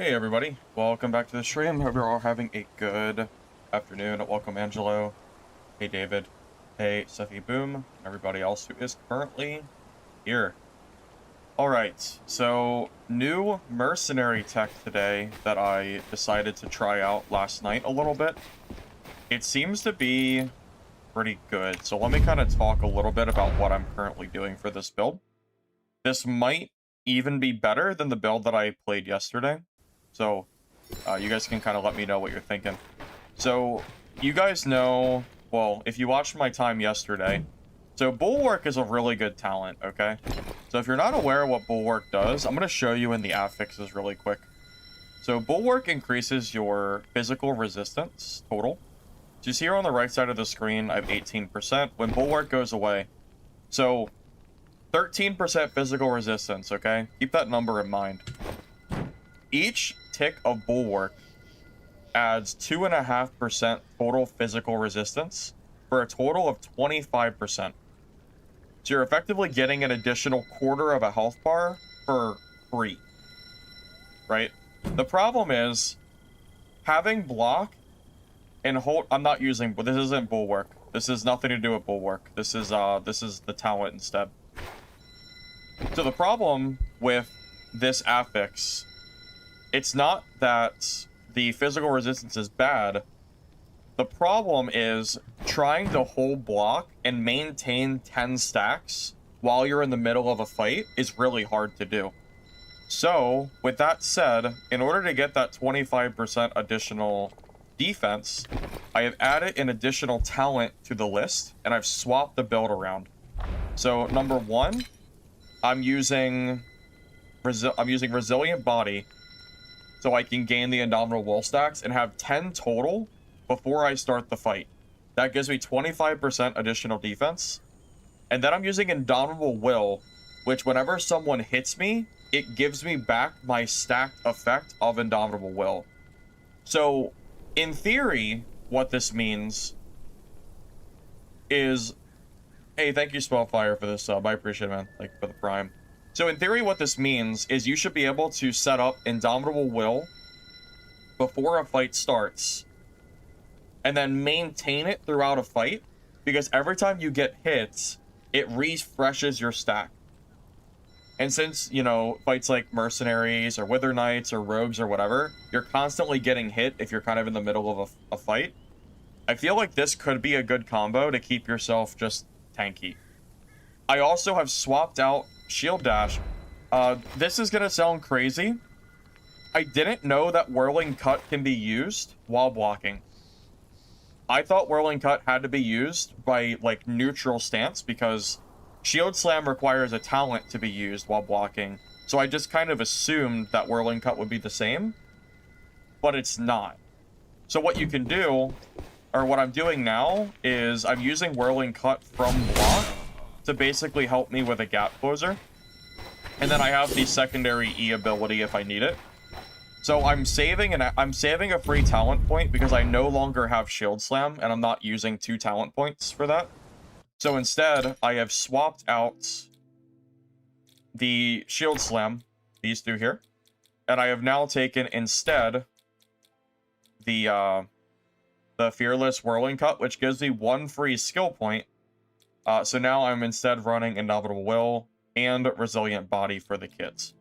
Hey everybody, welcome back to the stream. Hope you're all having a good afternoon. Welcome Angelo. Hey David. Hey Seffi Boom. And everybody else who is currently here. Alright, so new Mercenary tech today that I decided to try out last night a little bit. It seems to be pretty good. So let me kind of talk a little bit about what I'm currently doing for this build. This might even be better than the build that I played yesterday. So, you guys can kind of let me know what you're thinking. So, you guys know, well, if you watched my time yesterday, so Bulwark is a really good talent, okay? So if you're not aware of what Bulwark does, I'm going to show you in the affixes really quick. So Bulwark increases your physical resistance total. So you see here on the right side of the screen, I have 18%. When Bulwark goes away, so 13% physical resistance, okay? Keep that number in mind. Each tick of Bulwark adds 2.5% total physical resistance for a total of 25%. So you're effectively getting an additional quarter of a health bar for free, right? The problem is having block and hold. I'm not using, but this isn't Bulwark. This has nothing to do with Bulwark. This is the talent instead. So the problem with this affix, it's not that the physical resistance is bad. The problem is trying to hold block and maintain 10 stacks while you're in the middle of a fight is really hard to do. So, with that said, in order to get that 25% additional defense, I have added an additional talent to the list, and I've swapped the build around. So, number one, I'm using Resilient Body, so I can gain the Indomitable Will stacks and have 10 total before I start the fight. That gives me 25% additional defense. And then I'm using Indomitable Will, which whenever someone hits me, it gives me back my stacked effect of Indomitable Will. So, in theory, what this means is... Hey, thank you, Spellfire, for this sub. I appreciate it, man. Thank you for the prime. So in theory, what this means is you should be able to set up Indomitable Will before a fight starts and then maintain it throughout a fight, because every time you get hits, it refreshes your stack. And since, you know, fights like Mercenaries or Wither Knights or Rogues or whatever, you're constantly getting hit if you're kind of in the middle of a fight, I feel like this could be a good combo to keep yourself just tanky. I also have swapped out Shield Dash. This is gonna sound crazy. I didn't know that Whirling Cut can be used while blocking. I thought Whirling Cut had to be used by, like, neutral stance, because Shield Slam requires a talent to be used while blocking. So I just kind of assumed that Whirling Cut would be the same, but it's not. So what you can do, or what I'm doing now, is I'm using Whirling Cut from block to basically help me with a gap closer. And then I have the secondary E ability if I need it. So I'm saving a free talent point because I no longer have Shield Slam, and I'm not using 2 talent points for that. So instead, I have swapped out the Shield Slam, these two here, and I have now taken instead the Fearless Whirling Cut, which gives me 1 free skill point. So now I'm instead running Indomitable Will and Resilient Body for the kits.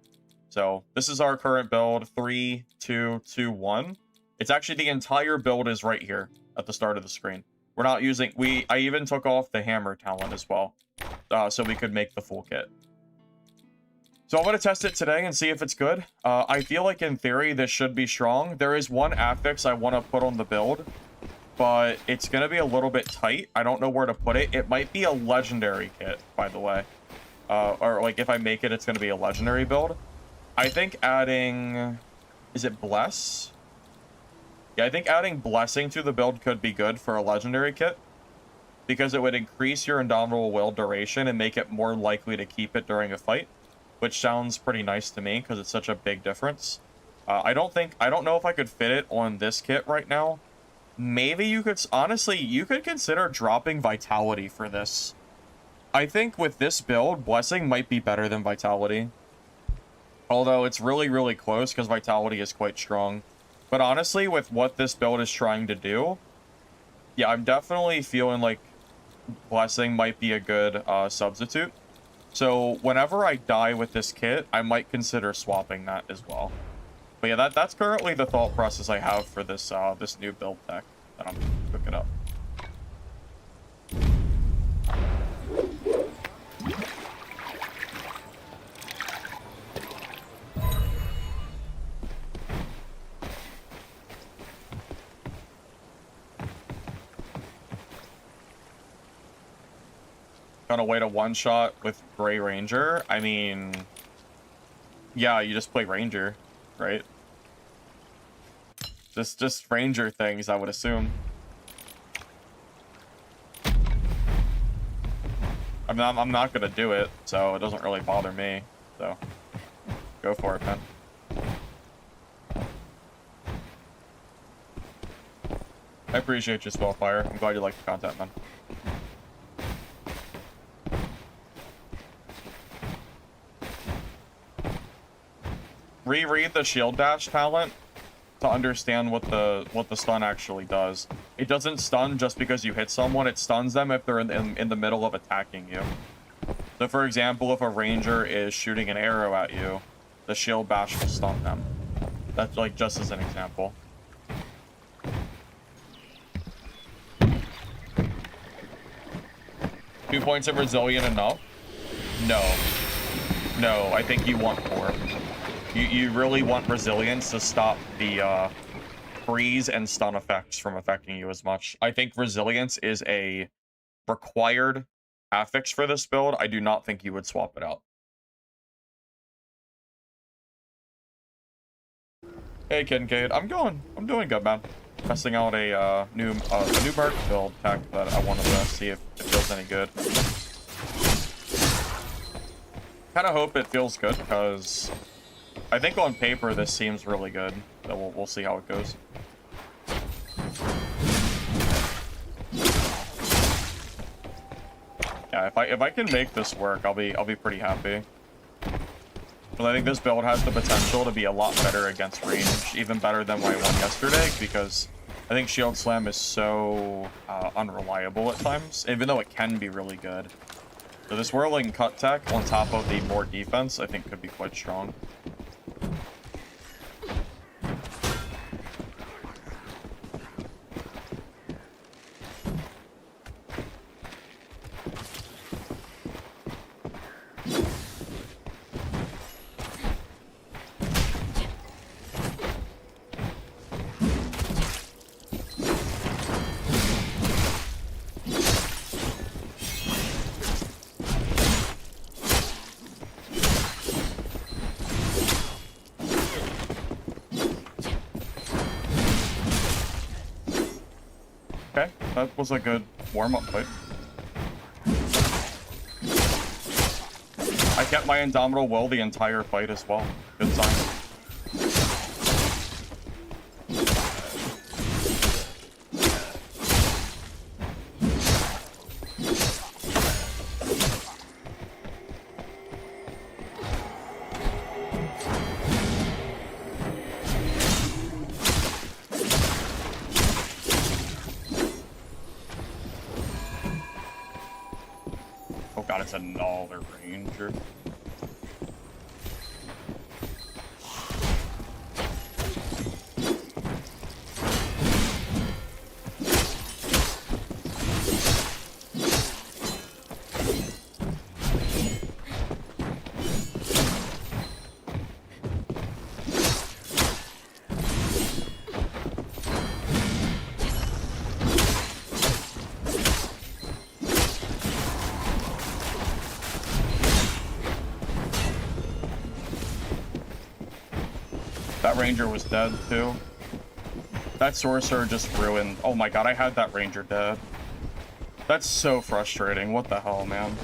So this is our current build, 3, 2, 2, 1. It's actually the entire build is right here at the start of the screen. We're not using, I even took off the hammer talent as well, so we could make the full kit. So I'm going to test it today and see if it's good. I feel like in theory this should be strong. There is one affix I want to put on the build, but it's going to be a little bit tight. I don't know where to put it. It might be a legendary kit, by the way. Or like if I make it, it's going to be a legendary build. I think adding... Is it Bless? Yeah, I think adding Blessing to the build could be good for a legendary kit, because it would increase your Indomitable Will duration and make it more likely to keep it during a fight, which sounds pretty nice to me because it's such a big difference. I don't know if I could fit it on this kit right now. Maybe you could, honestly, you could consider dropping Vitality for this. I think with this build, Blessing might be better than Vitality. Although it's really, really close because Vitality is quite strong. But honestly, with what this build is trying to do, yeah, I'm definitely feeling like Blessing might be a good substitute. So whenever I die with this kit, I might consider swapping that as well. But yeah, that's currently the thought process I have for this this new build deck that I'm cooking up. Gonna wait a one-shot with Gray Ranger? I mean, yeah, you just play Ranger, right? Just Ranger things, I would assume. I'm not gonna do it, so it doesn't really bother me. So, go for it, man. I appreciate your Spellfire. I'm glad you like the content, man. Reread the Shield Dash talent to understand what the stun actually does. It doesn't stun just because you hit someone. It stuns them if they're in the middle of attacking you. So, for example, if a ranger is shooting an arrow at you, the Shield Bash will stun them. That's like just as an example. 2 points of resilient enough? No. No, I think you want 4. You really want resilience to stop the freeze and stun effects from affecting you as much. I think resilience is a required affix for this build. I do not think you would swap it out. Hey Kincaid, I'm doing good, man. Testing out a new Merc build tech that I wanted to see if it feels any good. Kind of hope it feels good because I think on paper this seems really good. So we'll see how it goes. Yeah, if I can make this work, I'll be pretty happy. But I think this build has the potential to be a lot better against range, even better than what I won yesterday, because I think Shield Slam is so unreliable at times, even though it can be really good. So this Whirling Cut tech on top of the more defense, I think could be quite strong. Okay, that was a good warm-up fight. I kept my Indomitable Will the entire fight as well. Good sign. Oh god, it's another ranger. That ranger was dead too. That sorcerer just ruined. Oh my god, I had that ranger dead. That's so frustrating. What the hell, man?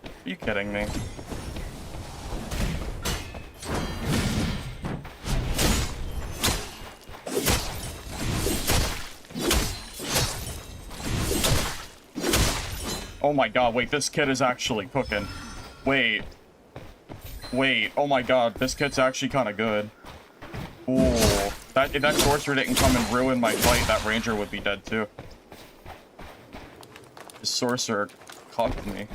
Are you kidding me? Oh my god, wait, this kid is actually cooking. Wait. Wait, oh my god, this kit's actually kind of good. Ooh, if that sorcerer didn't come and ruin my fight, that ranger would be dead too. The sorcerer cocked me.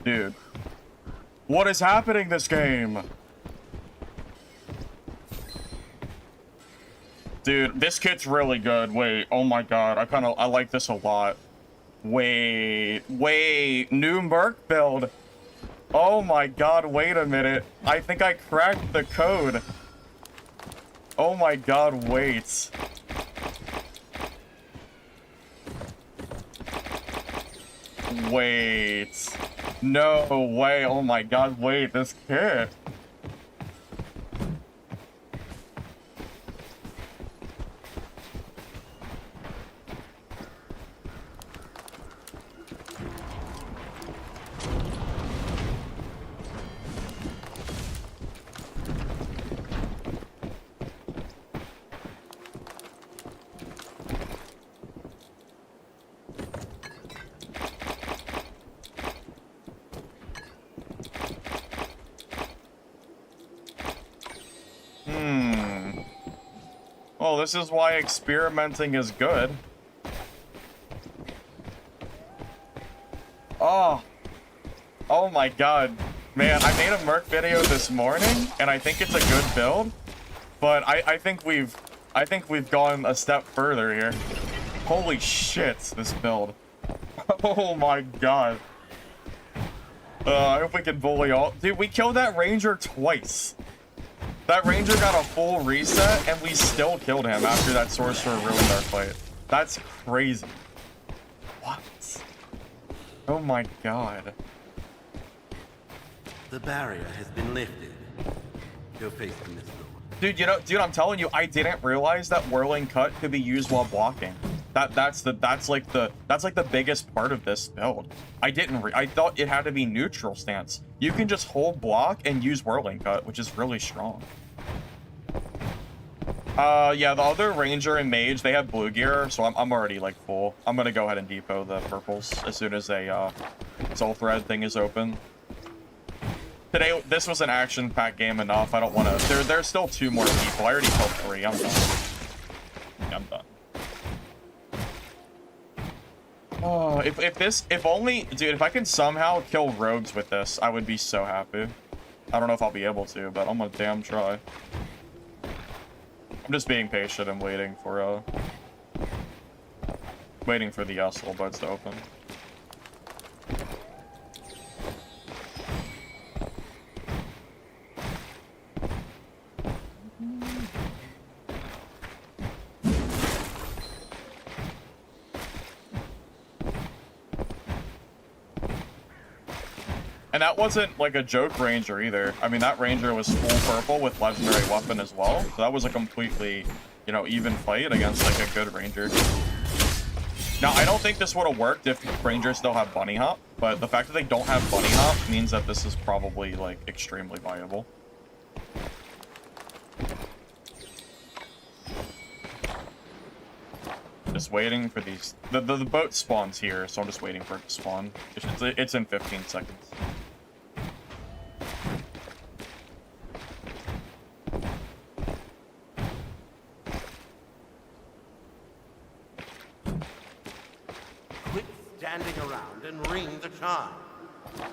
Dude, what is happening this game? Dude, this kit's really good. Wait, oh my god, I like this a lot. Wait, new Merc build. Oh my god, wait a minute. I think I cracked the code. Oh my god, wait. Wait. No way. Oh my god, wait, this kid. Well, this is why experimenting is good. Oh my god. Man, I made a Merc video this morning, and I think it's a good build. But I think we've gone a step further here. Holy shit, this build. Oh my god. I hope we can bully all. Dude, we killed that ranger twice. That ranger got a full reset, and we still killed him after that sorcerer ruined our fight. That's crazy. What? Oh my god. The barrier has been lifted. Go face the Mistfall. Dude, I'm telling you, I didn't realize that whirling cut could be used while blocking. That's like the biggest part of this build. I thought it had to be neutral stance. You can just hold block and use whirling cut, which is really strong. Yeah, the other ranger and mage, they have blue gear, so I'm already like full. I'm gonna go ahead and depot the purples as soul thread thing is open. Today, this was an action-packed game enough. I don't want to. There's still 2 more people. I already killed 3. I'm done. Yeah, I'm done. Oh, if only, dude, if I can somehow kill rogues with this, I would be so happy. I don't know if I'll be able to, but I'm gonna damn try. I'm just being patient and waiting for the soul buds to open. And that wasn't like a joke ranger either. I mean, that ranger was full purple with legendary weapon as well. So that was a completely, even fight against like a good ranger. Now, I don't think this would have worked if rangers still have bunny hop, but the fact that they don't have bunny hop means that this is probably like extremely viable. Just waiting for these. The boat spawns here, so I'm just waiting for it to spawn. It's in 15 seconds. Quit standing around and ring the chime. God.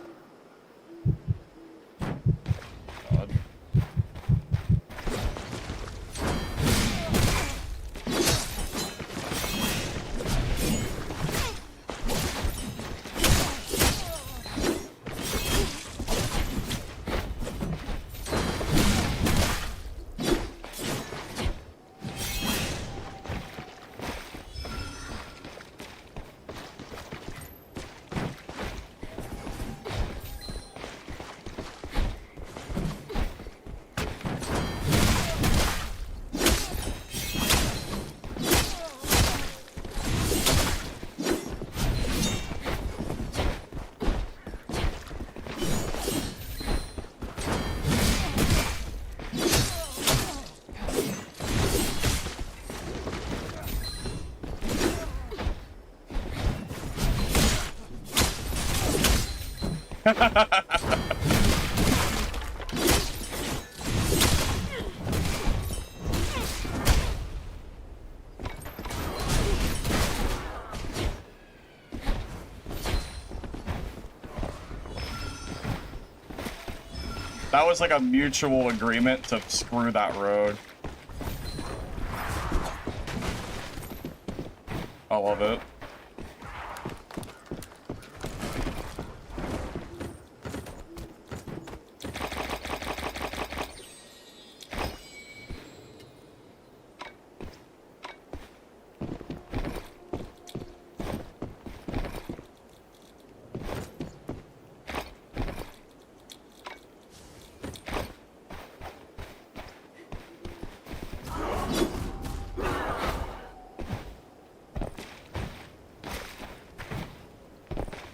That was like a mutual agreement to screw that road. I love it.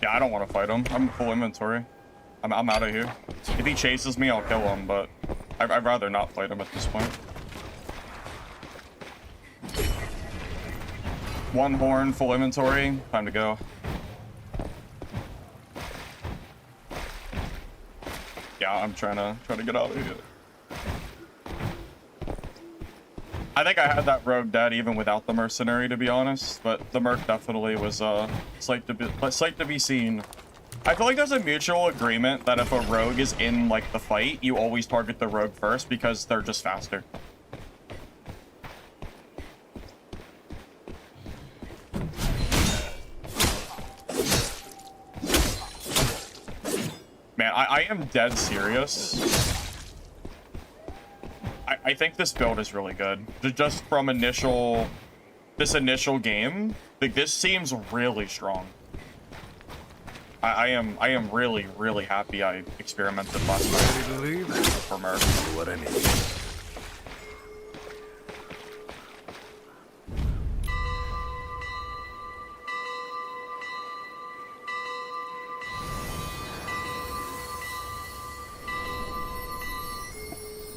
Yeah, I don't want to fight him. I'm full inventory. I'm out of here. If he chases me, I'll kill him, but I'd rather not fight him at this point. One horn, full inventory. Time to go. Yeah, I'm trying to get out of here. I think I had that rogue dead even without the mercenary, to be honest, but the merc definitely was sight to be seen. I feel like there's a mutual agreement that if a rogue is in like the fight, you always target the rogue first because they're just faster. Man, I am dead serious. I think this build is really good. Just from this initial game, like this seems really strong. I am really, really happy I experimented last night for Merc. What I need.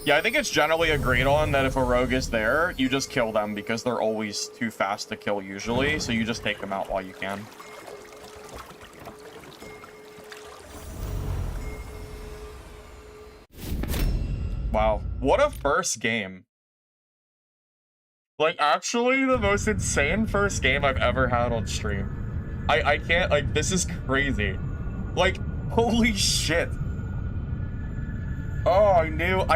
Yeah, I think it's generally agreed on that if a rogue is there, you just kill them because they're always too fast to kill usually, so you just take them out while you can. Wow, what a first game. Like, actually the most insane first game I've ever had on stream. I can't, like, this is crazy. Like, holy shit. Oh, I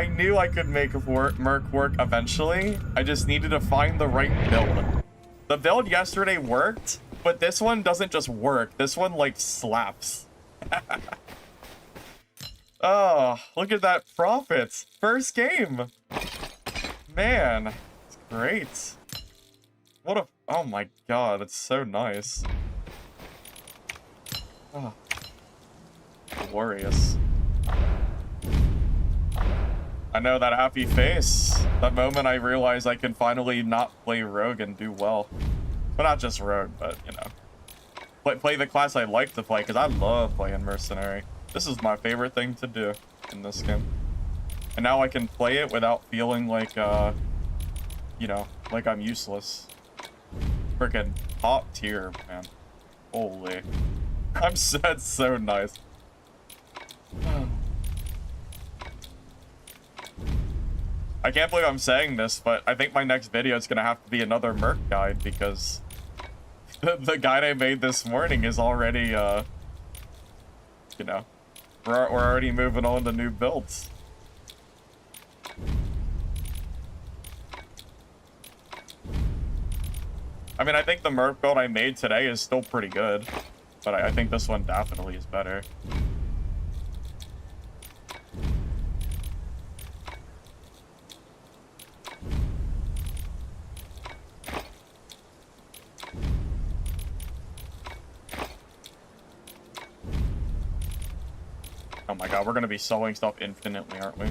knew I could make Merc work eventually. I just needed to find the right build. The build yesterday worked, but this one doesn't just work. This one, like, slaps. Oh, look at that profit. First game. Man, it's great. What a... Oh my god, it's so nice. Oh. Glorious. I know that happy face. That moment I realized I can finally not play Rogue and do well. But not just Rogue, but, you know. Play the class I like to play, because I love playing Mercenary. This is my favorite thing to do in this game. And now I can play it without feeling like, you know, like I'm useless. Freaking top tier, man. Holy. That's so nice. I can't believe I'm saying this, but I think my next video is going to have to be another Merc guide because the guide I made this morning is already, you know, we're already moving on to new builds. I mean, I think the Merc build I made today is still pretty good, but I think this one definitely is better. Oh my god, we're gonna be sewing stuff infinitely, aren't we?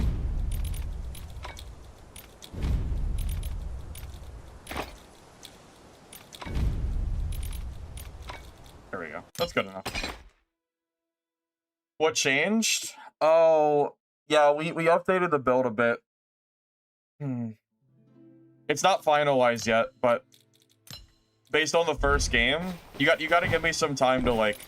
There we go. That's good enough. What changed? Oh, yeah, we updated the build a bit. It's not finalized yet, but based on the first game, you got to give me some time to, like,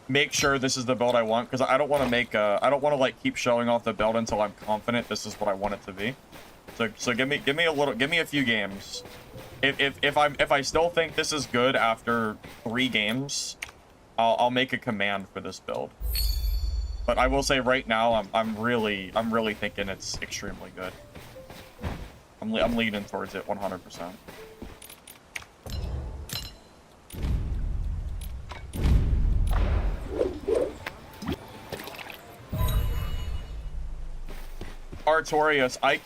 make sure this is the build I want, because I don't want to make I don't want to like keep showing off the build until I'm confident this is what I want it to be. So give me a few games. If I still think this is good after 3 games, I'll make a command for this build. But I will say right now I'm really thinking it's extremely good. I'm leaning towards it 100%. Artorius, I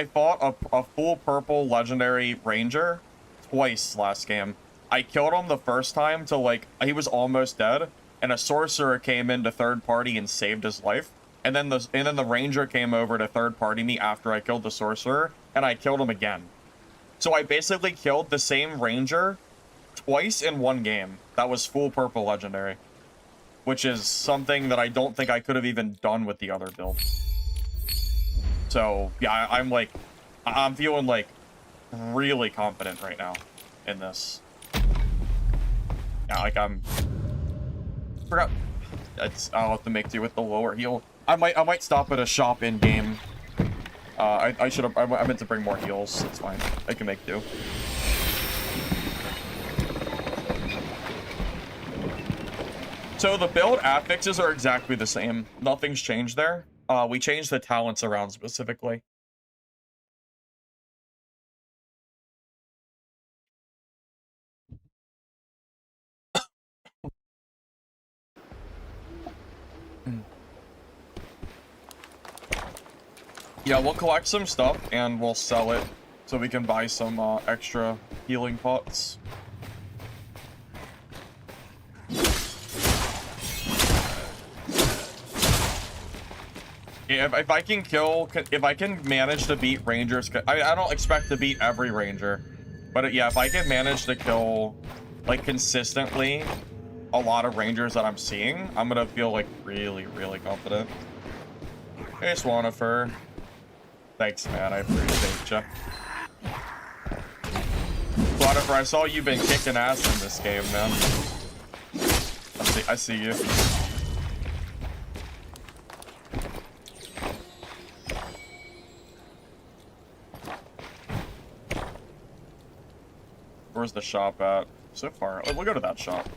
fought a full purple legendary ranger twice last game. I killed him the first time till like he was almost dead, and a sorcerer came into third party and saved his life. And then the ranger came over to third party me after I killed the sorcerer, and I killed him again. So I basically killed the same ranger twice in one game. That was full purple legendary, which is something that I don't think I could have even done with the other build. So yeah, I'm feeling like really confident right now in this. Yeah, like forgot. I'll have to make do with the lower heal. I might stop at a shop in game. I meant to bring more heals. It's fine. I can make do. So the build affixes are exactly the same. Nothing's changed there. We changed the talents around specifically. Yeah, we'll collect some stuff and we'll sell it so we can buy some extra healing pots. Yeah, if I can manage to beat rangers, I don't expect to beat every ranger, but yeah, if I can manage to kill like consistently a lot of rangers that I'm seeing, I'm gonna feel like really confident. Hey, Swanifer. Thanks, man. I appreciate you. Swanifer, I saw you've been kicking ass in this game, man. I see you. Where's the shop at? So far. We'll go to that shop.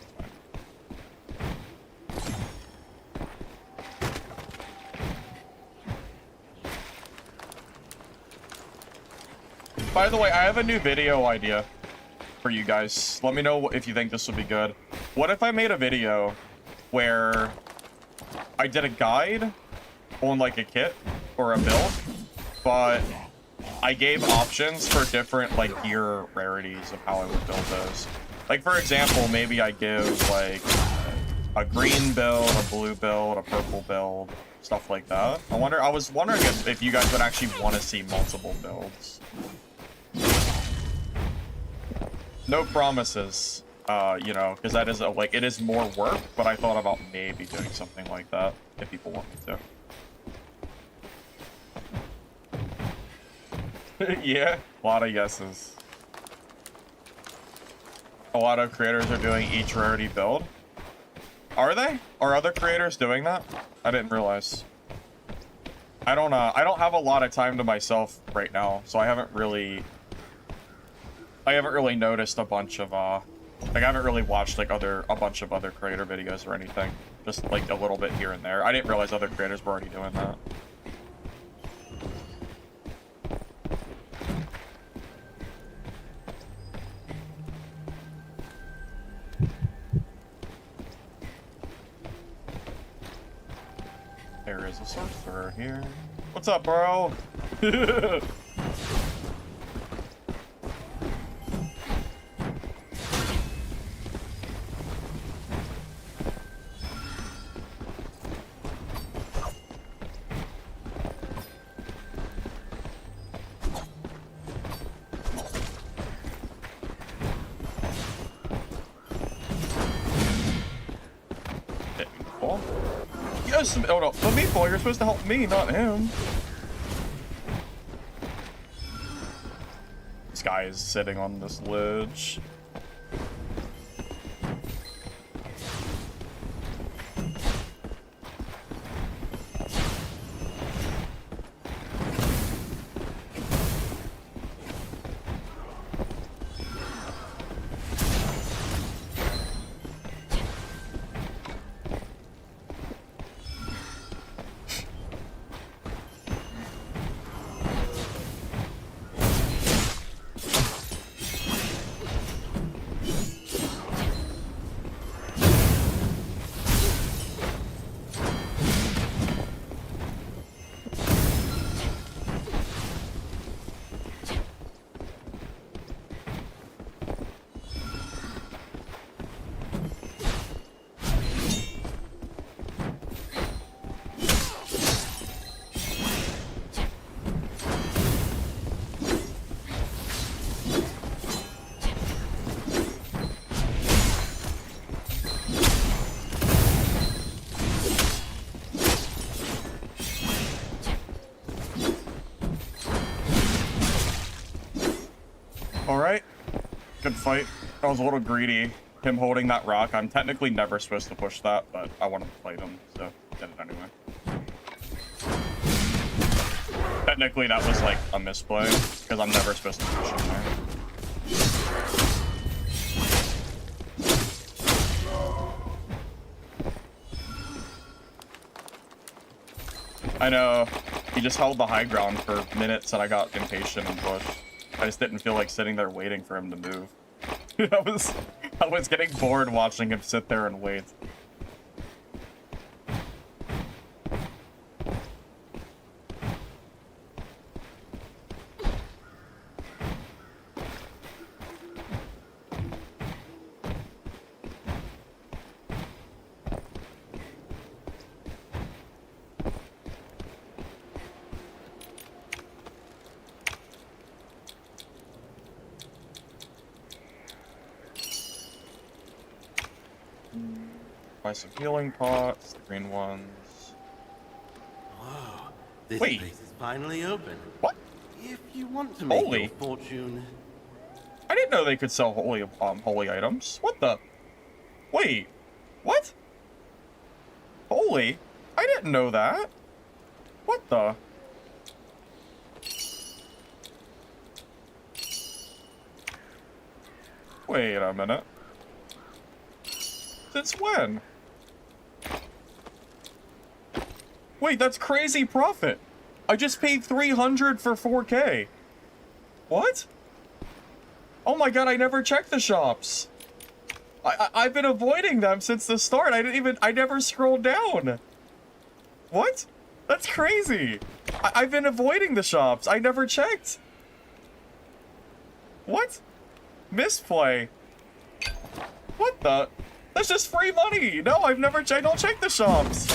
By the way, I have a new video idea for you guys. Let me know if you think this would be good. What if I made a video where I did a guide on like a kit or a build, but I gave options for different like gear rarities of how I would build those. Like for example, maybe I give like a green build, a blue build, a purple build, stuff like that. I was wondering if you guys would actually want to see multiple builds. No promises, you know, because that is it is more work, but I thought about maybe doing something like that if people want me to. Yeah, a lot of yeses. A lot of creators are doing each rarity build. Are they? Are other creators doing that? I didn't realize. I don't have a lot of time to myself right now, so I haven't really noticed a bunch of like I haven't really watched like a bunch of other creator videos or anything. Just like a little bit here and there. I didn't realize other creators were already doing that. There is a sorcerer here. What's up, bro? Yes, oh no, the Mistfall, you're supposed to help me, not him. This guy is sitting on this ledge. Alright. Good fight. I was a little greedy. Him holding that rock. I'm technically never supposed to push that, but I wanted to fight him, so did it anyway. Technically, that was like a misplay, because I'm never supposed to push him there. I know. He just held the high ground for minutes and I got impatient and pushed. I just didn't feel like sitting there waiting for him to move. I was getting bored watching him sit there and wait. Buy some healing pots, the green ones. Whoa, this Wait. place is finally open. What? If you want to make Holy. your fortune... I didn't know they could sell holy items. What the? Wait. What? Holy? I didn't know that. What the? Wait a minute. Since when? Wait, that's crazy profit. I just paid 300 for 4K. What? Oh my god, I never checked the shops. I've been avoiding them since the start. I never scrolled down. What? That's crazy. I've been avoiding the shops. I never checked. What? Misplay. What the? That's just free money. No, I don't check the shops.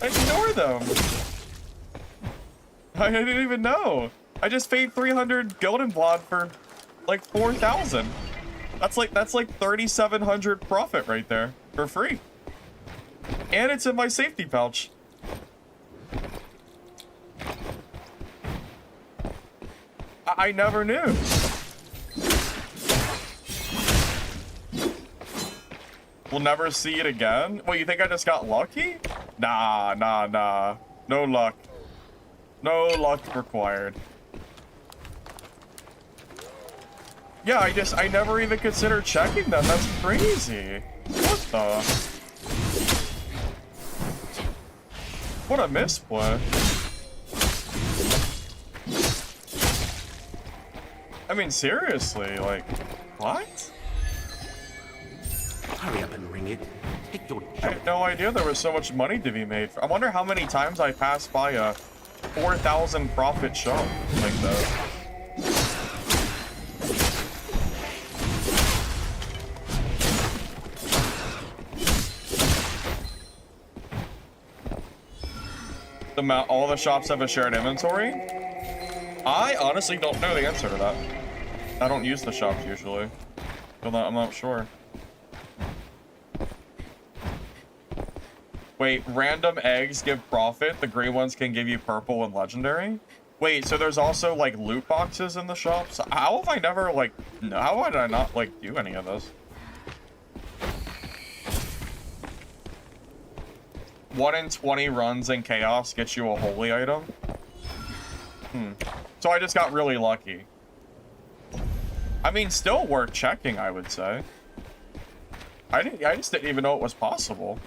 I ignore them. I didn't even know. I just paid 300 golden blood for like 4,000. That's like 3,700 profit right there for free. And it's in my safety pouch. I never knew. We'll never see it again? Well, you think I just got lucky? Nah. No luck. No luck required. Yeah, I never even considered checking them. That's crazy. What the? What a misplay. I mean, seriously, like, what? Hurry up and ring it. Take your I had no idea there was so much money to be made. I wonder how many times I passed by a 4,000 profit shop like that. All the shops have a shared inventory? I honestly don't know the answer to that. I don't use the shops usually. I'm not sure. Wait, random eggs give profit. The gray ones can give you purple and legendary? Wait, so there's also like loot boxes in the shops? How have I never like, how did I not like do any of this? 1 in 20 runs in chaos gets you a holy item? So I just got really lucky. I mean, still worth checking, I would say. I just didn't even know it was possible.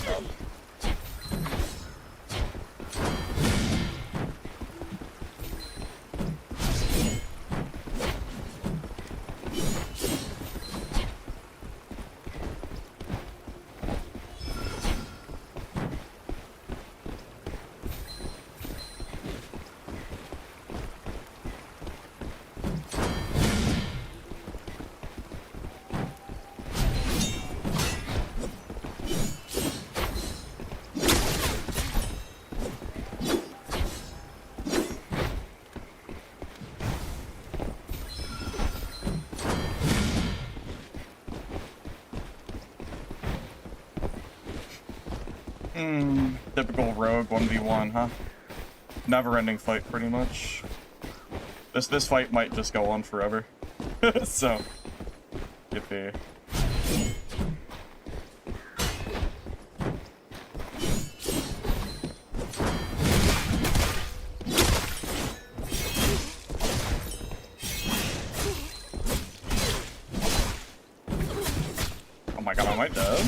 job. Typical rogue 1v1, huh? Never-ending fight, pretty much. This fight might just go on forever. So, yippee. Oh my god, am I dead?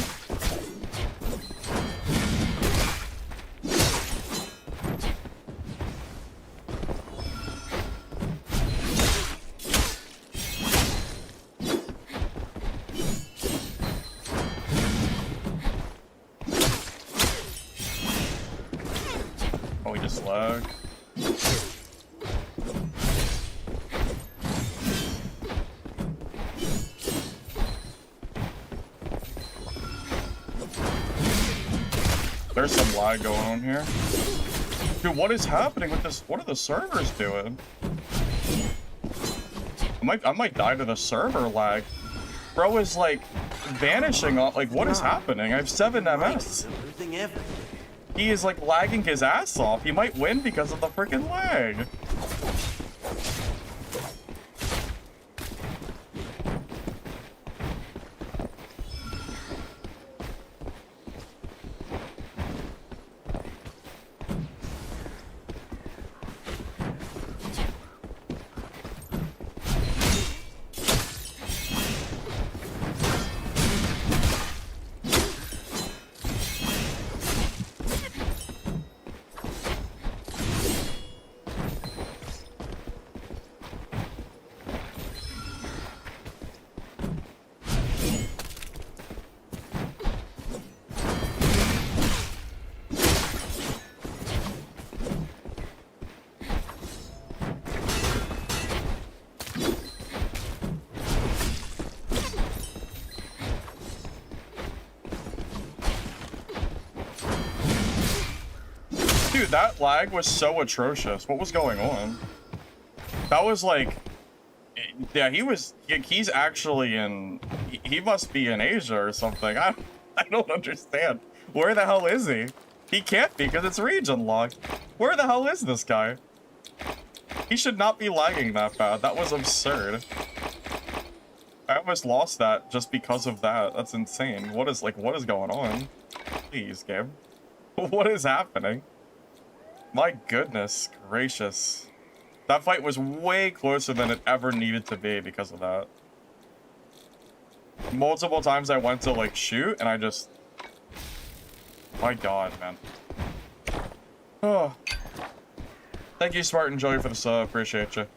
Lag. There's some lag going on here. Dude, what is happening with this? What are the servers doing? I might die to the server lag. Bro is like vanishing off. Like, what is happening? I have 7 MS. He is like lagging his ass off. He might win because of the freaking lag. Dude, that lag was so atrocious. What was going on? That was like... Yeah, he's actually in... He must be in Asia or something. I don't understand. Where the hell is he? He can't be because it's region locked. Where the hell is this guy? He should not be lagging that bad. That was absurd. I almost lost that just because of that. That's insane. What is going on? Please, game. What is happening? My goodness gracious. That fight was way closer than it ever needed to be because of that. Multiple times I went to, like, shoot, and I just... My god, man. Oh. Thank you, Spartan Joey, for the sub. Appreciate you.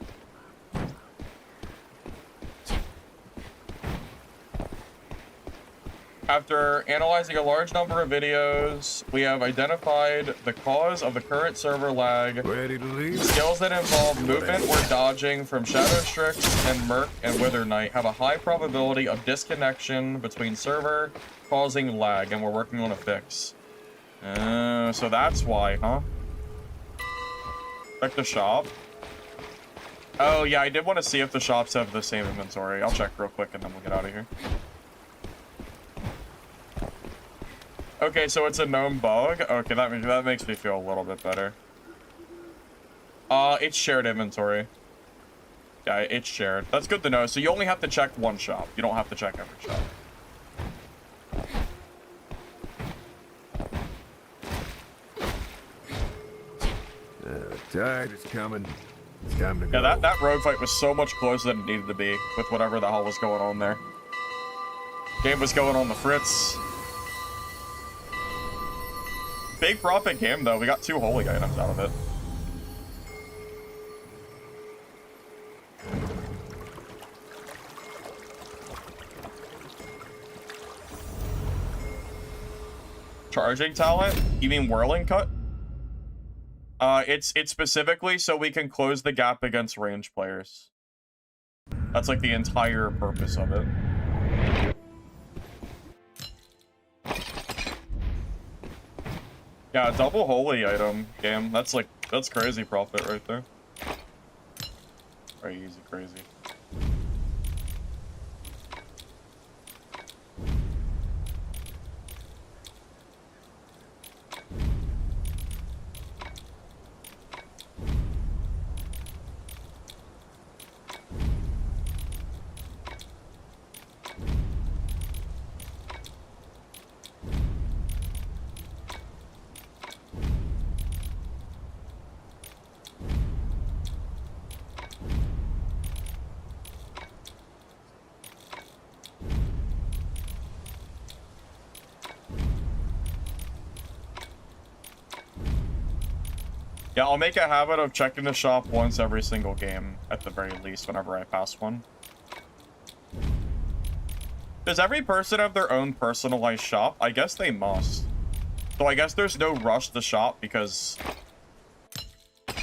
After analyzing a large number of videos, we have identified the cause of the current server lag. Ready to leave? Skills that involve movement or dodging from Shadow Strix and Merc and Wither Knight have a high probability of disconnection between server, causing lag, and we're working on a fix. So that's why, huh? Check the shop. Oh, yeah, I did want to see if the shops have the same inventory. I'll check real quick and then we'll get out of here. Okay, so it's a known bug. Okay, that makes me feel a little bit better. It's shared inventory. Yeah, it's shared. That's good to know. So you only have to check one shop. You don't have to check every shop. Tide is coming. It's time to go. Yeah, that road fight was so much closer than it needed to be with whatever the hell was going on there. Game was going on the fritz. Big profit game, though. We got 2 holy items out of it. Charging talent? You mean whirling cut? It's specifically so we can close the gap against range players. That's like the entire purpose of it. Yeah, double holy item game. That's crazy profit right there. Crazy, crazy. Yeah, I'll make a habit of checking the shop once every single game, at the very least, whenever I pass one. Does every person have their own personalized shop? I guess they must. So I guess there's no rush to shop because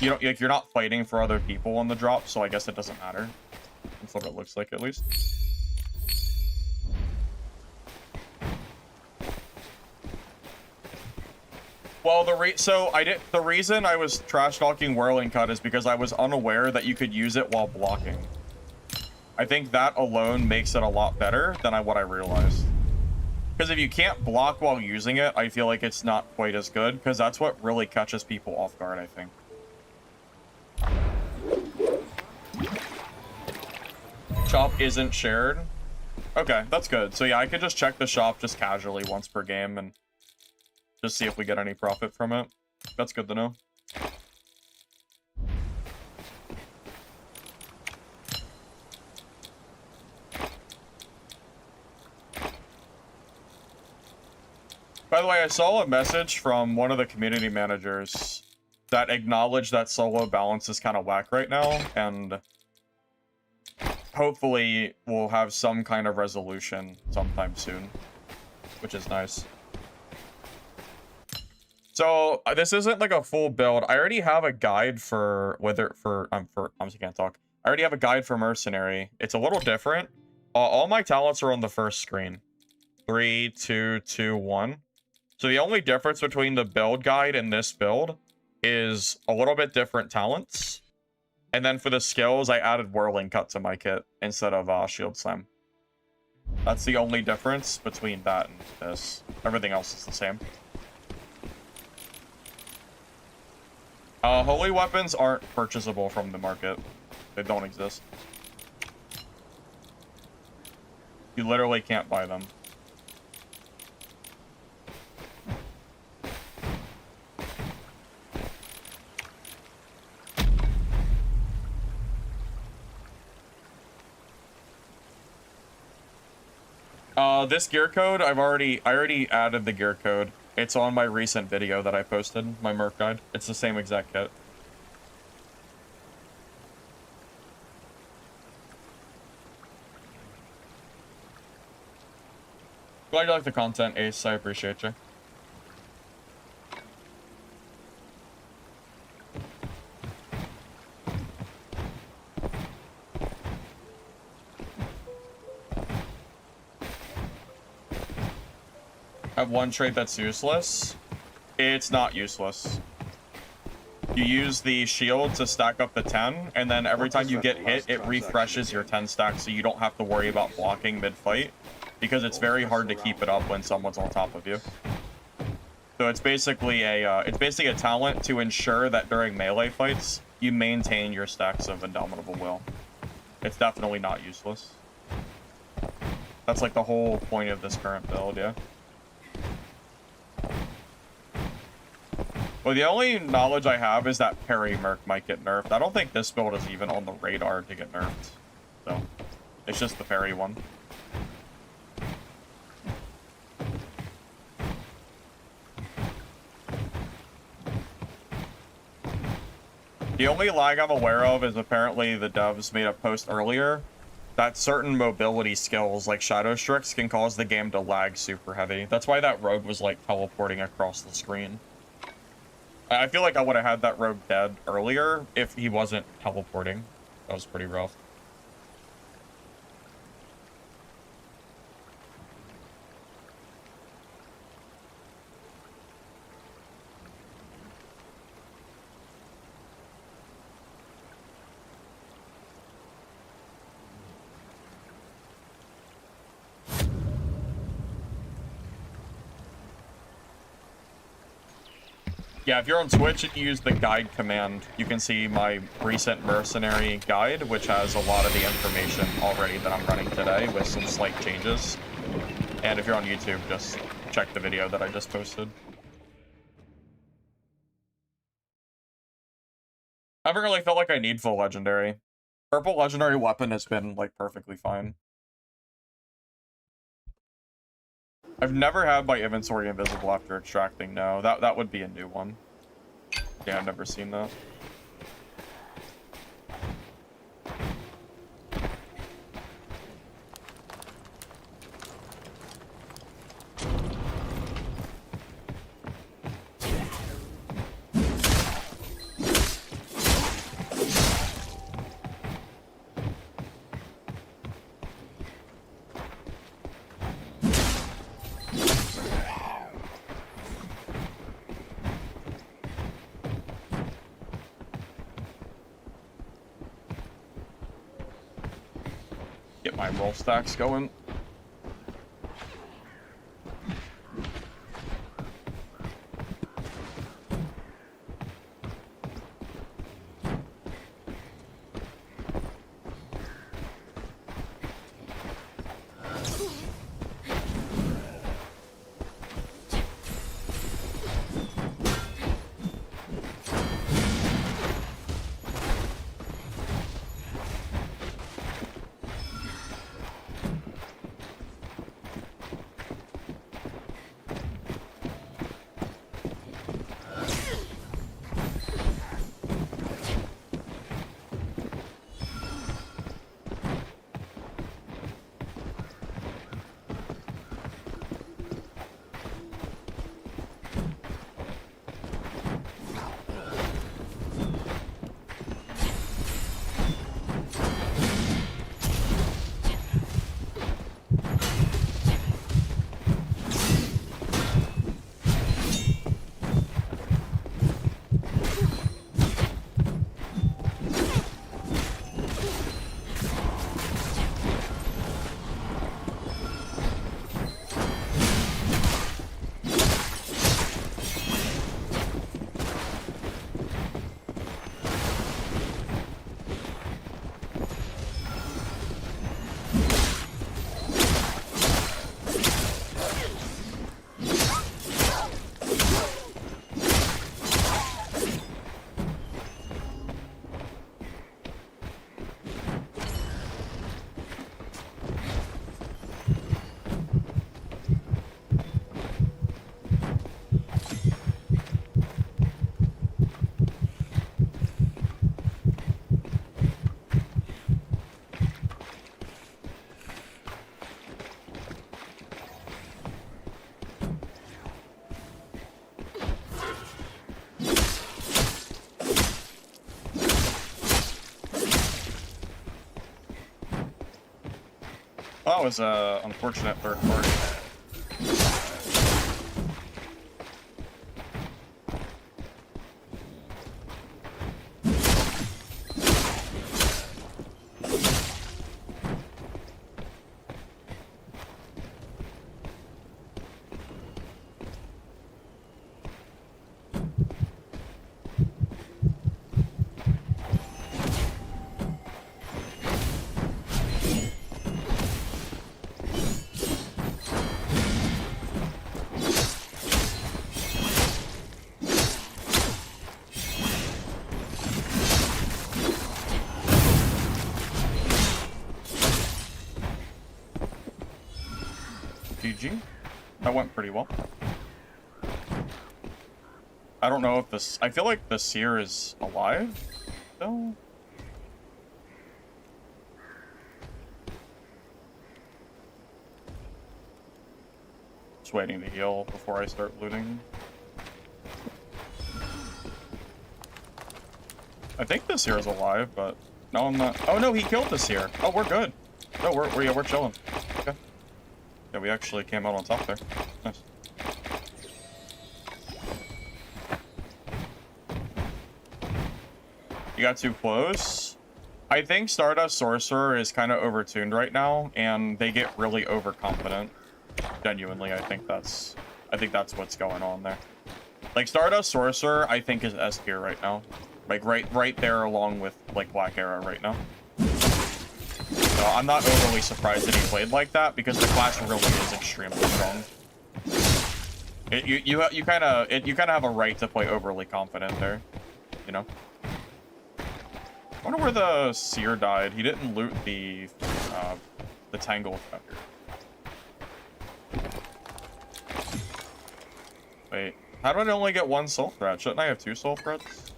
you're not fighting for other people on the drop, so I guess it doesn't matter. That's what it looks like, at least. Well, the reason I was trash talking whirling cut is because I was unaware that you could use it while blocking. I think that alone makes it a lot better than what I realized. Because if you can't block while using it, I feel like it's not quite as good, because that's what really catches people off guard, I think. Shop isn't shared. Okay, that's good. So yeah, I could just check the shop just casually once per game and just see if we get any profit from it. That's good to know. By the way, I saw a message from one of the community managers that acknowledged that solo balance is kind of whack right now, and hopefully we'll have some kind of resolution sometime soon, which is nice. So this isn't like a full build. I already have a guide for I can't talk. I already have a guide for Mercenary. It's a little different. All my talents are on the first screen. 3, 2, 2, 1. So the only difference between the build guide and this build is a little bit different talents. And then for the skills, I added whirling cut to my kit instead of shield slam. That's the only difference between that and this. Everything else is the same. Holy weapons aren't purchasable from the market. They don't exist. You literally can't buy them. This gear code, I already added the gear code. It's on my recent video that I posted, my Merc guide. It's the same exact kit. Glad you like the content, Ace. I appreciate you. Have one trait that's useless. It's not useless. You use the shield to stack up the 10, and then every time you get hit, it refreshes your 10 stack, so you don't have to worry about blocking mid-fight, because it's very hard to keep it up when someone's on top of you. So it's basically a talent to ensure that during melee fights, you maintain your stacks of Indomitable Will. It's definitely not useless. That's like the whole point of this current build, yeah. Well, the only knowledge I have is that parry Merc might get nerfed. I don't think this build is even on the radar to get nerfed. So, it's just the parry one. The only lag I'm aware of is apparently the devs made a post earlier that certain mobility skills like Shadow Strix can cause the game to lag super heavy. That's why that rogue was like teleporting across the screen. I feel like I would have had that rogue dead earlier if he wasn't teleporting. That was pretty rough. Yeah, if you're on Twitch and you use the guide command, you can see my recent Mercenary guide, which has a lot of the information already that I'm running today with some slight changes. And if you're on YouTube, just check the video that I just posted. I haven't really felt like I need full legendary. Purple legendary weapon has been like perfectly fine. I've never had my inventory invisible after extracting. No, that would be a new one. Yeah, I've never seen that. Get my roll stacks going. That was unfortunate third party. GG. That went pretty well. I don't know if this... I feel like the Seer is alive. still? Just waiting to heal before I start looting. I think this here is alive, but no, I'm not. Oh no, he killed this here. Oh, we're good. No, we're chilling. Okay. Yeah, we actually came out on top there. Nice. You got too close. I think Stardust Sorcerer is kind of overtuned right now, and they get really overconfident. Genuinely, I think that's what's going on there. Like Stardust Sorcerer, I think is S tier right now. Like right there along with like Black Era right now. So I'm not overly surprised that he played like that because the class really is extremely strong. You kind of have a right to play overly confident there, you know. I wonder where the Seer died. He didn't loot the Tangle Factor. Wait, how did I only get one soul thread? Shouldn't I have 2 soul threads?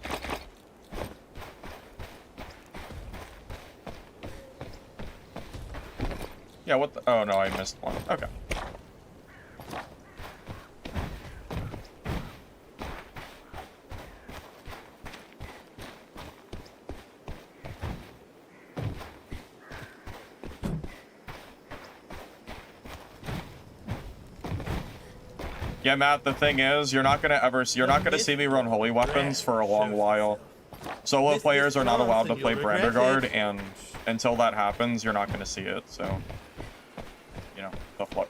Yeah, what the? Oh no, I missed one. Okay. Yeah, Matt, the thing is, you're not gonna see me run holy weapons for a long while. Solo players are not allowed to play Brander Guard, and until that happens, you're not gonna see it, so, you know, tough luck.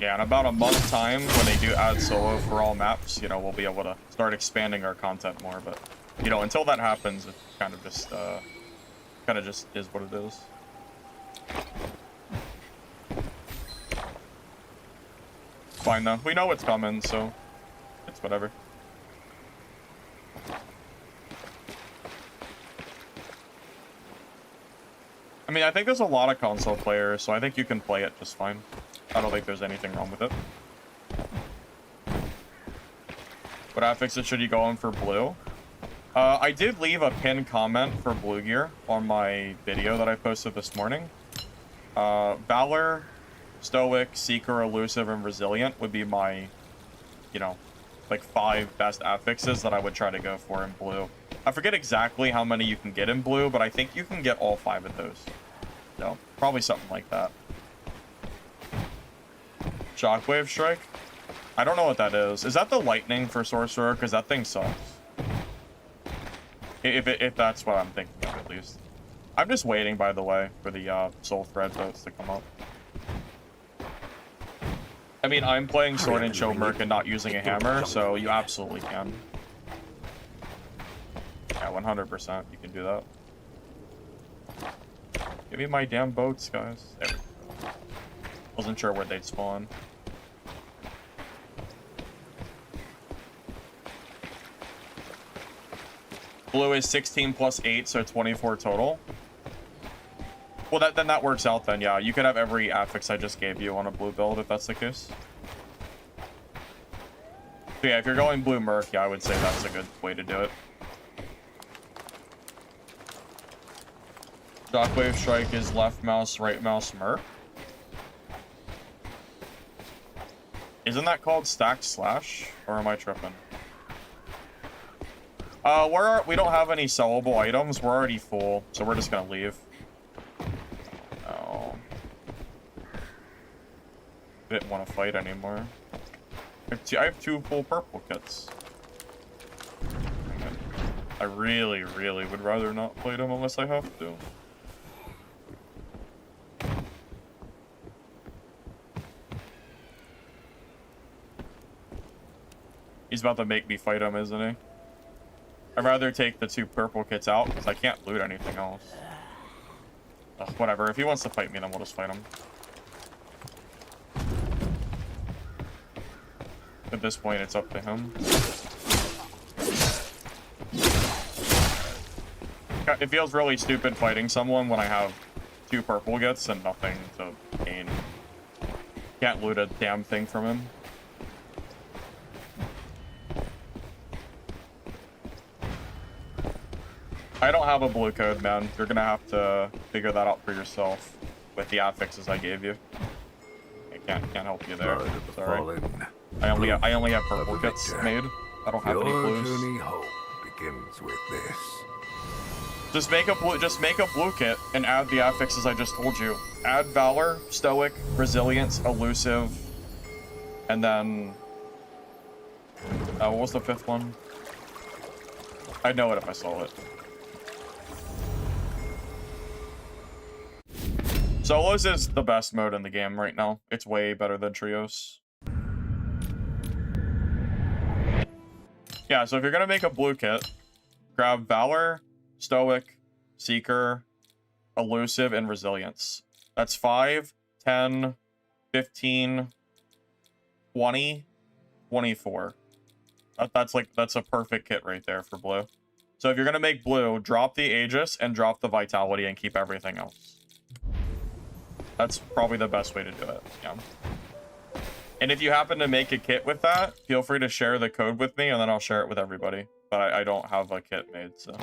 Yeah, in about a month's time, when they do add solo for all maps, you know, we'll be able to start expanding our content more. But, you know, until that happens, it kind of just is what it is. Fine though. We know what's coming, so it's whatever. I mean, I think there's a lot of console players, so I think you can play it just fine. I don't think there's anything wrong with it. What affixes should you go on for blue? I did leave a pinned comment for blue gear on my video that I posted this morning. Valor, Stoic, Seeker, Elusive, and Resilient would be my, you know, like 5 best affixes that I would try to go for in blue. I forget exactly how many you can get in blue, but I think you can get all 5 of those. So, probably something like that. Shockwave Strike? I don't know what that is. Is that the lightning for Sorcerer? Because that thing sucks. If that's what I'm thinking of, at least. I'm just waiting, by the way, for the Soul Thread boats to come up. I mean, I'm playing Sword and Shield Merc and not using a hammer, so you absolutely can. Yeah, 100%. You can do that. Give me my damn boats, guys. There we go. Wasn't sure where they'd spawn. Blue is 16 plus 8, so 24 total. Well, then that works out then, yeah. You could have every affix I just gave you on a blue build if that's the case. So yeah, if you're going blue Merc, yeah, I would say that's a good way to do it. Shockwave Strike is left mouse, right mouse Merc. Isn't that called Stack Slash? Or am I tripping? We don't have any sellable items. We're already full, so we're just gonna leave. Oh. Didn't want to fight anymore. I have 2 full purple kits. I really, really would rather not play them unless I have to. He's about to make me fight him, isn't he? I'd rather take the 2 purple kits out because I can't loot anything else. Ugh, whatever. If he wants to fight me, then we'll just fight him. At this point, it's up to him. It feels really stupid fighting someone when I have 2 purple gets and nothing to gain. Can't loot a damn thing from him. I don't have a blue code, man. You're gonna have to figure that out for yourself with the affixes I gave you. I can't help you there. Sorry. I only have purple kits made. I don't have any blues. Your journey home begins with this. Just make a blue kit and add the affixes I just told you. Add Valor, Stoic, Resilience, Elusive, and then what was the 5th one? I'd know it if I saw it. Solos is the best mode in the game right now. It's way better than Trios. Yeah, so if you're gonna make a blue kit, grab Valor, Stoic, Seeker, Elusive, and Resilience. That's 5, 10, 15, 20, 24. That's a perfect kit right there for blue. So if you're gonna make blue, drop the Aegis and drop the Vitality and keep everything else. That's probably the best way to do it, yeah. And if you happen to make a kit with that, feel free to share the code with me and then I'll share it with everybody. But I don't have a kit made, so.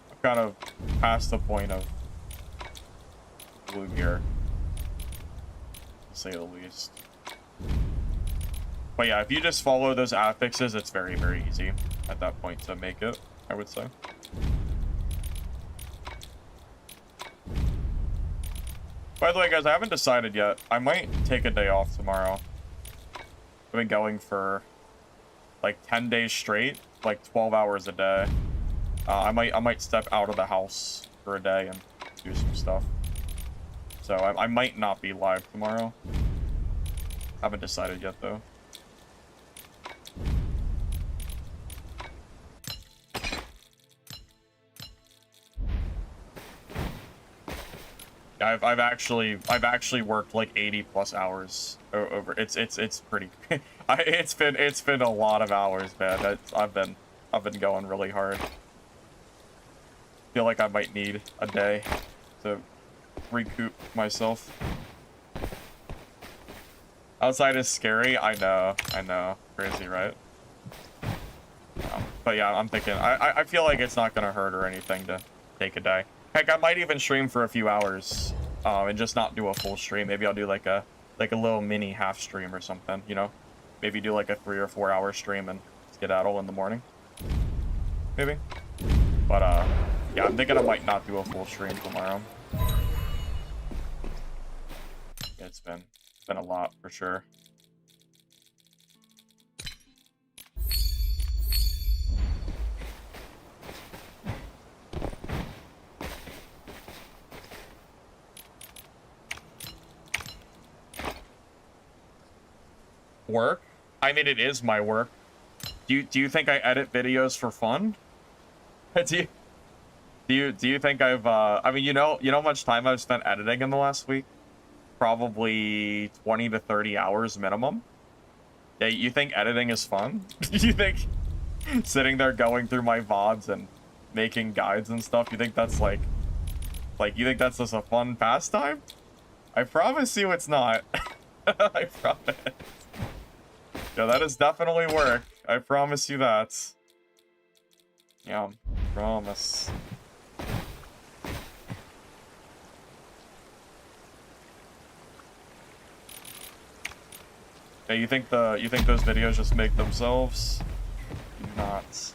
I'm kind of past the point of blue gear, to say the least. But yeah, if you just follow those affixes, it's very, very easy at that point to make it, I would say. By the way, guys, I haven't decided yet. I might take a day off tomorrow. I've been going for like 10 days straight, like 12 hours a day. I might step out of the house for a day and do some stuff. So I might not be live tomorrow. Haven't decided yet, though. I've actually worked like 80+ hours over. It's pretty. It's been a lot of hours, man. I've been going really hard. Feel like I might need a day to recoup myself. Outside is scary. I know. Crazy, right? But yeah, I'm thinking. I feel like it's not gonna hurt or anything to take a day. Heck, I might even stream for a few hours, and just not do a full stream. Maybe I'll do like a little mini half stream or something. You know, maybe do like a 3 or 4 hour stream and skedaddle in the morning. Maybe. But yeah, I'm thinking I might not do a full stream tomorrow. Yeah, it's been a lot for sure. Work? I mean, it is my work. Do you think I edit videos for fun? do you think I've I mean, you know how much time I've spent editing in the last week? Probably 20 to 30 hours minimum. Yeah, you think editing is fun? You think sitting there going through my VODs and making guides and stuff, you think that's like you think that's just a fun pastime? I promise you it's not. I promise. Yeah, that is definitely work. I promise you that. Yeah, promise. Yeah, you think those videos just make themselves? Do not.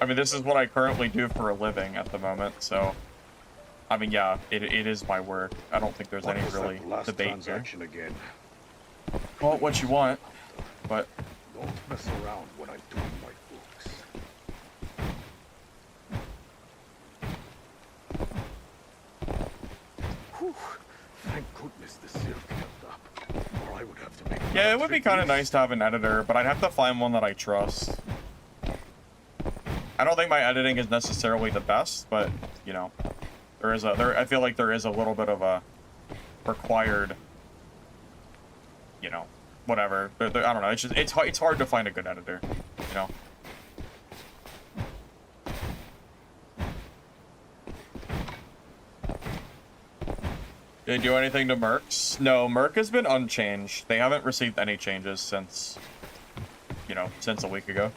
I mean, this is what I currently do for a living at the moment, so... I mean, yeah, it is my work. I don't think there's any really debate here. Again? Well, what you want, but... Don't mess around when I'm doing my books. Whew. Thank goodness the seal kept up, or I would have to make... Yeah, it would be kind of nice to have an editor, but I'd have to find one that I trust. I don't think my editing is necessarily the best, but, you know... I feel like there is a little bit of a required, you know, whatever. I don't know. It's just it's hard to find a good editor, you know. Did they do anything to Mercs? No, Merc has been unchanged. They haven't received any changes since, you know, since a week ago.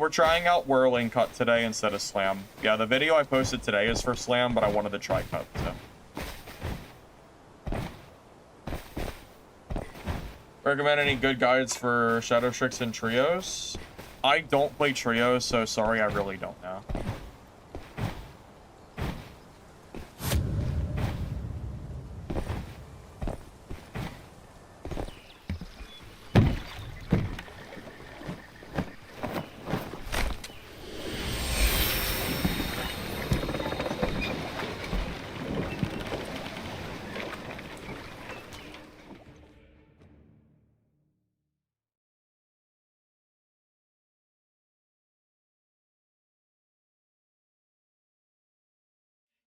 We're trying out Whirling Cut today instead of Slam. Yeah, the video I posted today is for Slam, but I wanted to try Cut, so. Recommend any good guides for Shadow Tricks and Trios? I don't play Trios, so sorry, I really don't know.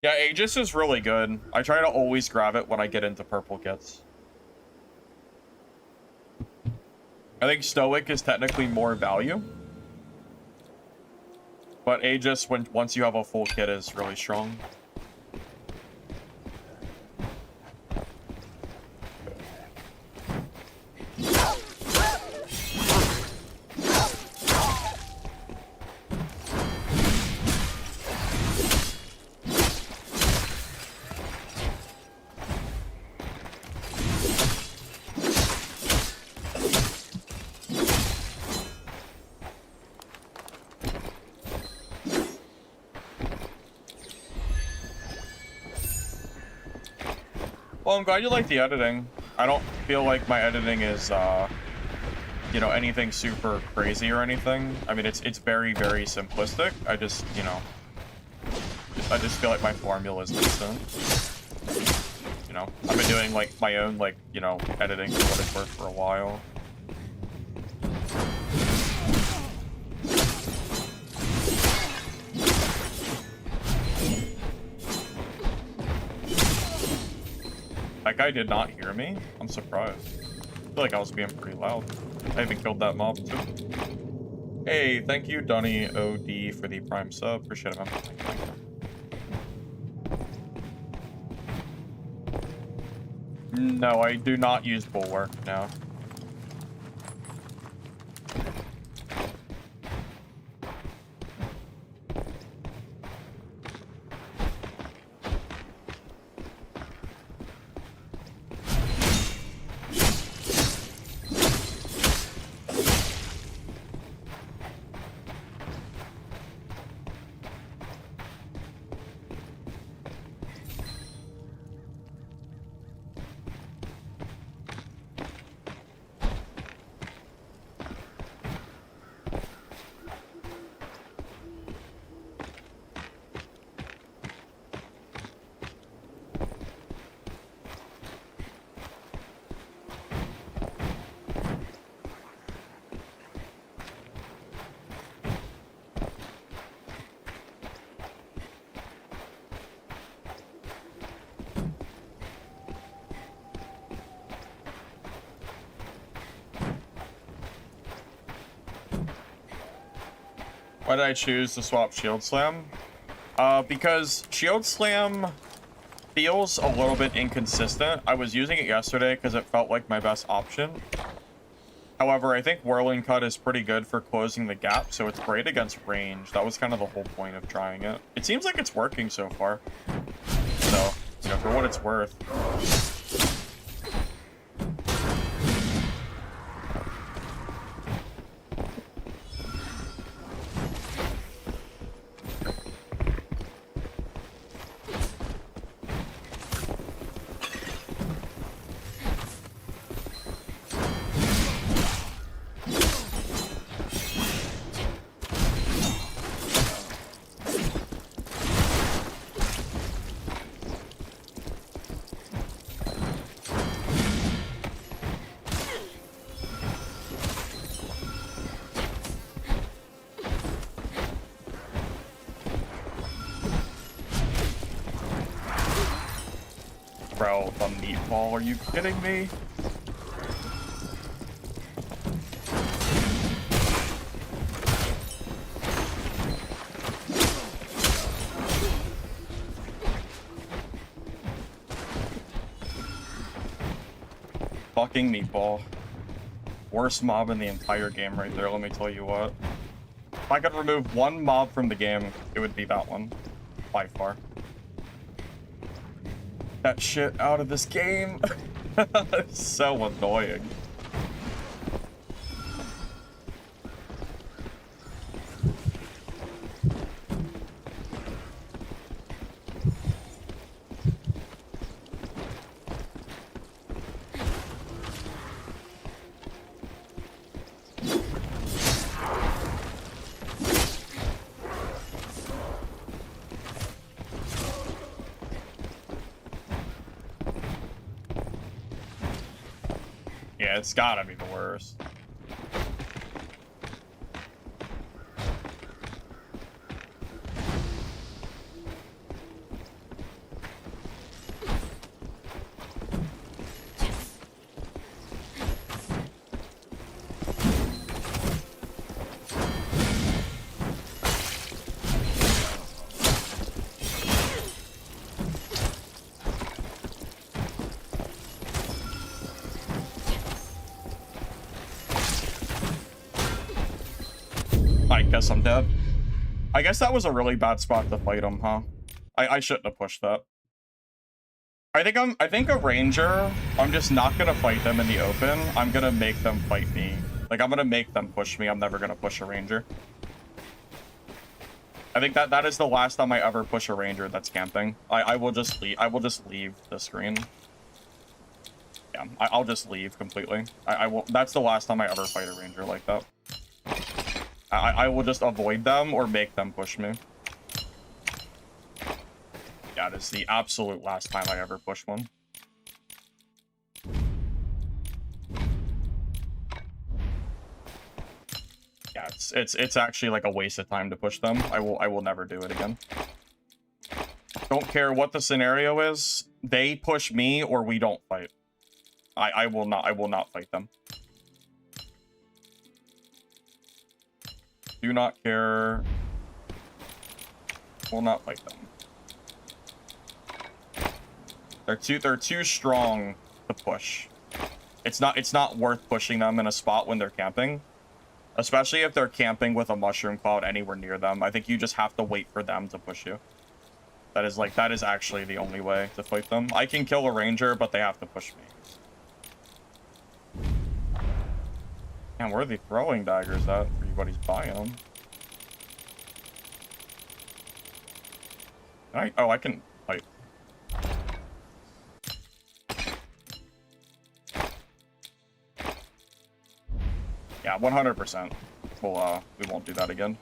Yeah, Aegis is really good. I try to always grab it when I get into purple kits. I think Stoic is technically more value. But Aegis, once you have a full kit, is really strong. Well, I'm glad you like the editing. I don't feel like my editing is, you know, anything super crazy or anything. I mean, it's very, very simplistic. I just, you know, I just feel like my formula is decent. You know, I've been doing, like, my own, like, you know, editing for what it's worth for a while. That guy did not hear me? I'm surprised. I feel like I was being pretty loud. I even killed that mob too. Hey, thank you, Donny OD, for the Prime sub. Appreciate it, man. Thank you. No, I do not use Bulwark now. Why did I choose to swap Shield Slam? Because Shield Slam feels a little bit inconsistent. I was using it yesterday because it felt like my best option. However, I think Whirling Cut is pretty good for closing the gap, so it's great against range. That was kind of the whole point of trying it. It seems like it's working so far. So, you know, for what it's worth. Bro, the meatball, are you kidding me? Fucking meatball. Worst mob in the entire game right there, let me tell you what. If I could remove one mob from the game, it would be that one. By far. That shit out of this game. It's so annoying. Yeah, it's gotta be the worst. I guess I'm dead. I guess that was a really bad spot to fight him, huh? I shouldn't have pushed that. I think a ranger, I'm just not gonna fight them in the open. I'm gonna make them fight me. Like, I'm gonna make them push me. I'm never gonna push a ranger. I think that is the last time I ever push a ranger that's camping. I will just leave the screen. Yeah, I'll just leave completely. I will. That's the last time I ever fight a ranger like that. I will just avoid them or make them push me. Yeah, this is the absolute last time I ever push one. Yeah, it's actually like a waste of time to push them. I will never do it again. Don't care what the scenario is. They push me or we don't fight. I will not fight them. Do not care. Will not fight them. They're too strong to push. It's not worth pushing them in a spot when they're camping. Especially if they're camping with a mushroom cloud anywhere near them. I think you just have to wait for them to push you. That is actually the only way to fight them. I can kill a ranger, but they have to push me. Man, where are the throwing daggers at? Everybody's buying them. Oh, I can fight. Yeah, 100%. We won't do that again.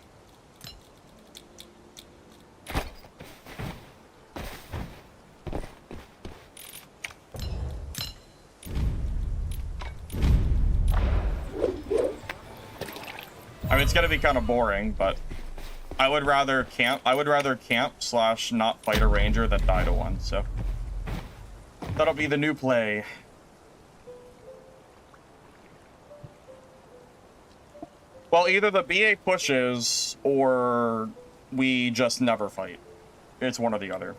I mean, it's gonna be kind of boring, but I would rather camp / not fight a ranger than die to one, so that'll be the new play. Well, either the BA pushes or we just never fight. It's one or the other.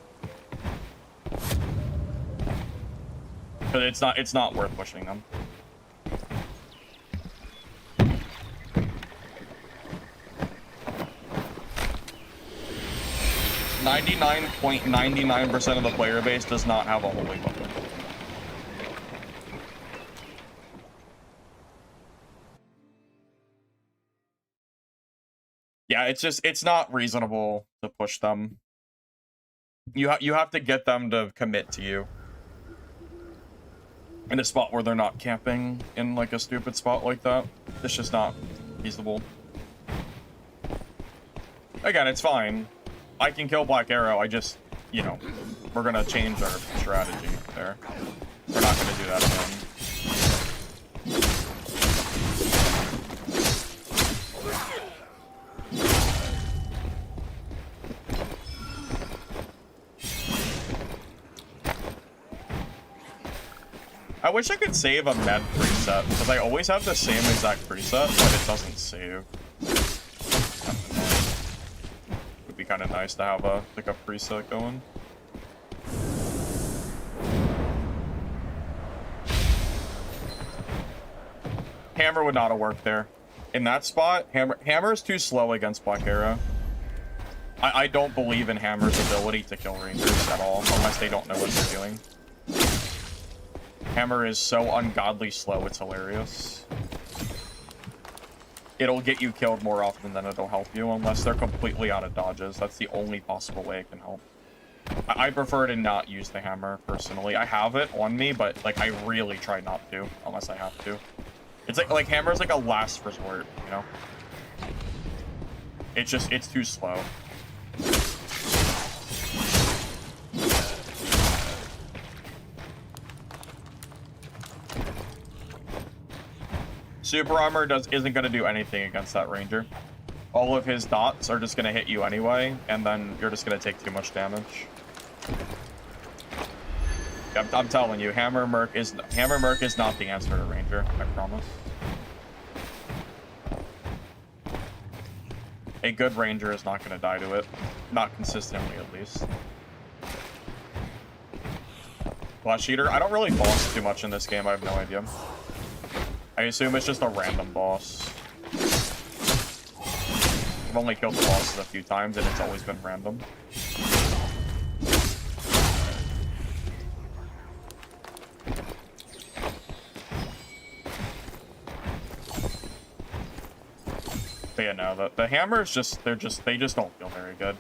But it's not worth pushing them. 99.99% of the player base does not have a holy weapon. Yeah, it's not reasonable to push them. You have to get them to commit to you in a spot where they're not camping in like a stupid spot like that. It's just not feasible. Again, it's fine. I can kill Black Arrow. I just, you know, we're gonna change our strategy there. We're not gonna do that again. I wish I could save a med preset, because I always have the same exact preset, but it doesn't save. Would be kind of nice to have a like a preset going. Hammer would not have worked there. In that spot, Hammer is too slow against Black Arrow. I don't believe in Hammer's ability to kill Rangers at all, unless they don't know what they're doing. Hammer is so ungodly slow, it's hilarious. It'll get you killed more often than it'll help you, unless they're completely out of dodges. That's the only possible way it can help. I prefer to not use the Hammer, personally. I have it on me, but like I really try not to, unless I have to. It's like Hammer's like a last resort, you know? It's just, it's too slow. Super Armor isn't going to do anything against that Ranger. All of his dots are just going to hit you anyway, and then you're just going to take too much damage. I'm telling you, Hammer Merc is not the answer to Ranger, I promise. A good Ranger is not going to die to it. Not consistently, at least. Flash Eater? I don't really boss too much in this game, I have no idea. I assume it's just a random boss. I've only killed the bosses a few times, and it's always been random. But yeah, no, the hammers they just don't feel very good.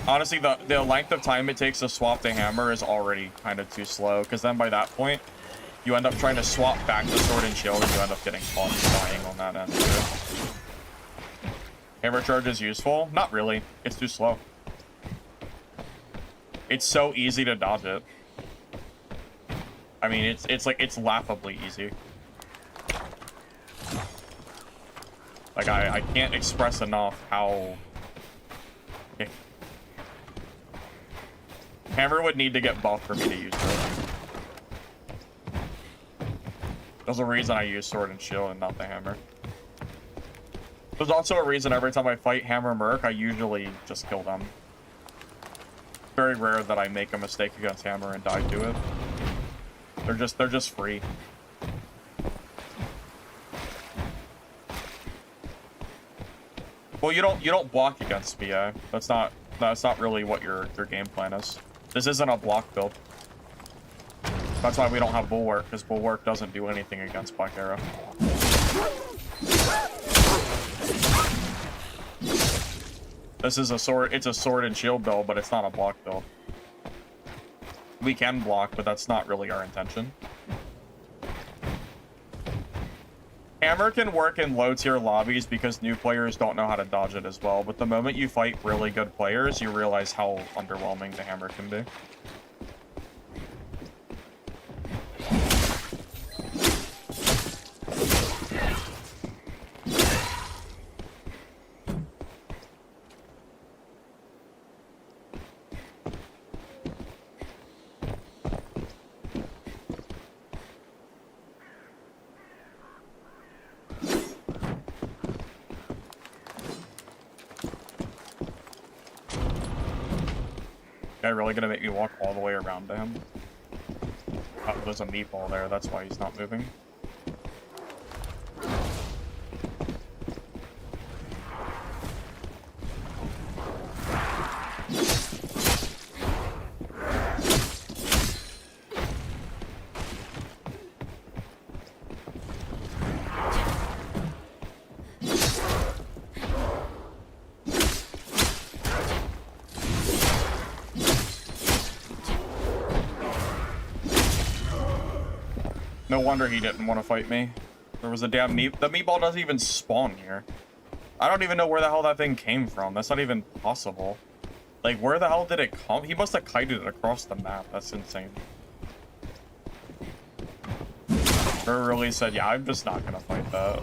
Honestly, the length of time it takes to swap the hammer is already kind of too slow, because then by that point, you end up trying to swap back the sword and shield, and you end up getting caught dying on that end too. Hammer charge is useful? Not really. It's too slow. It's so easy to dodge it. I mean, it's laughably easy. Like, I can't express enough how... Hammer would need to get buffed for me to use it. There's a reason I use sword and shield and not the hammer. There's also a reason every time I fight Hammer Merc, I usually just kill them. Very rare that I make a mistake against Hammer and die to it. They're just free. Well, you don't block against BA. That's not really what your game plan is. This isn't a block build. That's why we don't have Bulwark, because Bulwark doesn't do anything against Black Arrow. This is it's a sword and shield build, but it's not a block build. We can block, but that's not really our intention. Hammer can work in low-tier lobbies because new players don't know how to dodge it as well, but the moment you fight really good players, you realize how underwhelming the hammer can be. Guy really gonna make me walk all the way around to him? Oh, there's a meatball there, that's why he's not moving. No wonder he didn't want to fight me. There was a damn the meatball doesn't even spawn here. I don't even know where the hell that thing came from. That's not even possible. Like, where the hell did it come? He must have kited it across the map. That's insane. Or really said, yeah, I'm just not gonna fight that.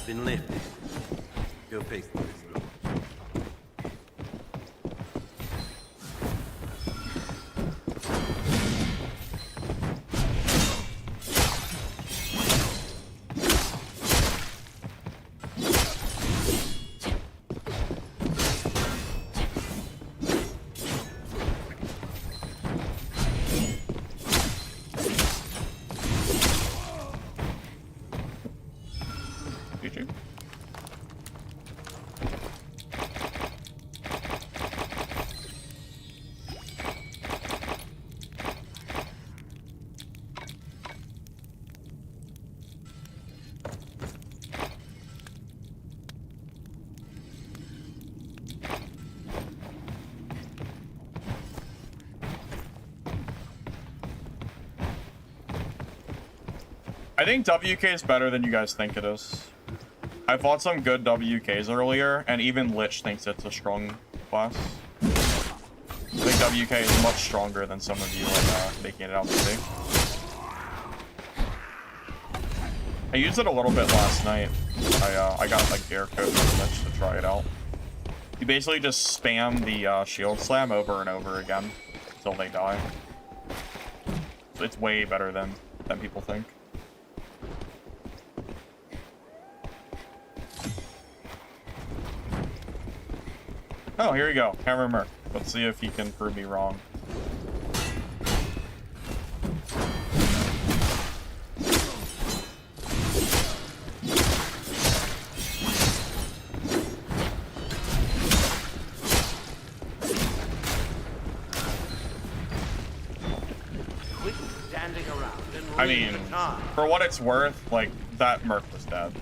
been lifted. Go face the Mistfall. GG. I think WK is better than you guys think it is. I fought some good WKs earlier, and even Lich thinks it's a strong class. I think WK is much stronger than some of you are making it out to be. I used it a little bit last night. I got like gear code from Lich to try it out. You basically just spam the shield slam over and over again until they die. So it's way better than people think. Oh, here we go. Hammer Merc. Let's see if he can prove me wrong. Quit standing around and I read mean, the time. for what it's worth, like, that Merc was dead.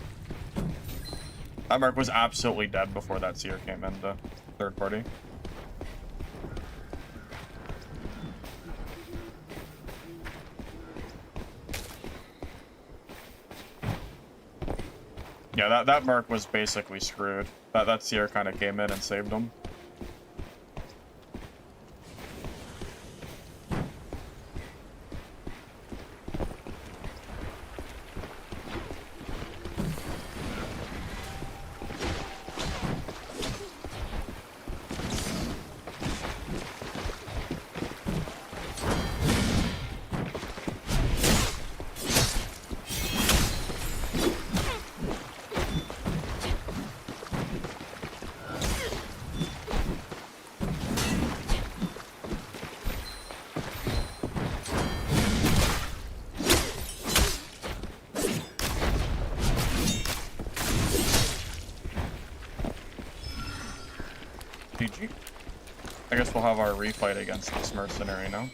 That Merc was absolutely dead before that Seer came into third party. Yeah, that Merc was basically screwed. That Seer kind of came in and saved him. GG. I guess we'll have our refight against this Mercenary now.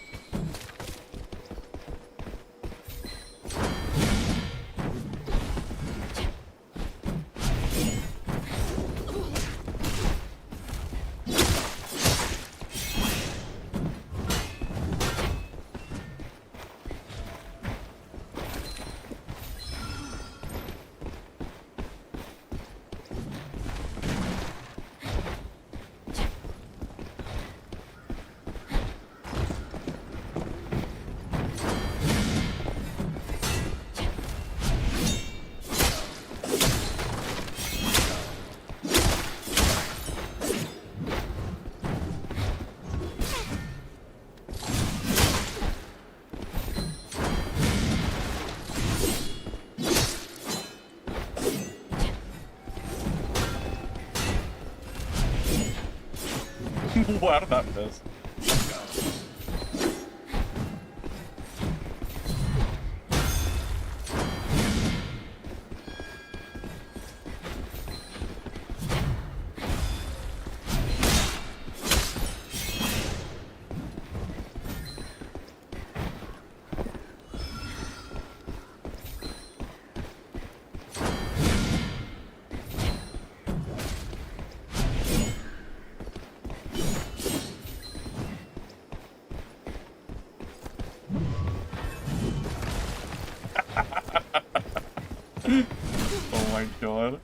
How did that miss? Oh my god.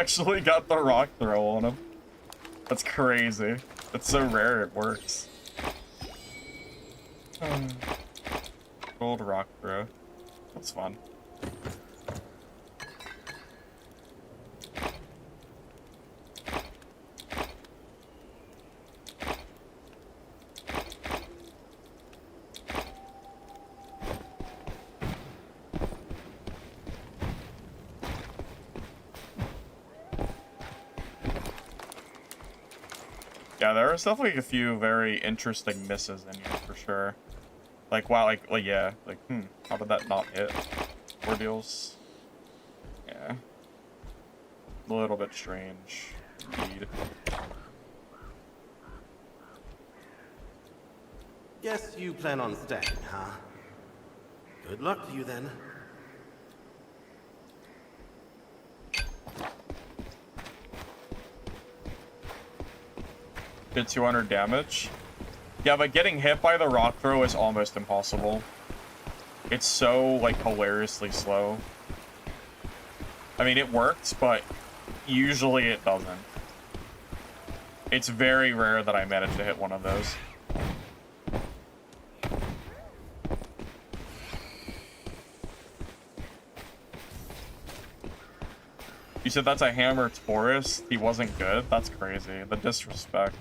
actually got the rock throw on him. That's crazy. It's so rare it works. Gold rock throw. That's fun. Yeah, there was definitely a few very interesting misses in here for sure. Like, wow, like yeah, like, how did that not hit? Ordeals. Yeah. A little bit strange, indeed. Guess you plan on staying, huh? Good luck to you then. Did 200 damage. Yeah, but getting hit by the rock throw is almost impossible. It's so, like, hilariously slow. I mean, it works, but usually it doesn't. It's very rare that I manage to hit one of those. You said that's a hammer Taurus? He wasn't good? That's crazy. The disrespect.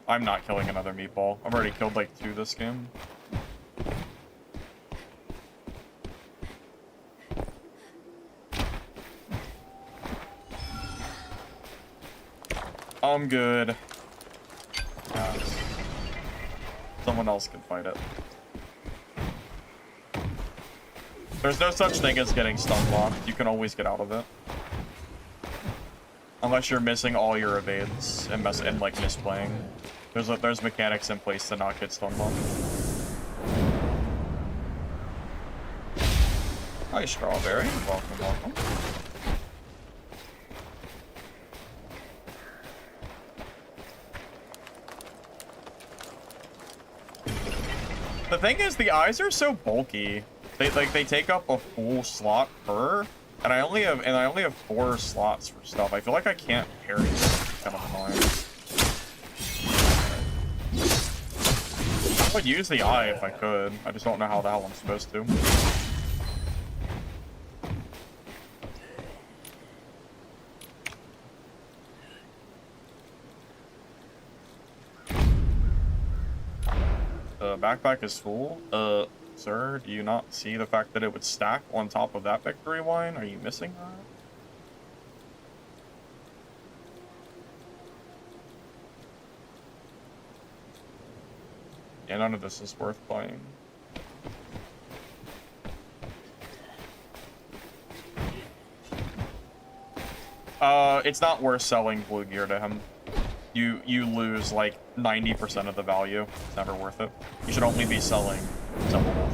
I'm not killing another meatball. I've already killed like 2 this game. I'm good. Someone else can fight it. There's no such thing as getting stun locked. You can always get out of it. Unless you're missing all your evades and like misplaying. There's mechanics in place to not get stun locked. Hi, Strawberry. Welcome, welcome. The thing is, the eyes are so bulky. They take up a full slot per, and I only have 4 slots for stuff. I feel like I can't carry it. Kind of annoying. I would use the eye if I could. I just don't know how the hell I'm supposed to. Backpack is full. Sir, do you not see the fact that it would stack on top of that victory wine? Are you missing that? Yeah, none of this is worth playing. It's not worth selling blue gear to him. You lose like 90% of the value. It's never worth it. You should only be selling sellables.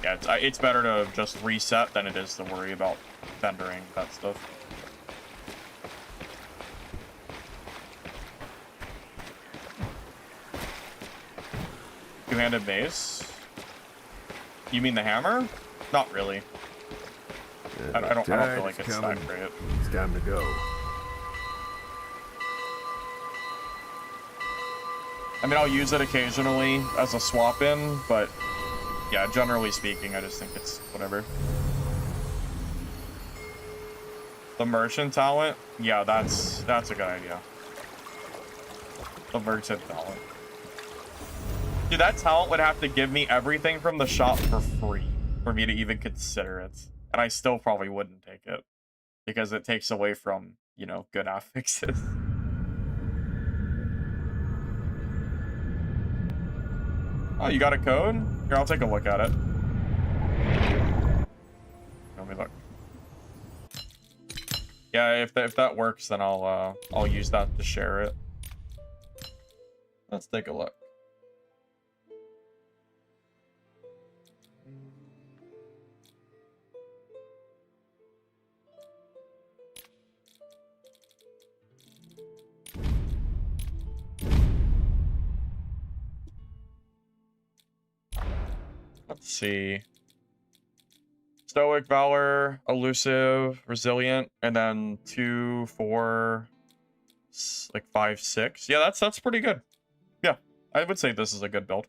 Yeah, it's better to just reset than it is to worry about vendoring that stuff. Two-handed mace? You mean the hammer? Not really. I don't feel like it's that great. It's time to go. I mean, I'll use it occasionally as a swap-in, but yeah, generally speaking, I just think it's whatever. The merchant talent? Yeah, that's a good idea. The merchant talent. Dude, that talent would have to give me everything from the shop for free for me to even consider it. And I still probably wouldn't take it. Because it takes away from, you know, good affixes. Oh, you got a code? Here, I'll take a look at it. Let me look. Yeah, if that works, then I'll use that to share it. Let's take a look. see. Stoic, Valor, Elusive, Resilient, and then 2, 4, like 5, 6. Yeah, that's pretty good. Yeah, I would say this is a good build.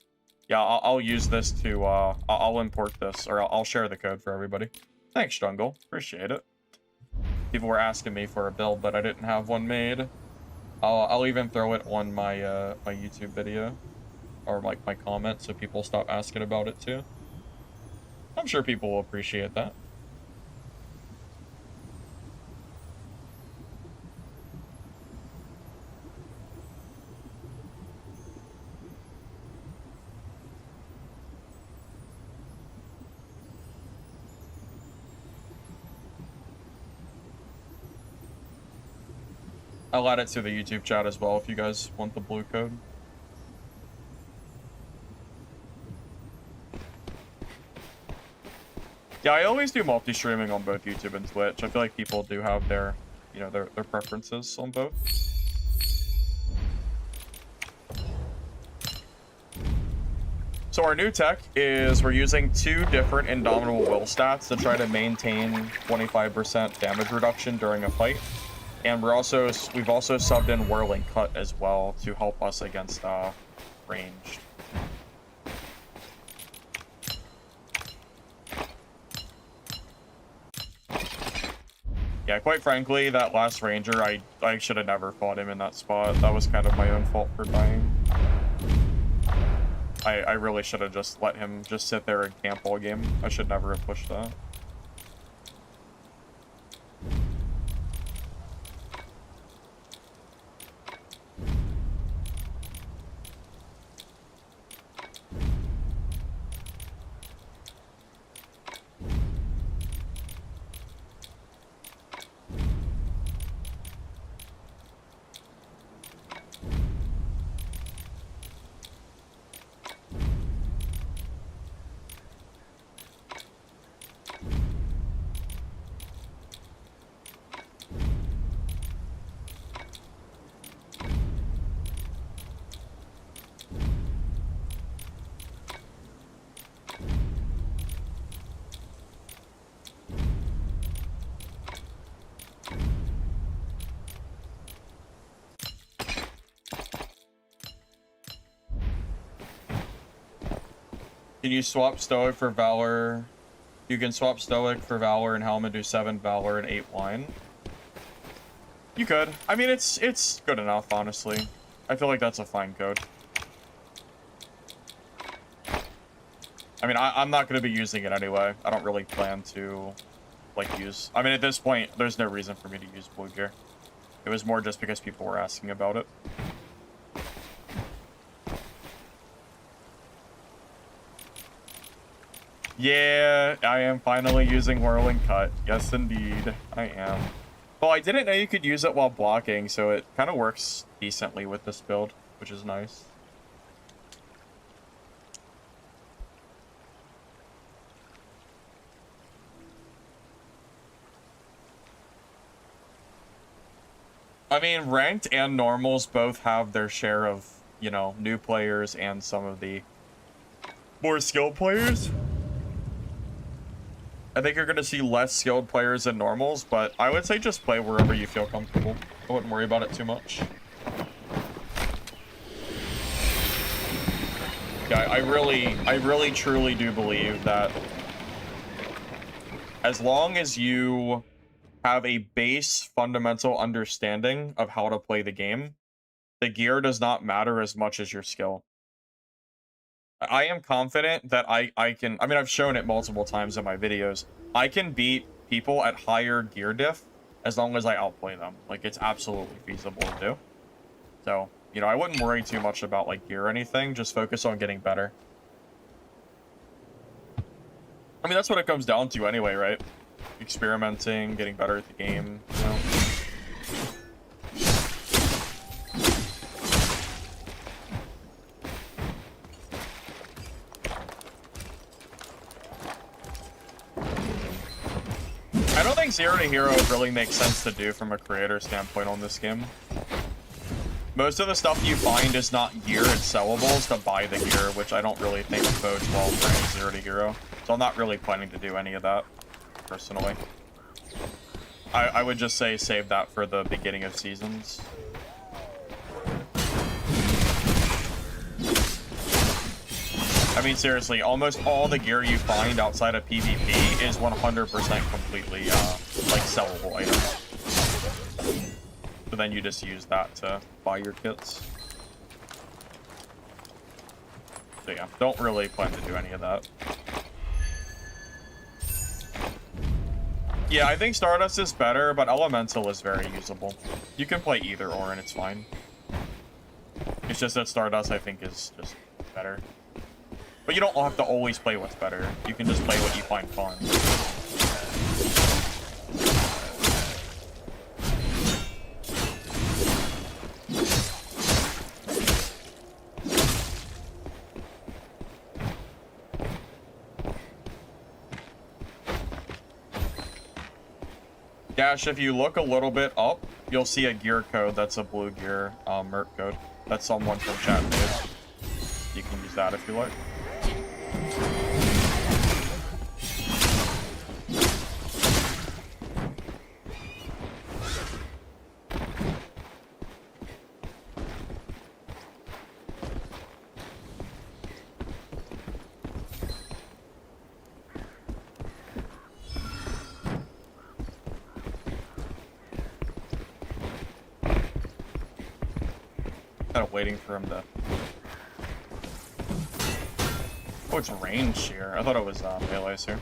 Yeah, I'll use this to, I'll import this, or I'll share the code for everybody. Thanks, Jungle. Appreciate it. People were asking me for a build, but I didn't have one made. I'll even throw it on my, my YouTube video, or like my comment, so people stop asking about it too. I'm sure people will appreciate that. I'll add it to the YouTube chat as well if you guys want the blue code. Yeah, I always do multi-streaming on both YouTube and Twitch. I feel like people do have their, you know, their preferences on both. So our new tech is we're using 2 different Indomitable Will stats to try to maintain 25% damage reduction during a fight. And we've also subbed in Whirling Cut as well to help us against ranged. Yeah, quite frankly, that last ranger, I should have never fought him in that spot. That was kind of my own fault for dying. I really should have just let him just sit there and camp all game. I should never have pushed that. Can you swap Stoic for Valor? You can swap Stoic for Valor and Helmet, do 7 Valor and 8 Wine. You could. I mean, it's good enough, honestly. I feel like that's a fine code. I mean, I'm not going to be using it anyway. I don't really plan to, like, use... I mean, at this point, there's no reason for me to use blue gear. It was more just because people were asking about it. Yeah, I am finally using Whirling Cut. Yes, indeed, I am. Well, I didn't know you could use it while blocking, so it kind of works decently with this build, which is nice. I mean, ranked and normals both have their share of, you know, new players and some of the more skilled players. I think you're going to see less skilled players than normals, but I would say just play wherever you feel comfortable. I wouldn't worry about it too much. Yeah, I really truly do believe that as long as you have a base fundamental understanding of how to play the game, the gear does not matter as much as your skill. I am confident that I can, I mean, I've shown it multiple times in my videos. I can beat people at higher gear diff as long as I outplay them. Like, it's absolutely feasible to do. So, you know, I wouldn't worry too much about, like, gear or anything. Just focus on getting better. I mean, that's what it comes down to anyway, right? Experimenting, getting better at the game, you know? I don't think 0 to hero really makes sense to do from a creator standpoint on this game. Most of the stuff you find is not gear, it's sellables to buy the gear, which I don't really think bodes well for any 0 to hero. So I'm not really planning to do any of that, personally. I would just say save that for the beginning of seasons. I mean, seriously, almost all the gear you find outside of PvP is 100% completely, like, sellable items. So then you just use that to buy your kits. So yeah, don't really plan to do any of that. Yeah, I think Stardust is better, but Elemental is very usable. You can play either or and it's fine. It's just that Stardust, I think, is just better. But you don't have to always play what's better. You can just play what you find fun. Dash, if you look a little bit up, you'll see a gear code that's a blue gear merc code. That's someone from chat made. You can use that if you like. Kind of waiting for him to... Oh, it's range here. I thought it was melees here.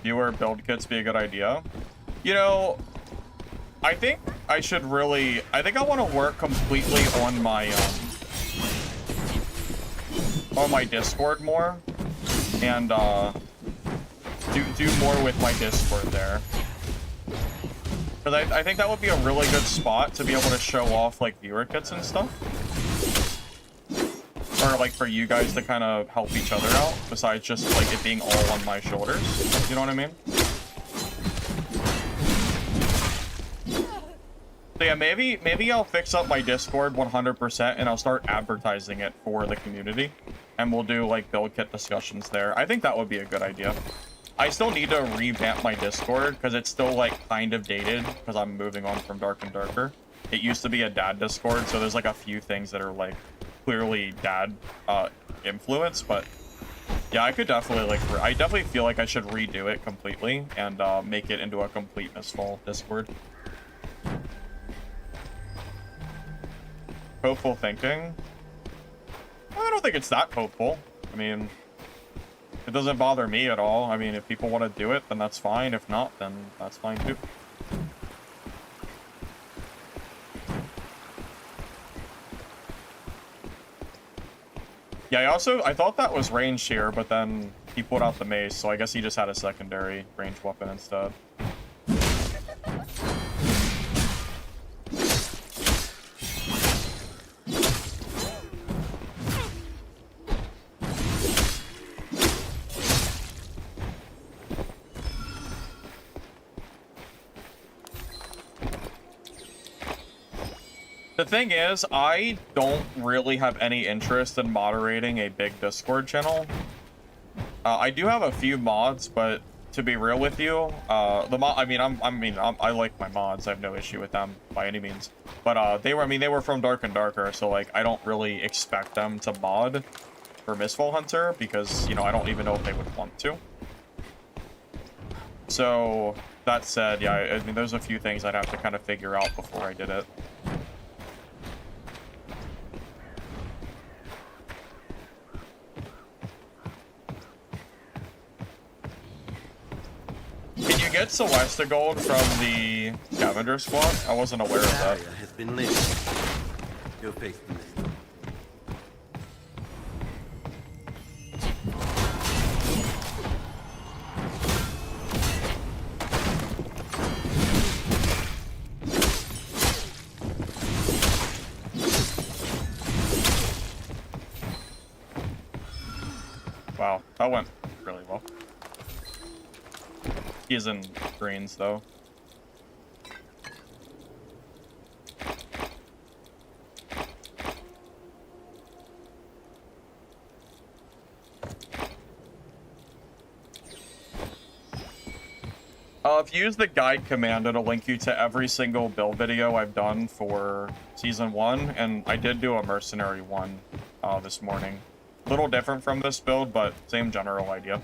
Viewer build kits be a good idea. You know, I think I should really... I think I want to work completely on my Discord more. And, do more with my Discord there. Because I think that would be a really good spot to be able to show off, like, viewer kits and stuff. Or, like, for you guys to kind of help each other out, besides just, like, it being all on my shoulders. You know what I mean? So, yeah, maybe I'll fix up my Discord 100%, and I'll start advertising it for the community. And we'll do, like, build kit discussions there. I think that would be a good idea. I still need to revamp my Discord, because it's still, like, kind of dated, because I'm moving on from Dark and Darker. It used to be a dad Discord, so there's, like, a few things that are, like, clearly dad influence, but yeah, I could definitely, like, I definitely feel like I should redo it completely and make it into a complete Mistfall Discord. Hopeful thinking? I don't think it's that hopeful. I mean, it doesn't bother me at all. I mean, if people want to do it, then that's fine. If not, then that's fine too. Yeah, I thought that was range here, but then he pulled out the mace, so I guess he just had a secondary range weapon instead. The thing is, I don't really have any interest in moderating a big Discord channel. I do have a few mods, but to be real with you, I like my mods. I have no issue with them by any means. But they were from Dark and Darker, so like I don't really expect them to mod for Mistfall Hunter because, you know, I don't even know if they would want to. So that said, yeah, I mean, there's a few things I'd have to kind of figure out before I did it. Can you get Celesta Gold from the Scavenger Squad? I wasn't aware of that. Has been lifted. Go face the Mistfall. Wow, that went really well. He's in greens, though. If you use the guide command, it'll link you to every single build video I've done for Season 1, and I did do a Mercenary one this morning. A little different from this build, but same general idea.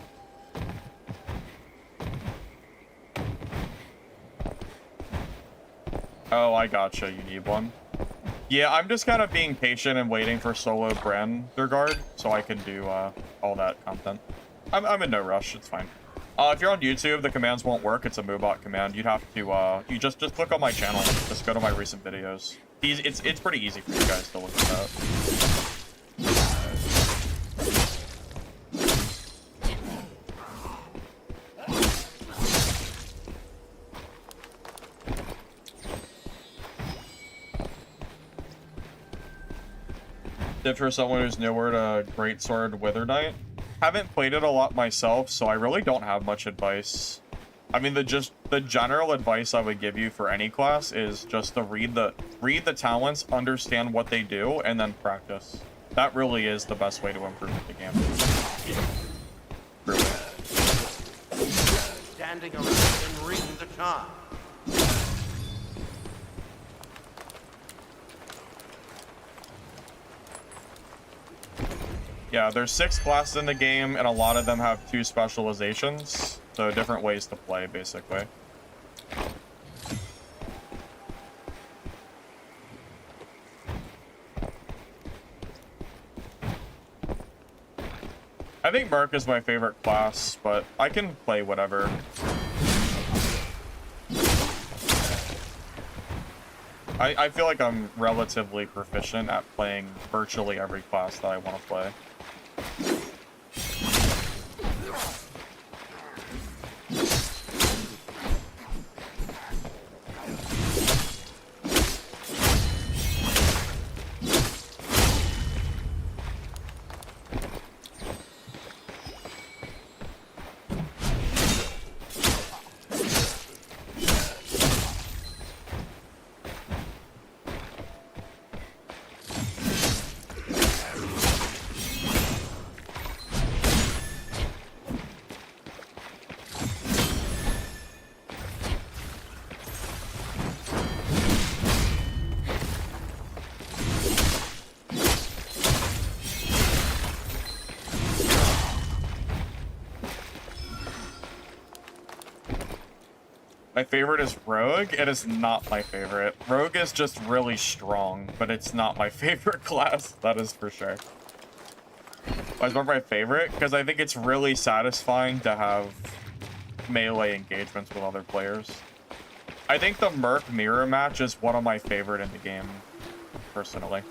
Oh, I gotcha, you need one. Yeah, I'm just kind of being patient and waiting for solo Branderguard so I can do all that content. I'm in no rush, it's fine. If you're on YouTube, the commands won't work. It's a Moobot command. You'd have to, you just click on my channel. Just go to my recent videos. It's pretty easy for you guys to look at that. Tip for someone who's newer to Greatsword Wither Knight. Haven't played it a lot myself, so I really don't have much advice. I mean, the general advice I would give you for any class is just to read the talents, understand what they do, and then practice. That really is the best way to improve the game. Really. Standing around and reading the charm. Yeah, there's 6 classes in the game, and a lot of them have 2 specializations, so different ways to play, basically. I think Merc is my favorite class, but I can play whatever. I feel like I'm relatively proficient at playing virtually every class that I want to play. My favorite is Rogue. It is not my favorite. Rogue is just really strong, but it's not my favorite class. That is for sure. Why is it my favorite? Because I think it's really satisfying to have melee engagements with other players. I think the Merc mirror match is one of my favorite in the game, personally.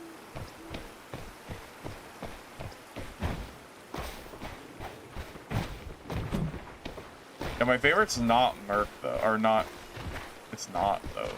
Yeah, my favorite's not Merc, though. Or not... It's not, though.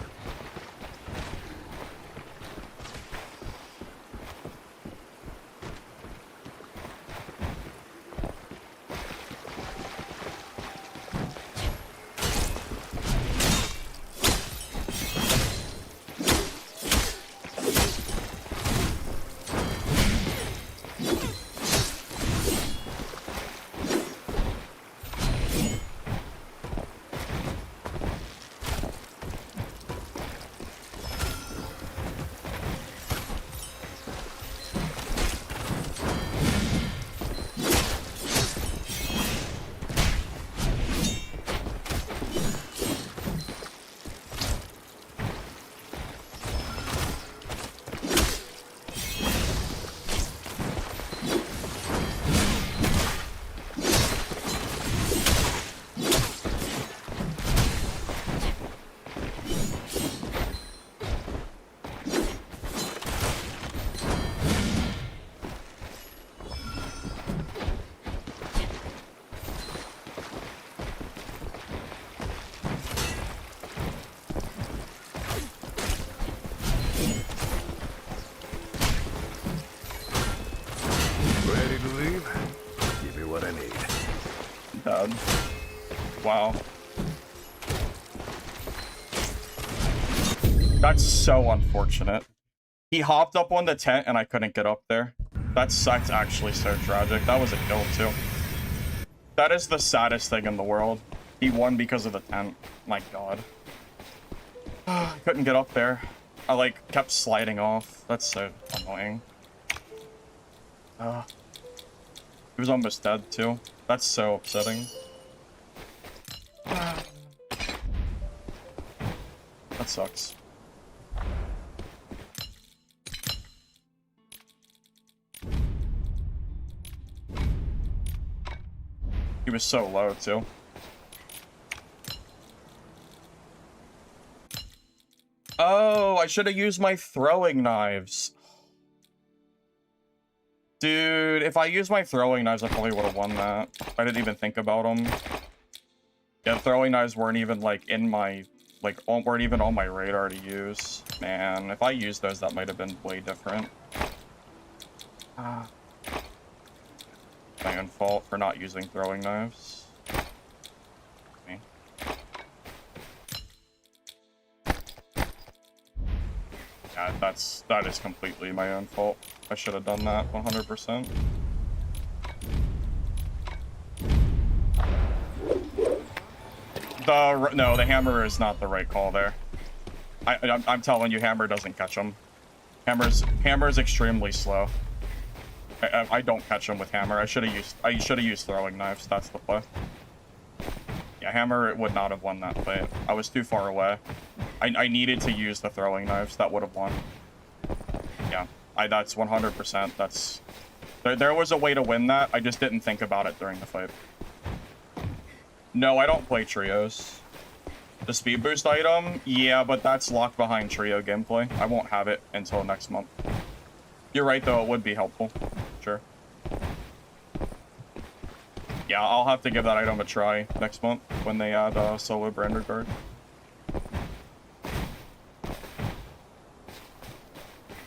Wow. That's so unfortunate. He hopped up on the tent and I couldn't get up there. That's actually so tragic. That was a kill too. That is the saddest thing in the world. He won because of the tent. My god. I couldn't get up there. I like kept sliding off. That's so annoying. He was almost dead too. That's so upsetting. That sucks. He was so low too. Oh, I should have used my throwing knives. Dude, if I used my throwing knives, I probably would have won that. I didn't even think about them. Yeah, throwing knives weren't even like in my, weren't even on my radar to use. Man, if I used those, that might have been way different. My own fault for not using throwing knives. Me. Yeah, that is completely my own fault. I should have done that 100%. No, the hammer is not the right call there. I'm telling you, hammer doesn't catch him. Hammer's extremely slow. I don't catch him with hammer. I should have used throwing knives. That's the play. Yeah, hammer would not have won that fight. I was too far away. I needed to use the throwing knives. That would have won. Yeah, that's 100%. That's there was a way to win that. I just didn't think about it during the fight. No, I don't play trios. The speed boost item, yeah, but that's locked behind trio gameplay. I won't have it until next month. You're right, though. It would be helpful. Sure. Yeah, I'll have to give that item a try next month when they add solo brander guard.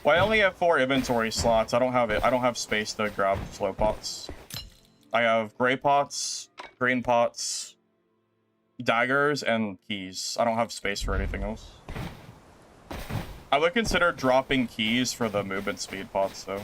Well, I only have 4 inventory slots. I don't have space to grab slow pots. I have gray pots, green pots, daggers, and keys. I don't have space for anything else. I would consider dropping keys for the movement speed pots, though.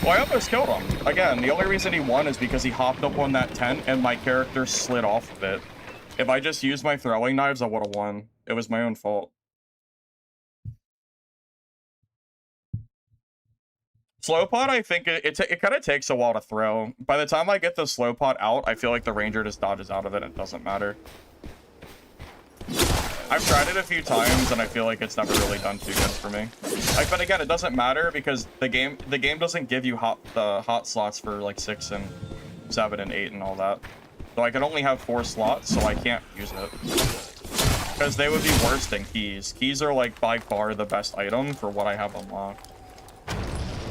Well, I almost killed him. Again, the only reason he won is because he hopped up on that tent and my character slid off of it. If I just used my throwing knives, I would have won. It was my own fault. Slow pot, I think it kind of takes a while to throw. By the time I get the slow pot out, I feel like the ranger just dodges out of it and it doesn't matter. I've tried it a few times and I feel like it's never really done too good for me. But again, it doesn't matter because the game doesn't give you hot slots for like 6 and 7 and 8 and all that. So I can only have 4 slots, so I can't use it. Because they would be worse than keys. Keys are like by far the best item for what I have unlocked.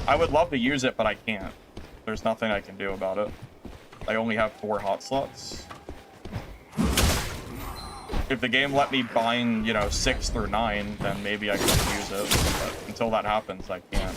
I would love to use it, but I can't. There's nothing I can do about it. I only have 4 hot slots. If the game let me bind, 6 through 9, then maybe I could use it. But until that happens, I can't.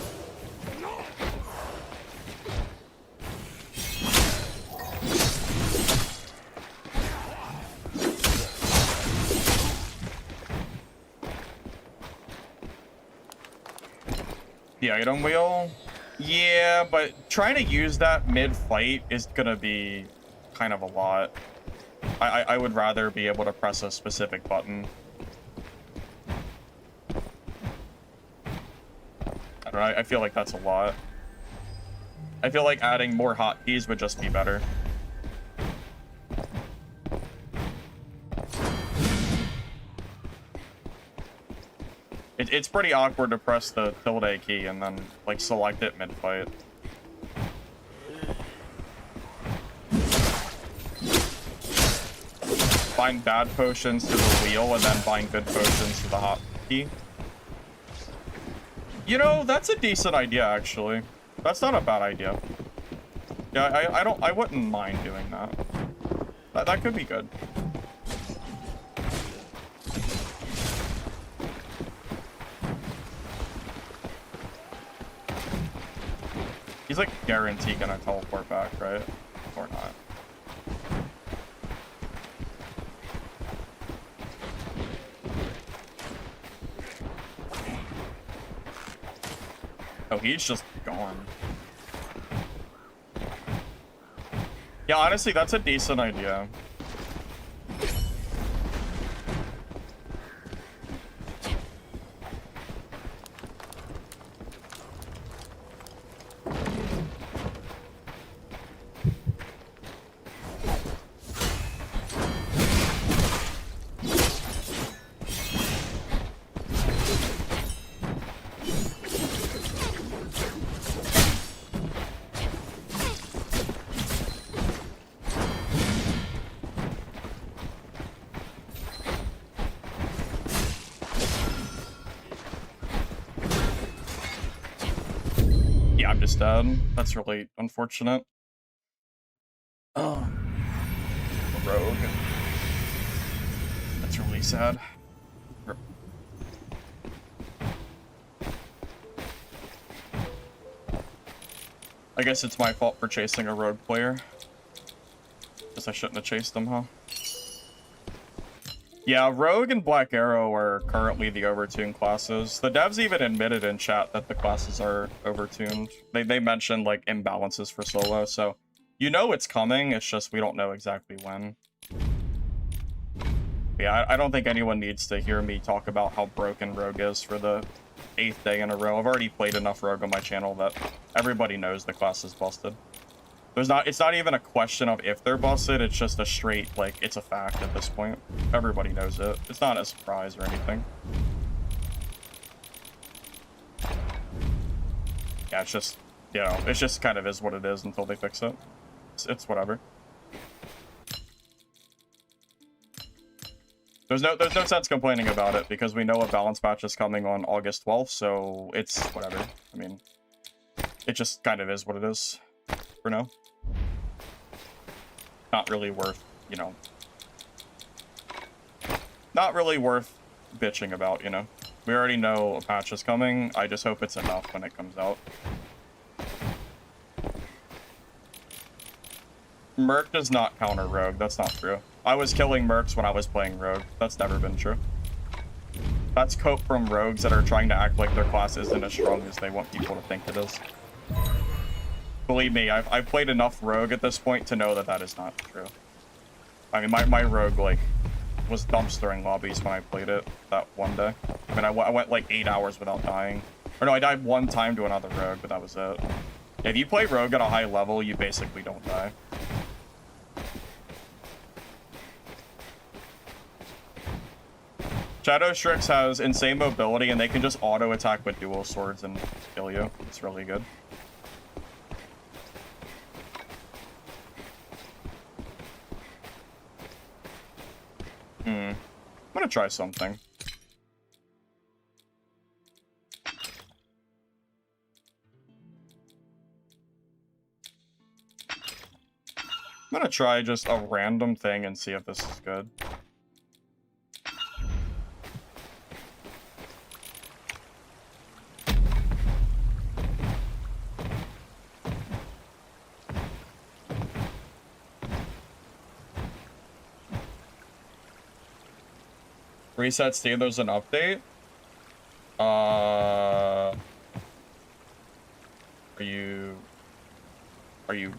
The item wheel? Yeah, but trying to use that mid-fight is gonna be kind of a lot. I would rather be able to press a specific button. I don't know, I feel like that's a lot. I feel like adding more hotkeys would just be better. It's pretty awkward to press the tilde key and then, like, select it mid-fight. Bind bad potions to the wheel and then bind good potions to the hotkey. That's a decent idea, actually. That's not a bad idea. Yeah, I wouldn't mind doing that. That could be good. He's like guaranteed gonna teleport back, right? Or not. Oh, he's just gone. Yeah, honestly, that's a decent idea. Yeah, I'm just dead. That's really unfortunate. Oh, rogue. That's really sad. I guess it's my fault for chasing a rogue player. Guess I shouldn't have chased them, huh? Yeah, Rogue and Black Arrow are currently the overtuned classes. The devs even admitted in chat that the classes are overtuned. They mentioned, like, imbalances for solo, so you know it's coming, it's just we don't know exactly when. Yeah, I don't think anyone needs to hear me talk about how broken Rogue is for the 8th day in a row. I've already played enough Rogue on my channel that everybody knows the class is busted. It's not even a question of if they're busted, it's just a straight, like, it's a fact at this point. Everybody knows it. It's not a surprise or anything. Yeah, it's just, you know, it's just kind of is what it is until they fix it. It's whatever. There's no sense complaining about it because we know a balance patch is coming on August 12th, so it's whatever. I mean, it just kind of is what it is for now. Not really worth, you know, not really worth bitching about, you know. We already know a patch is coming. I just hope it's enough when it comes out. Merc does not counter Rogue. That's not true. I was killing Mercs when I was playing Rogue. That's never been true. That's cope from Rogues that are trying to act like their class isn't as strong as they want people to think it is. Believe me, I've played enough Rogue at this point to know that that is not true. I mean, my Rogue, like, was dumpstering lobbies when I played it that one day. I mean, I went like 8 hours without dying. Or no, I died one time to another Rogue, but that was it. If you play Rogue at a high level, you basically don't die. Shadow Strix has insane mobility, and they can just auto-attack with dual swords and kill you. It's really good. I'm gonna try something. I'm gonna try just a random thing and see if this is good. Reset Steelers an update? Are you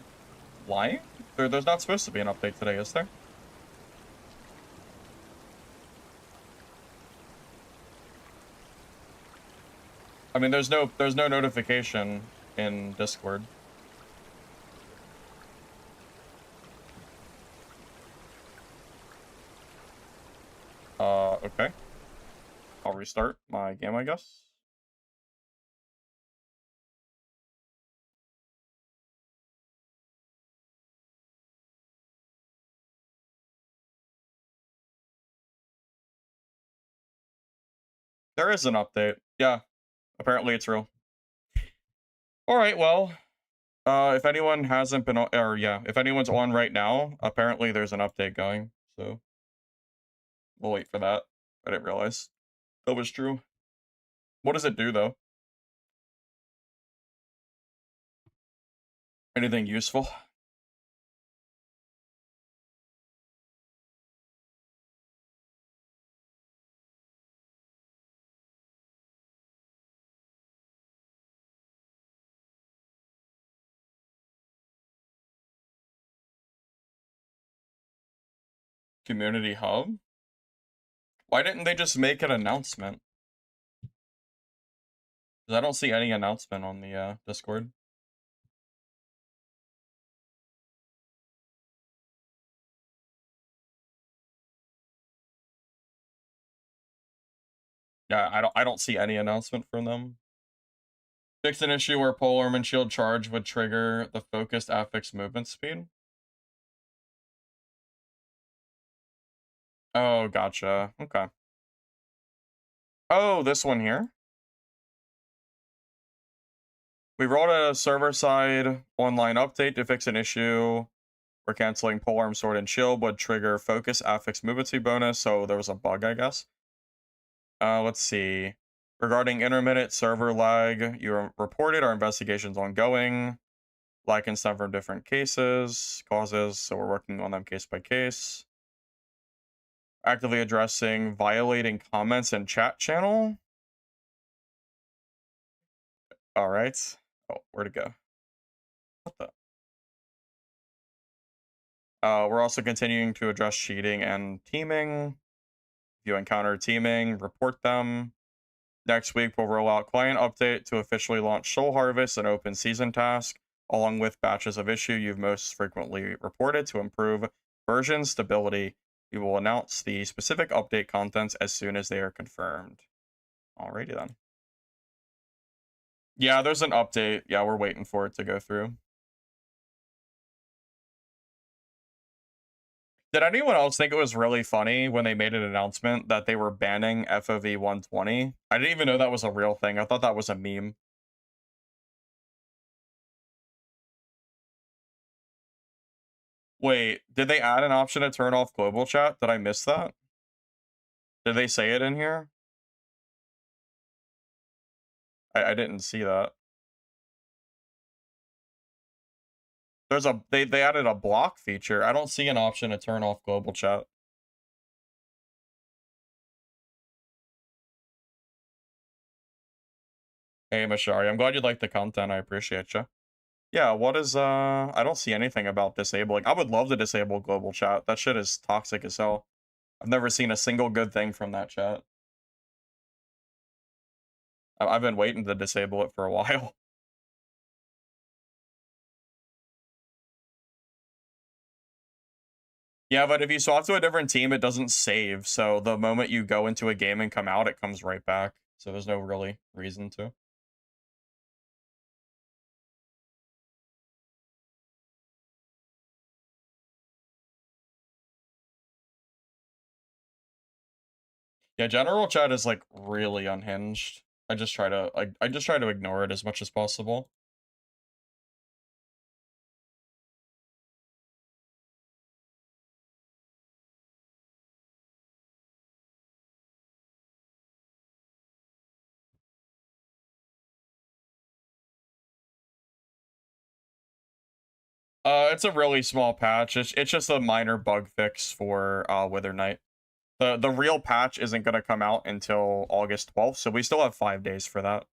lying? There's not supposed to be an update today, is there? I mean, there's no notification in Discord. Okay. I'll restart my game, I guess. There is an update. Yeah. Apparently it's real. All right, well, if anyone hasn't been on, or yeah, if anyone's on right now, apparently there's an update going, so we'll wait for that. I didn't realize that was true. What does it do, though? Anything useful? Community hub? Why didn't they just make an announcement? 'Cause I don't see any announcement on the Discord. Yeah, I don't see any announcement from them. Fix an issue where polearm and shield charge would trigger the focused affix movement speed. Oh, gotcha. Okay. Oh, this one here. We wrote a server-side online update to fix an issue where canceling polearm, sword, and shield would trigger focus affix movement speed bonus. So there was a bug, I guess. Let's see. Regarding intermittent server lag, you reported our investigation's ongoing. Lag can stem from different causes, so we're working on them case by case. Actively addressing violating comments in chat channel. All right. Oh, where'd it go? What the? We're also continuing to address cheating and teaming. If you encounter teaming, report them. Next week, we'll roll out client update to officially launch Soul Harvest, an open season task, along with batches of issue you've most frequently reported to improve version stability. We will announce the specific update contents as soon as they are confirmed. Alrighty then. Yeah, there's an update. Yeah, we're waiting for it to go through. Did anyone else think it was really funny when they made an announcement that they were banning FOV 120? I didn't even know that was a real thing. I thought that was a meme. Wait, did they add an option to turn off global chat? Did I miss that? Did they say it in here? I didn't see that. They added a block feature. I don't see an option to turn off global chat. Hey Mashari, I'm glad you like the content. I appreciate you. Yeah, what is I don't see anything about disabling. I would love to disable global chat. That shit is toxic as hell. I've never seen a single good thing from that chat. I've been waiting to disable it for a while. Yeah, but if you swap to a different team, it doesn't save. So the moment you go into a game and come out, it comes right back. So there's no really reason to. Yeah, general chat is like really unhinged. I just try to ignore it as much as possible. It's a really small patch. It's just a minor bug fix for Wither Knight. The real patch isn't gonna come out until August 12th, so we still have 5 days for that.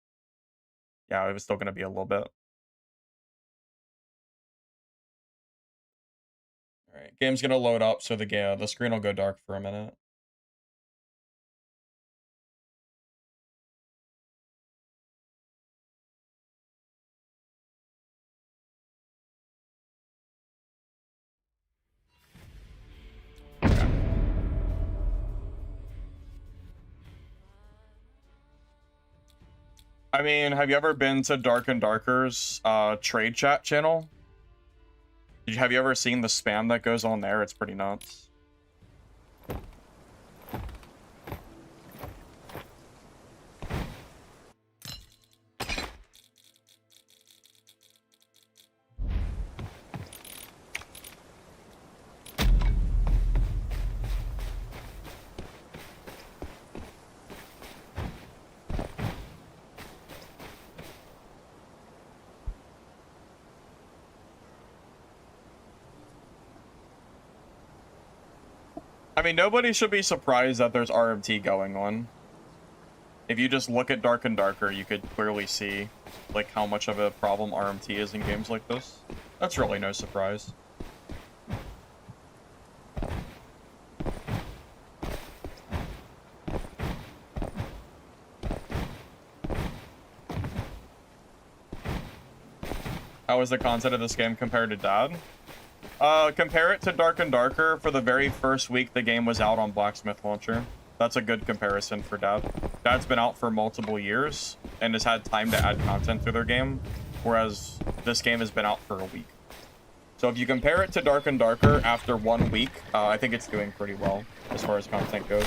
Yeah, it was still gonna be a little bit. Alright, game's gonna load up, so the screen will go dark for a minute. I mean, have you ever been to Dark and Darker's trade chat channel? Have you ever seen the spam that goes on there? It's pretty nuts. I mean, nobody should be surprised that there's RMT going on. If you just look at Dark and Darker, you could clearly see, like, how much of a problem RMT is in games like this. That's really no surprise. How is the content of this game compared to Dad? Compare it to Dark and Darker. For the very first week the game was out on Blacksmith Launcher. That's a good comparison for Dad. Dad's been out for multiple years and has had time to add content to their game, whereas this game has been out for a week. So if you compare it to Dark and Darker after 1 week, I think it's doing pretty well as far as content goes.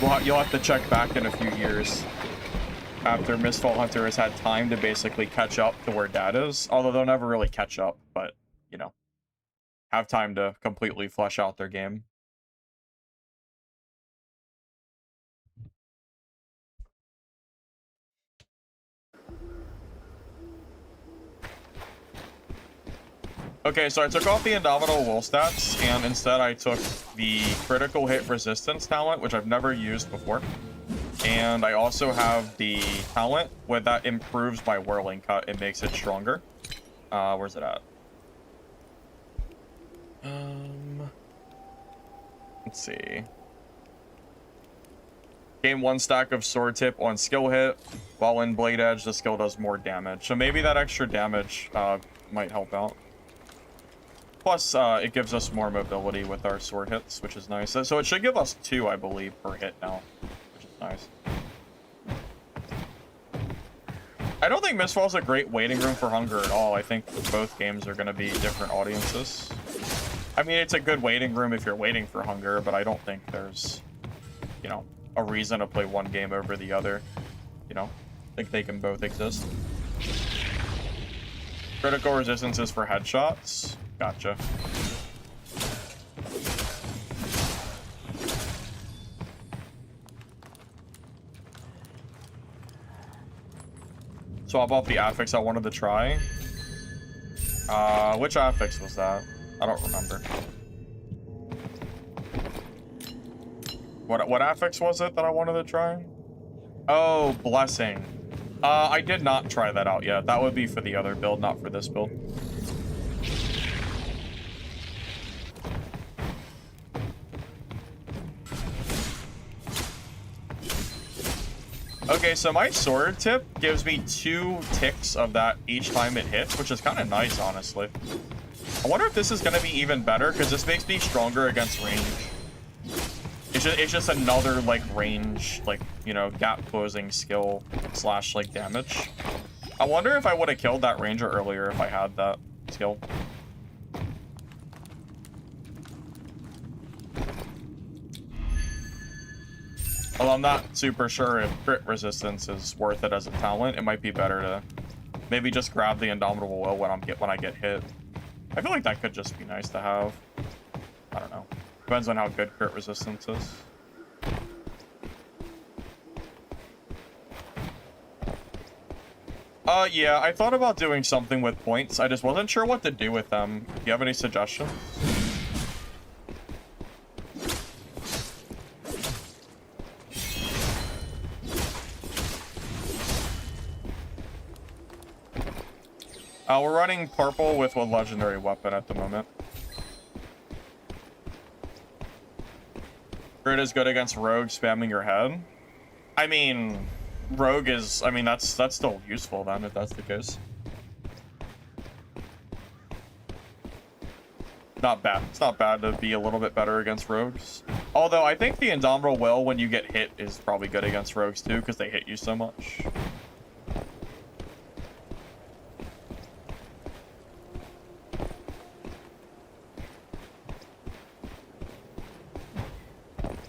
You'll have to check back in a few years after Mistfall Hunter has had time to basically catch up to where Dad is. Although they'll never really catch up, but, you know, have time to completely flesh out their game. Okay, so I took off the Indomitable Will stats, and instead I took the critical hit resistance talent, which I've never used before. And I also have the talent where that improves my whirling cut. It makes it stronger. Where's it at? Let's see. Gain 1 stack of sword tip on skill hit. While in blade edge, the skill does more damage. So maybe that extra damage might help out. Plus, it gives us more mobility with our sword hits, which is nice. So it should give us 2, I believe, per hit now, which is nice. I don't think Mistfall's a great waiting room for Hunger at all. I think both games are going to be different audiences. I mean, it's a good waiting room if you're waiting for Hunger, but I don't think there's, you know, a reason to play one game over the other. You know, I think they can both exist. Critical resistances for headshots. Gotcha. Swap off the affix I wanted to try. Which affix was that? I don't remember. What affix was it that I wanted to try? Oh, Blessing. I did not try that out yet. That would be for the other build, not for this build. Okay, so my sword tip gives me 2 ticks of that each time it hits, which is kind of nice, honestly. I wonder if this is going to be even better, because this makes me stronger against range. It's just another, like, range, like, you know, gap closing skill slash, like, damage. I wonder if I would have killed that ranger earlier if I had that skill. Although I'm not super sure if crit resistance is worth it as a talent. It might be better to maybe just grab the Indomitable Will when I get hit. I feel like that could just be nice to have. I don't know. Depends on how good crit resistance is. Yeah, I thought about doing something with points. I just wasn't sure what to do with them. Do you have any suggestions? We're running purple with a legendary weapon at the moment. Crit is good against rogue spamming your head. I mean, rogue is, I mean, that's still useful then, if that's the case. Not bad. It's not bad to be a little bit better against rogues. Although I think the Indomitable Will, when you get hit, is probably good against rogues too, because they hit you so much.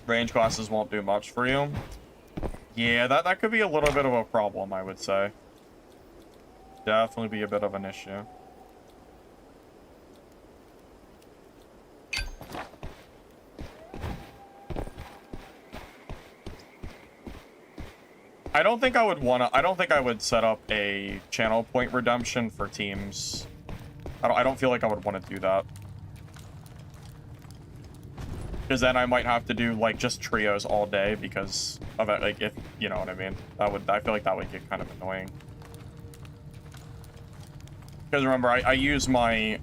Range classes won't do much for you. Yeah, that could be a little bit of a problem, I would say. Definitely be a bit of an issue. I don't think I would set up a channel point redemption for teams. I don't feel like I would want to do that. Because then I might have to do like just trios all day because of it. Like if you know what I mean, I feel like that would get kind of annoying. Because remember, I use my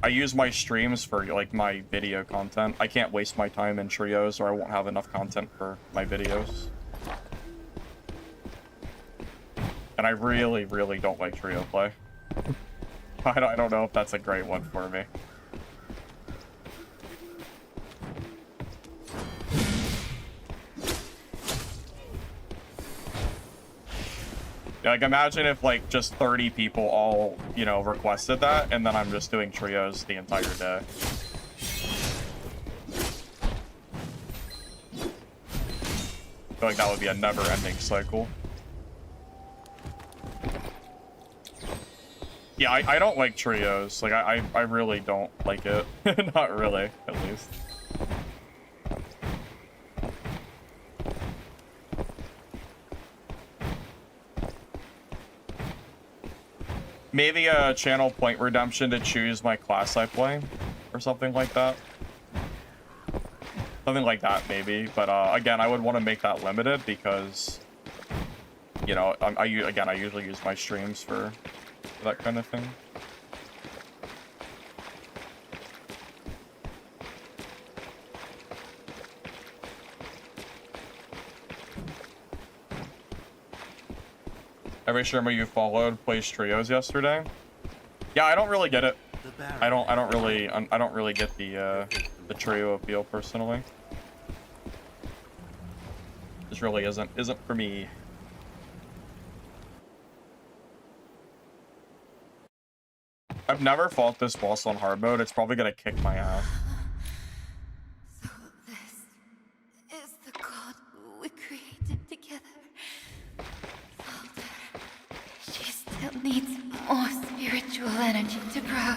streams for like my video content. I can't waste my time in trios, or I won't have enough content for my videos. And I really, really don't like trio play. I don't know if that's a great one for me. Like, imagine if, like, just 30 people all, you know, requested that, and then I'm just doing trios the entire day. I feel like that would be a never-ending cycle. Yeah, I don't like trios. Like, I really don't like it. Not really, at least. Maybe a channel point redemption to choose my class I play, or something like that. Something like that, maybe. But again, I would want to make that limited because, you know, I usually use my streams for that kind of thing. Every streamer you followed plays trios yesterday. Yeah, I don't really get it. I don't really get the trio appeal personally. This really isn't for me. I've never fought this boss on hard mode. It's probably gonna kick my ass. So this is the god we created together. She still needs more spiritual energy to grow.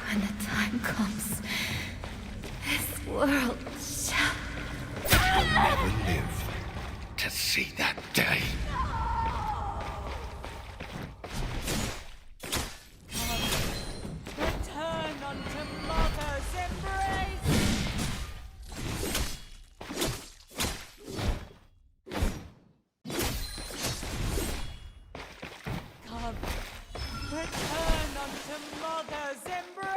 When the time comes, this world shall Never live to see that day. Return unto Mother's embrace! Come, return unto Mother's embrace!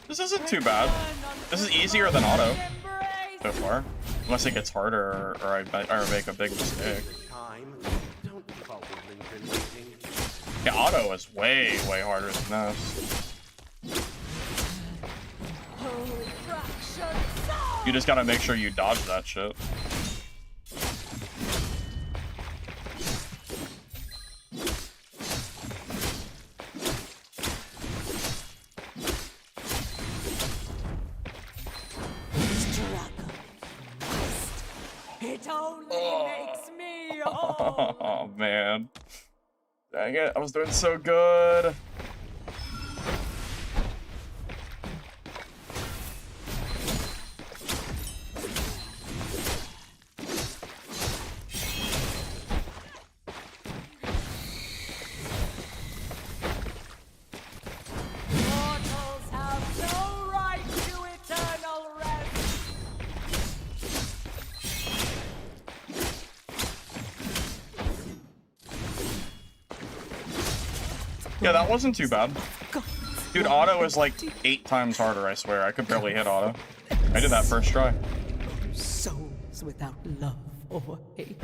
This isn't too bad. This is easier than auto so far, unless it gets harder or I make a big mistake. Yeah, auto is way harder than this. You just gotta make sure you dodge that shit. It only makes me whole. Oh man. Dang it, I was doing so good. Mortals have no right to eternal rest. Yeah, that wasn't too bad. Dude, auto is like 8 times harder, I swear. I could barely hit auto. I did that first try. Souls without love or hate.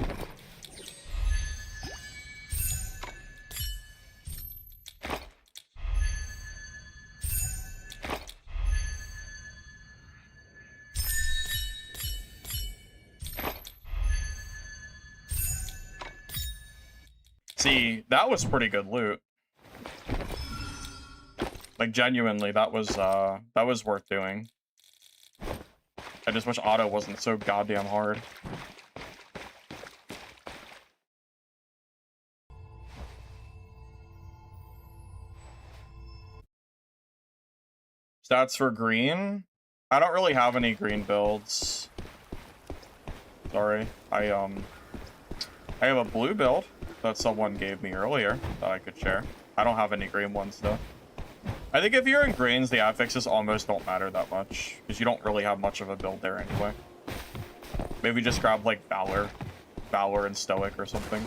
see, that was pretty good loot. Like, genuinely, that was worth doing. I just wish auto wasn't so goddamn hard. Stats for green? I don't really have any green builds. Sorry. I have a blue build that someone gave me earlier that I could share. I don't have any green ones, though. I think if you're in greens, the affixes almost don't matter that much, because you don't really have much of a build there anyway. Maybe just grab, like, Valor and Stoic or something.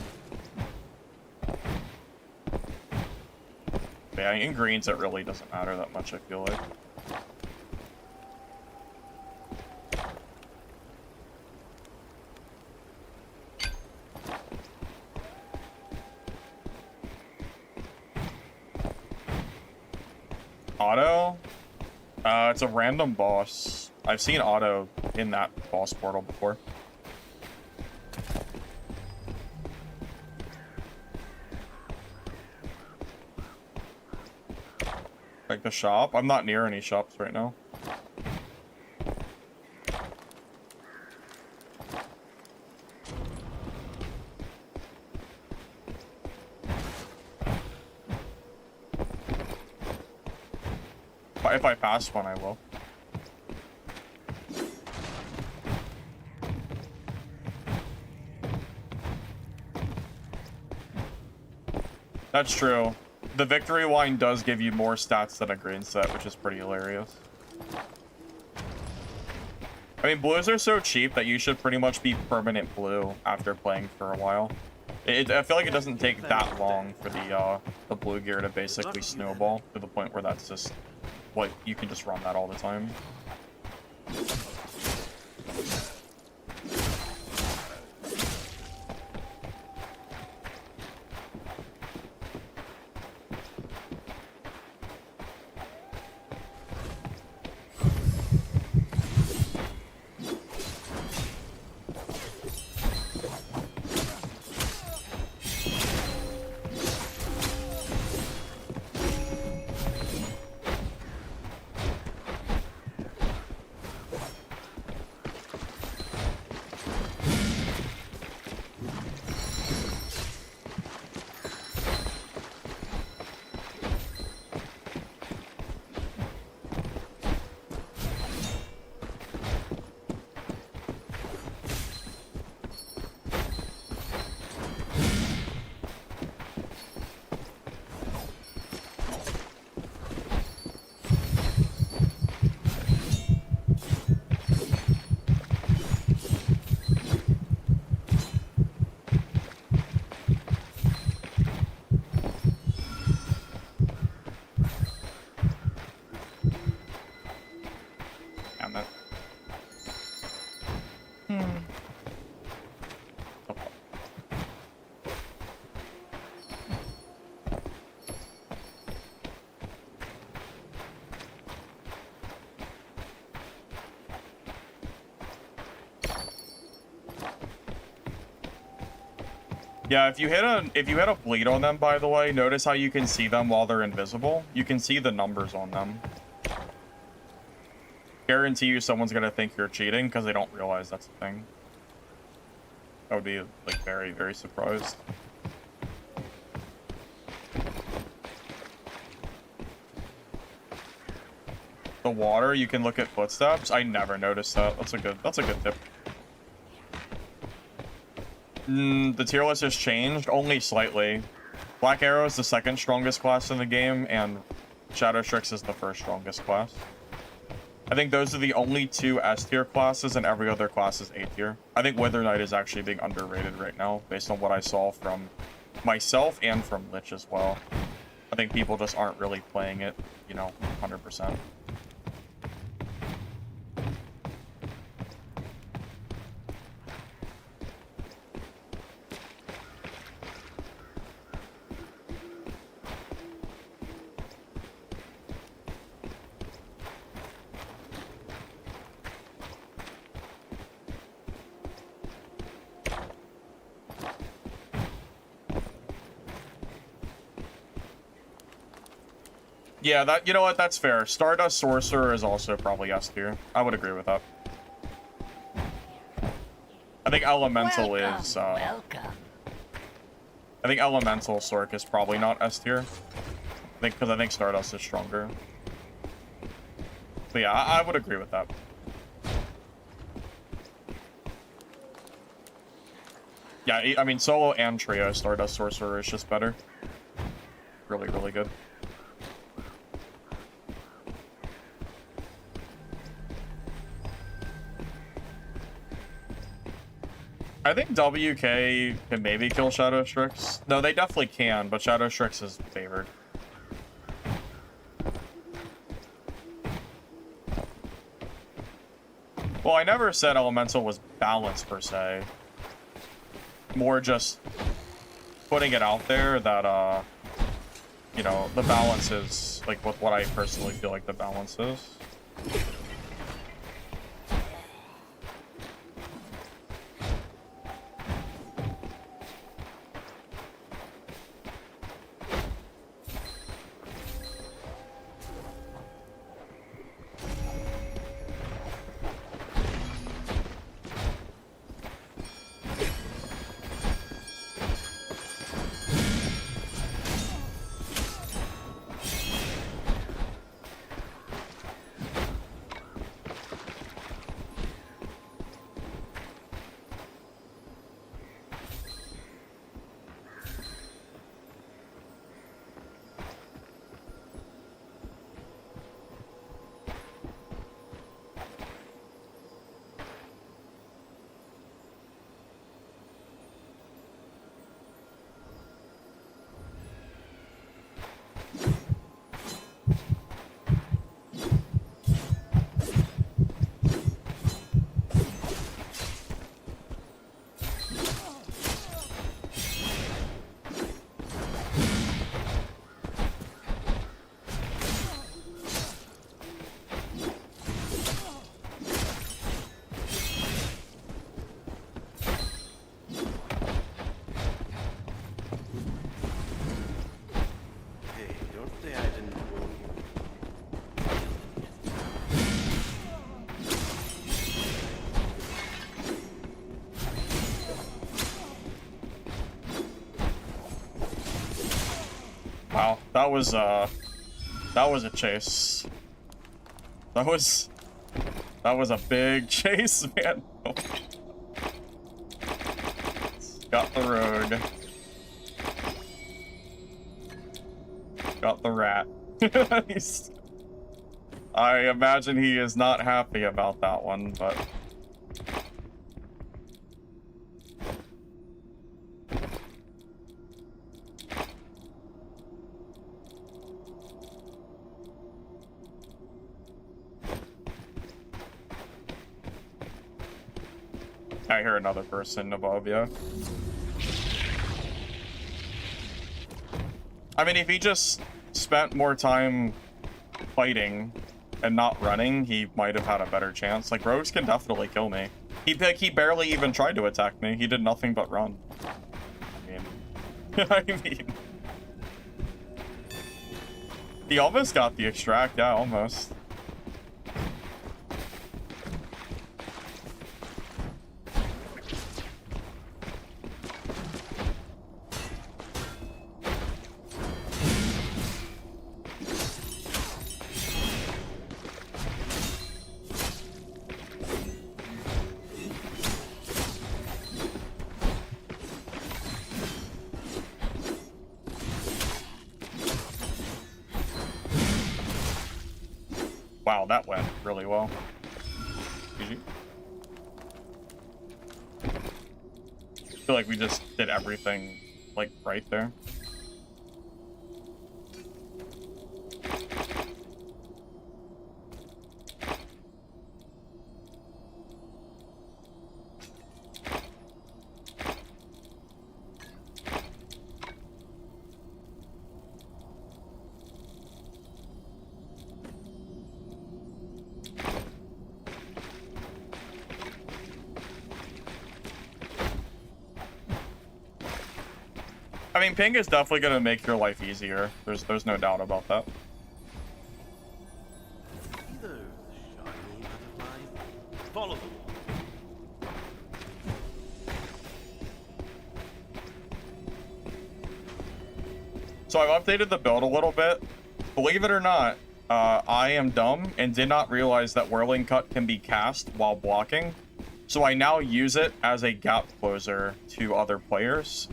But yeah, in greens, it really doesn't matter that much, I feel like. Auto? It's a random boss. I've seen auto in that boss portal before. Like the shop? I'm not near any shops right now. If I pass one, I will. That's true. The victory wine does give you more stats than a green set, which is pretty hilarious. I mean, blues are so cheap that you should pretty much be permanent blue after playing for a while. I feel like it doesn't take that long for the blue gear to basically snowball to the point where that's just, like, you can just run that all the time. Yeah, if you hit a bleed on them, by the way, notice how you can see them while they're invisible. You can see the numbers on them. Guarantee you someone's gonna think you're cheating because they don't realize that's a thing. I would be, like, very, very surprised. The water, you can look at footsteps. I never noticed that. That's a good tip. The tier list has changed, only slightly. Black Arrow is the second strongest class in the game, and Shadow Strix is the first strongest class. I think those are the only two S tier classes, and every other class is A tier. I think Wither Knight is actually being underrated right now, based on what I saw from myself and from Lich as well. I think people just aren't really playing it, you know, 100%. Yeah, that, you know what, that's fair. Stardust Sorcerer is also probably S tier. I would agree with that. I think Elemental is, Welcome. I think Elemental Sorc is probably not S tier. Because I think Stardust is stronger. So yeah, I would agree with that. Yeah, I mean, solo and trio Stardust Sorcerer is just better. Really, really good. I think WK can maybe kill Shadow Strix. No, they definitely can, but Shadow Strix is favored. Well, I never said Elemental was balanced per se. More just putting it out there that, you know, the balance is, like, what I personally feel like the balance is. Hey, don't say I didn't warn Wow, that was a chase. That was a big chase, man. Got the rogue. Got the rat. I imagine he is not happy about that one, but... I hear another person above you. I mean, if he just spent more time fighting and not running, he might have had a better chance. Like, rogues can definitely kill me. He barely even tried to attack me. He did nothing but run. I mean... He almost got the extract, yeah, almost. Wow, that went really well. GG. I feel like we just did everything, like, right there. I mean, ping is definitely gonna make your life easier. There's no doubt about that. Follow them. So I've updated the build a little bit. Believe it or not, I am dumb and did not realize that Whirling Cut can be cast while blocking. So I now use it as a gap closer to other players.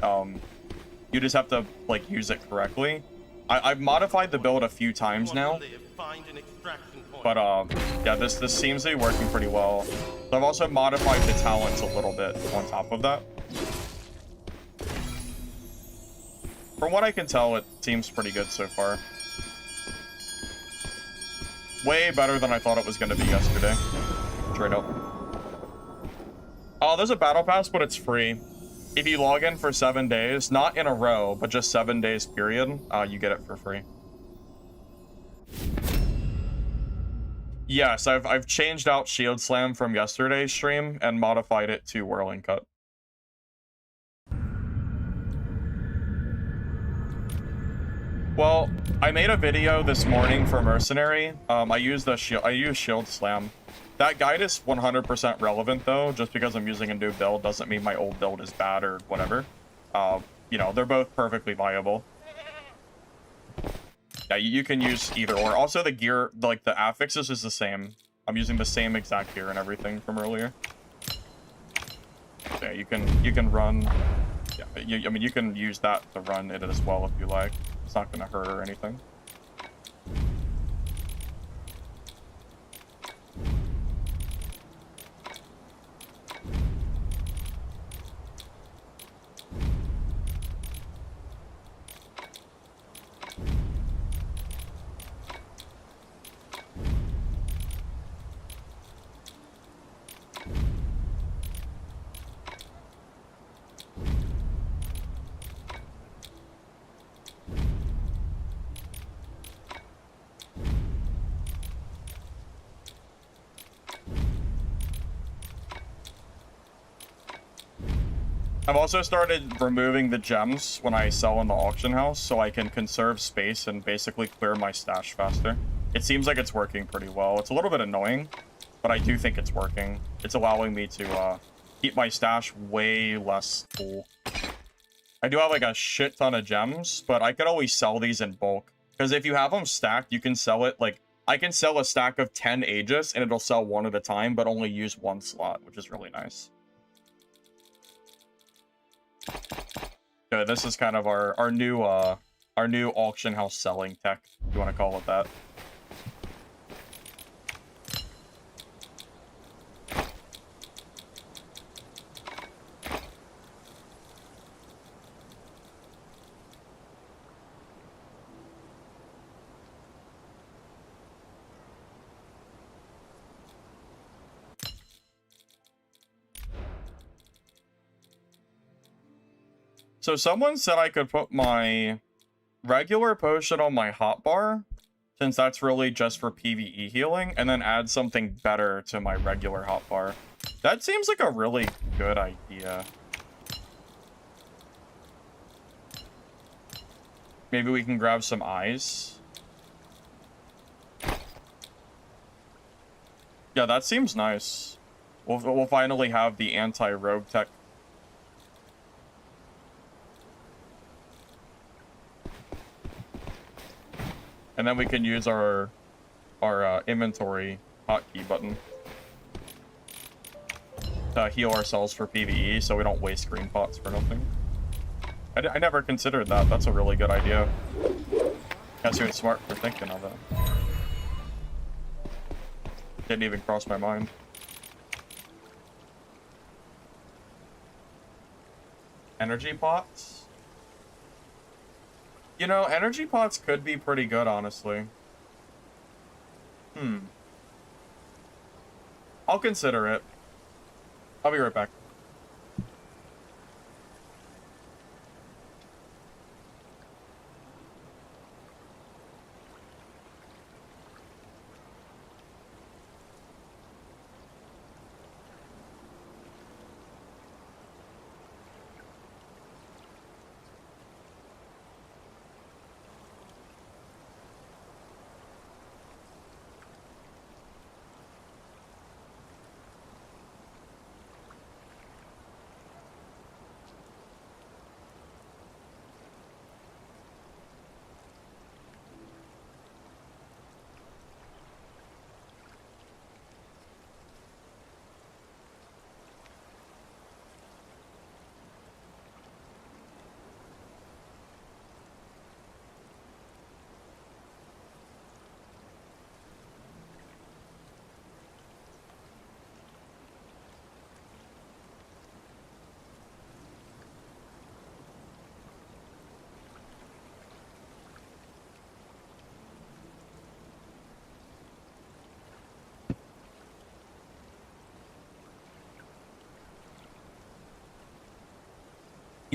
You just have to like use it correctly. I've modified the build a few times now, but yeah, this seems to be working pretty well. So I've also modified the talents a little bit on top of that. From what I can tell, it seems pretty good so far. Way better than I thought it was going to be yesterday. Straight up. Oh, there's a battle pass, but it's free. If you log in for 7 days, not in a row, but just 7 days period, you get it for free. Yes, I've changed out Shield Slam from yesterday's stream and modified it to Whirling Cut. Well, I made a video this morning for Mercenary. I used Shield Slam. That guide is 100% relevant though. Just because I'm using a new build doesn't mean my old build is bad or whatever. You know, they're both perfectly viable. Yeah, you can use either or. Also, the gear, like the affixes, is the same. I'm using the same exact gear and everything from earlier. Yeah, you can run. Yeah, I mean you can use that to run it as well if you like. It's not going to hurt or anything. I've also started removing the gems when I sell in the auction house so I can conserve space and basically clear my stash faster. It seems like it's working pretty well. It's a little bit annoying, but I do think it's working. It's allowing me to keep my stash way less full. I do have like a shit ton of gems, but I could always sell these in bulk. Because if you have them stacked, you can sell it like... I can sell a stack of 10 Aegis and it'll sell one at a time, but only use one slot, which is really nice. So this is kind of our new auction house selling tech, if you want to call it that. So someone said I could put my regular potion on my hotbar, since that's really just for PvE healing, and then add something better to my regular hotbar. That seems like a really good idea. Maybe we can grab some eyes. Yeah, that seems nice. We'll finally have the anti-rogue tech. And then we can use our inventory hotkey button to heal ourselves for PvE so we don't waste green pots for nothing. I never considered that. That's a really good idea. Guess you're smart for thinking of that. Didn't even cross my mind. Energy pots? You know, energy pots could be pretty good, honestly. I'll consider it. I'll be right back.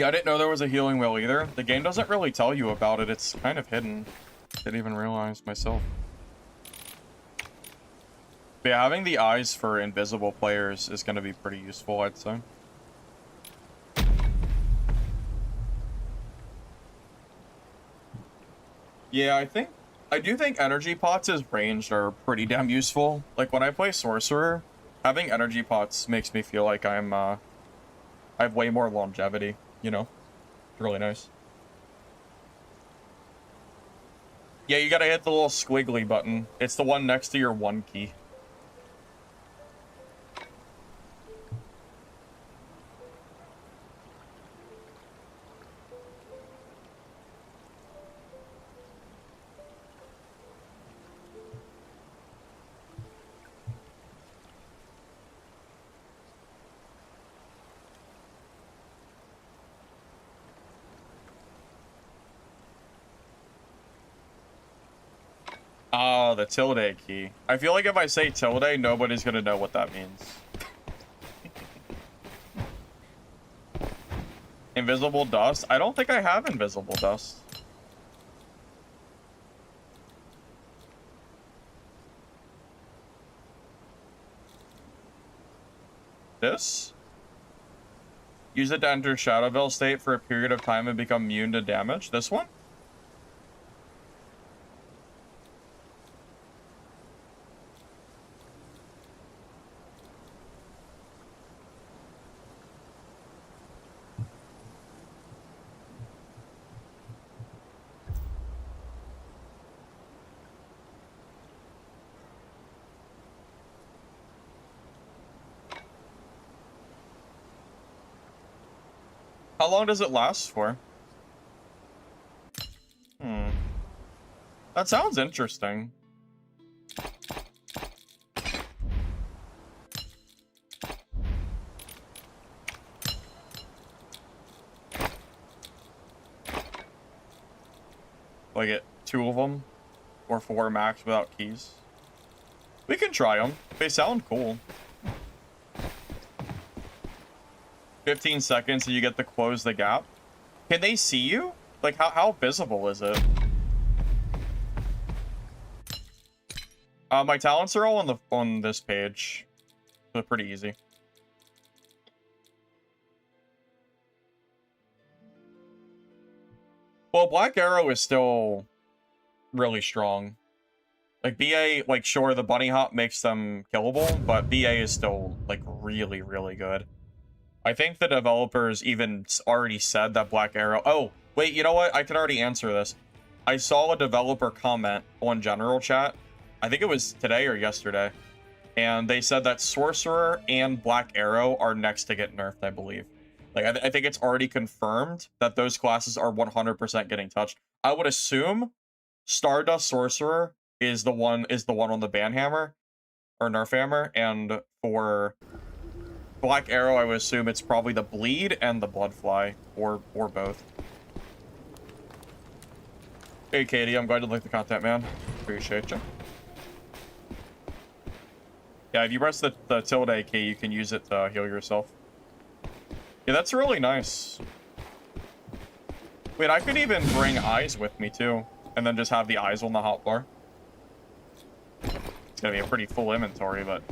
Yeah, I didn't know there was a healing wheel either. The game doesn't really tell you about it. It's kind of hidden. Didn't even realize myself. But yeah, having the eyes for invisible players is going to be pretty useful, I'd say. Yeah, I do think energy pots as ranged are pretty damn useful. Like when I play sorcerer, having energy pots makes me feel like I have way more longevity, you know? It's really nice. Yeah, you gotta hit the little squiggly button. It's the one next to your 1 key. Oh, the tilde key. I feel like if I say tilde, nobody's gonna know what that means. Invisible dust? I don't think I have invisible dust. This? Use it to enter Shadow Veil state for a period of time and become immune to damage. This one? How long does it last for? That sounds interesting. Like it 2 of them or 4 max without keys. We can try them. They sound cool. 15 seconds and you get to close the gap. Can they see you? Like how visible is it? My talents are all on this page. So they're pretty easy. Well, Black Arrow is still really strong. Like BA, like sure the bunny hop makes them killable, but BA is still like really, really good. I think the developers even already said that Black Arrow... Oh, wait, you know what? I can already answer this. I saw a developer comment on general chat. I think it was today or yesterday. And they said that Sorcerer and Black Arrow are next to get nerfed, I believe. Like, I think it's already confirmed that those classes are 100% getting touched. I would assume Stardust Sorcerer is the one on the ban hammer or nerf hammer, and for Black Arrow, I would assume it's probably the bleed and the bloodfly, or both. Hey, Katie, I'm glad you like the content, man. Appreciate you. Yeah, if you press the tilde key, you can use it to heal yourself. Yeah, that's really nice. Wait, I could even bring eyes with me, too, and then just have the eyes on the hotbar. It's gonna be a pretty full inventory, but...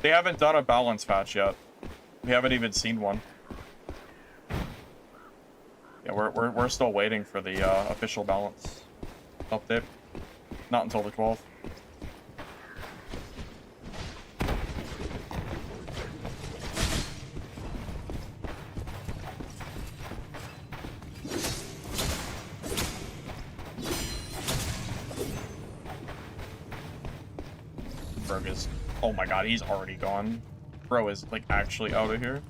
They haven't done a balance patch yet. We haven't even seen one. Yeah, we're still waiting for the official balance update. Not until the 12th. Berg is... Oh my god, he's already gone. Bro is, like, actually out of here.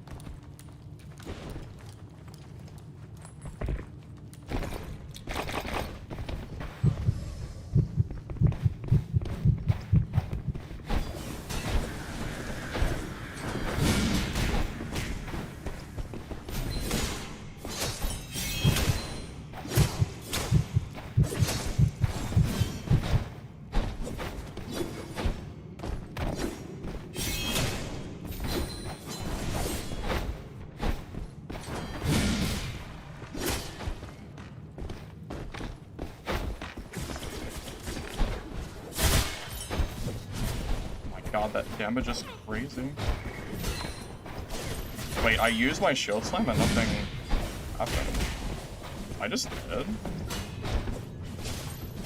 god, that damage is crazy. Wait, I used my shield slam and nothing happened. I just dead?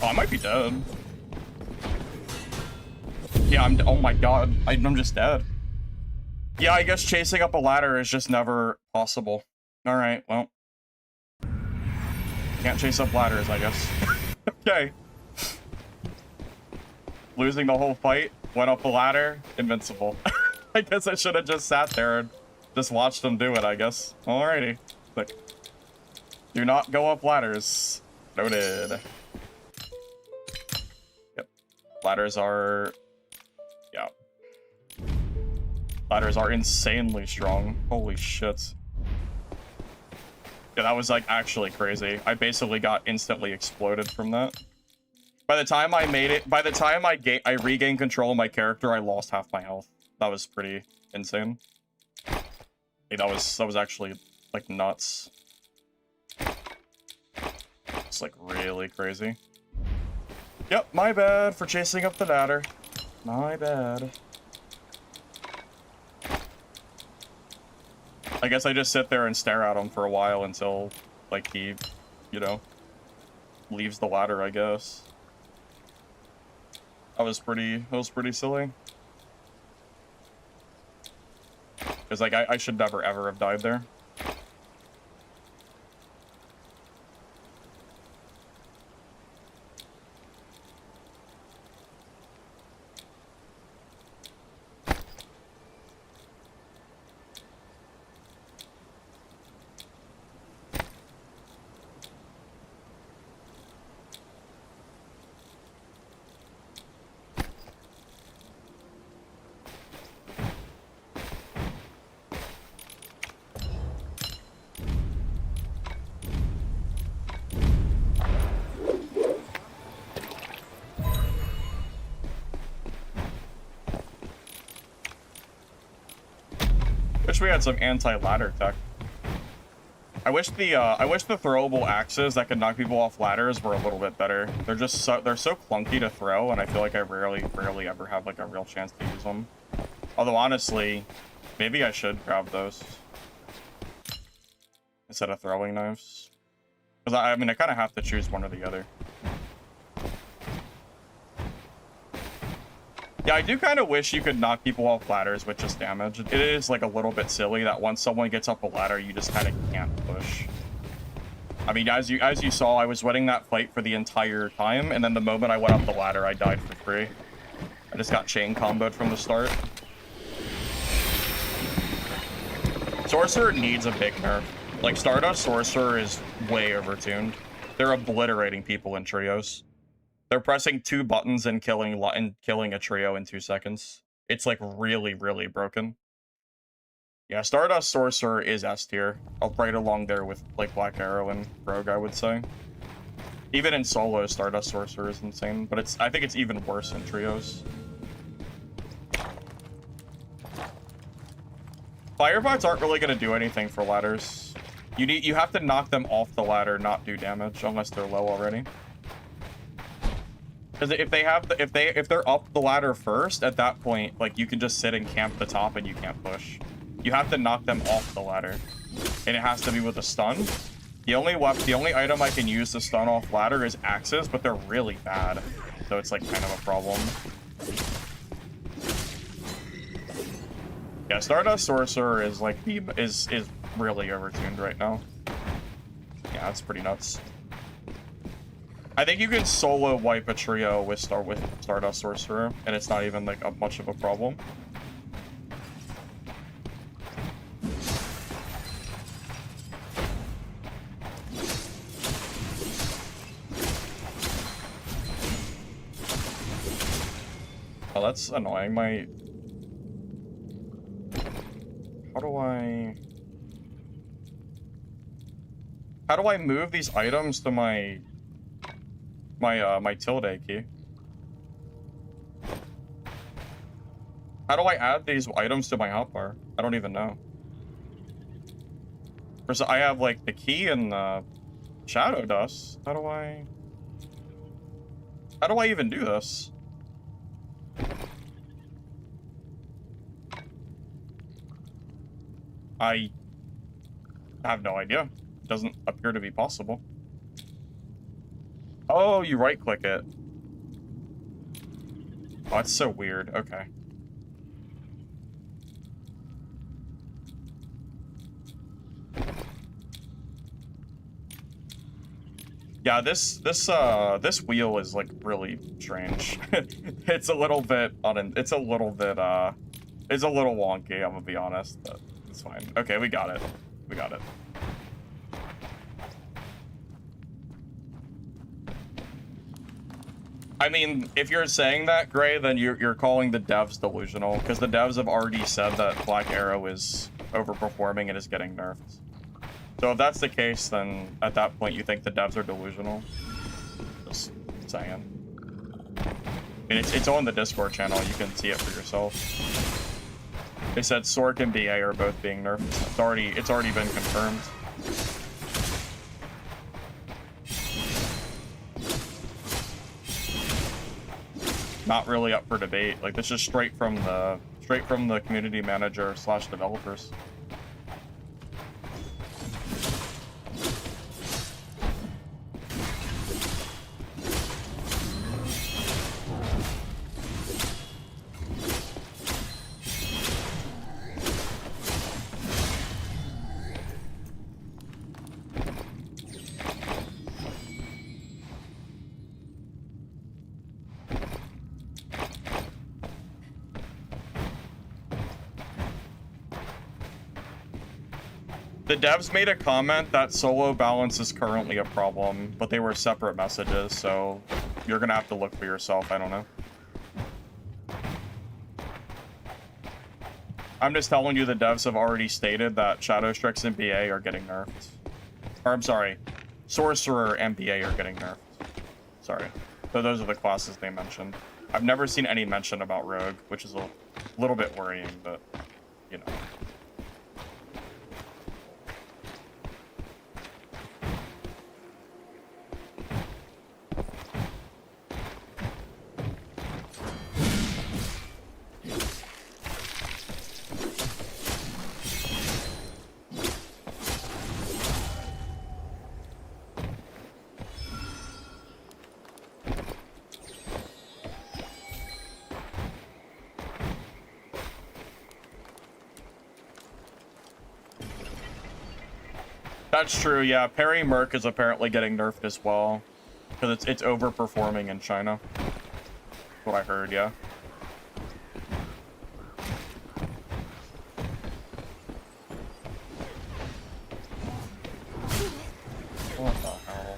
Oh, I might be dead. Yeah, oh my god, I'm just dead. Yeah, I guess chasing up a ladder is just never possible. Alright, well. Can't chase up ladders, I guess. Okay. Losing the whole fight, went up the ladder, invincible. I guess I should have just sat there and just watched them do it, I guess. Alrighty. Click. Do not go up ladders. Noted. Yep. Ladders are... Yeah. Ladders are insanely strong. Holy shit. Yeah, that was like actually crazy. I basically got instantly exploded from that. By the time I made it, by the time I regained control of my character, I lost half my health. That was pretty insane. Hey, that was actually like nuts. It's like really crazy. Yep, my bad for chasing up the ladder. My bad. I guess I just sit there and stare at him for a while until, like, he, you know, leaves the ladder, I guess. That was pretty silly. Because, like, I should never, ever have died there. Wish we had some anti-ladder tech. I wish the throwable axes that could knock people off ladders were a little bit better. They're just they're so clunky to throw, and I feel like I rarely ever have like a real chance to use them. Although honestly, maybe I should grab those instead of throwing knives. Because I mean, I kind of have to choose one or the other. Yeah, I do kind of wish you could knock people off ladders with just damage. It is like a little bit silly that once someone gets up a ladder, you just kind of can't push. I mean, as you saw, I was winning that fight for the entire time, and then the moment I went up the ladder, I died for free. I just got chain comboed from the start. Sorcerer needs a big nerf. Like, Stardust Sorcerer is way overtuned. They're obliterating people in trios. They're pressing 2 buttons and killing a trio in 2 seconds. It's like really, really broken. Yeah, Stardust Sorcerer is S tier. Right along there with like Black Arrow and Rogue, I would say. Even in solo, Stardust Sorcerer is insane, but I think it's even worse in trios. Firebots aren't really gonna do anything for ladders. You have to knock them off the ladder, not do damage, unless they're low already. Because if they're up the ladder first, at that point, like, you can just sit and camp the top and you can't push. You have to knock them off the ladder, and it has to be with a stun. The only item I can use to stun off ladder is axes, but they're really bad, so it's like kind of a problem. Yeah, Stardust Sorcerer is like is really overtuned right now. Yeah, that's pretty nuts. I think you can solo wipe a trio with Stardust Sorcerer, and it's not even like much of a problem. Oh, that's annoying. How do I move these items to my tilde key? How do I add these items to my hotbar? I don't even know. First, I have like the key and the shadow dust. How do I even do this? I have no idea. Doesn't appear to be possible. Oh, you right-click it. Oh, that's so weird. Okay. Yeah, this wheel is like really strange. It's a little bit it's a little wonky, I'm gonna be honest, but it's fine. Okay, we got it. We got it. I mean, if you're saying that, Gray, then you're calling the devs delusional, because the devs have already said that Black Arrow is overperforming and is getting nerfed. So if that's the case, then at that point you think the devs are delusional. Just saying. I mean, it's on the Discord channel, you can see it for yourself. They said Sork and BA are both being nerfed. It's already been confirmed. Not really up for debate. Like, this is straight from the community manager / developers. The devs made a comment that solo balance is currently a problem, but they were separate messages, so you're gonna have to look for yourself. I don't know. I'm just telling you the devs have already stated that Shadow Strix and BA are getting nerfed. Or, I'm sorry, Sorcerer and BA are getting nerfed. Sorry. So those are the classes they mentioned. I've never seen any mention about Rogue, which is a little bit worrying, but, you know. That's true, yeah. Parry Merc is apparently getting nerfed as well. Because it's overperforming in China. That's what I heard, yeah. What the hell?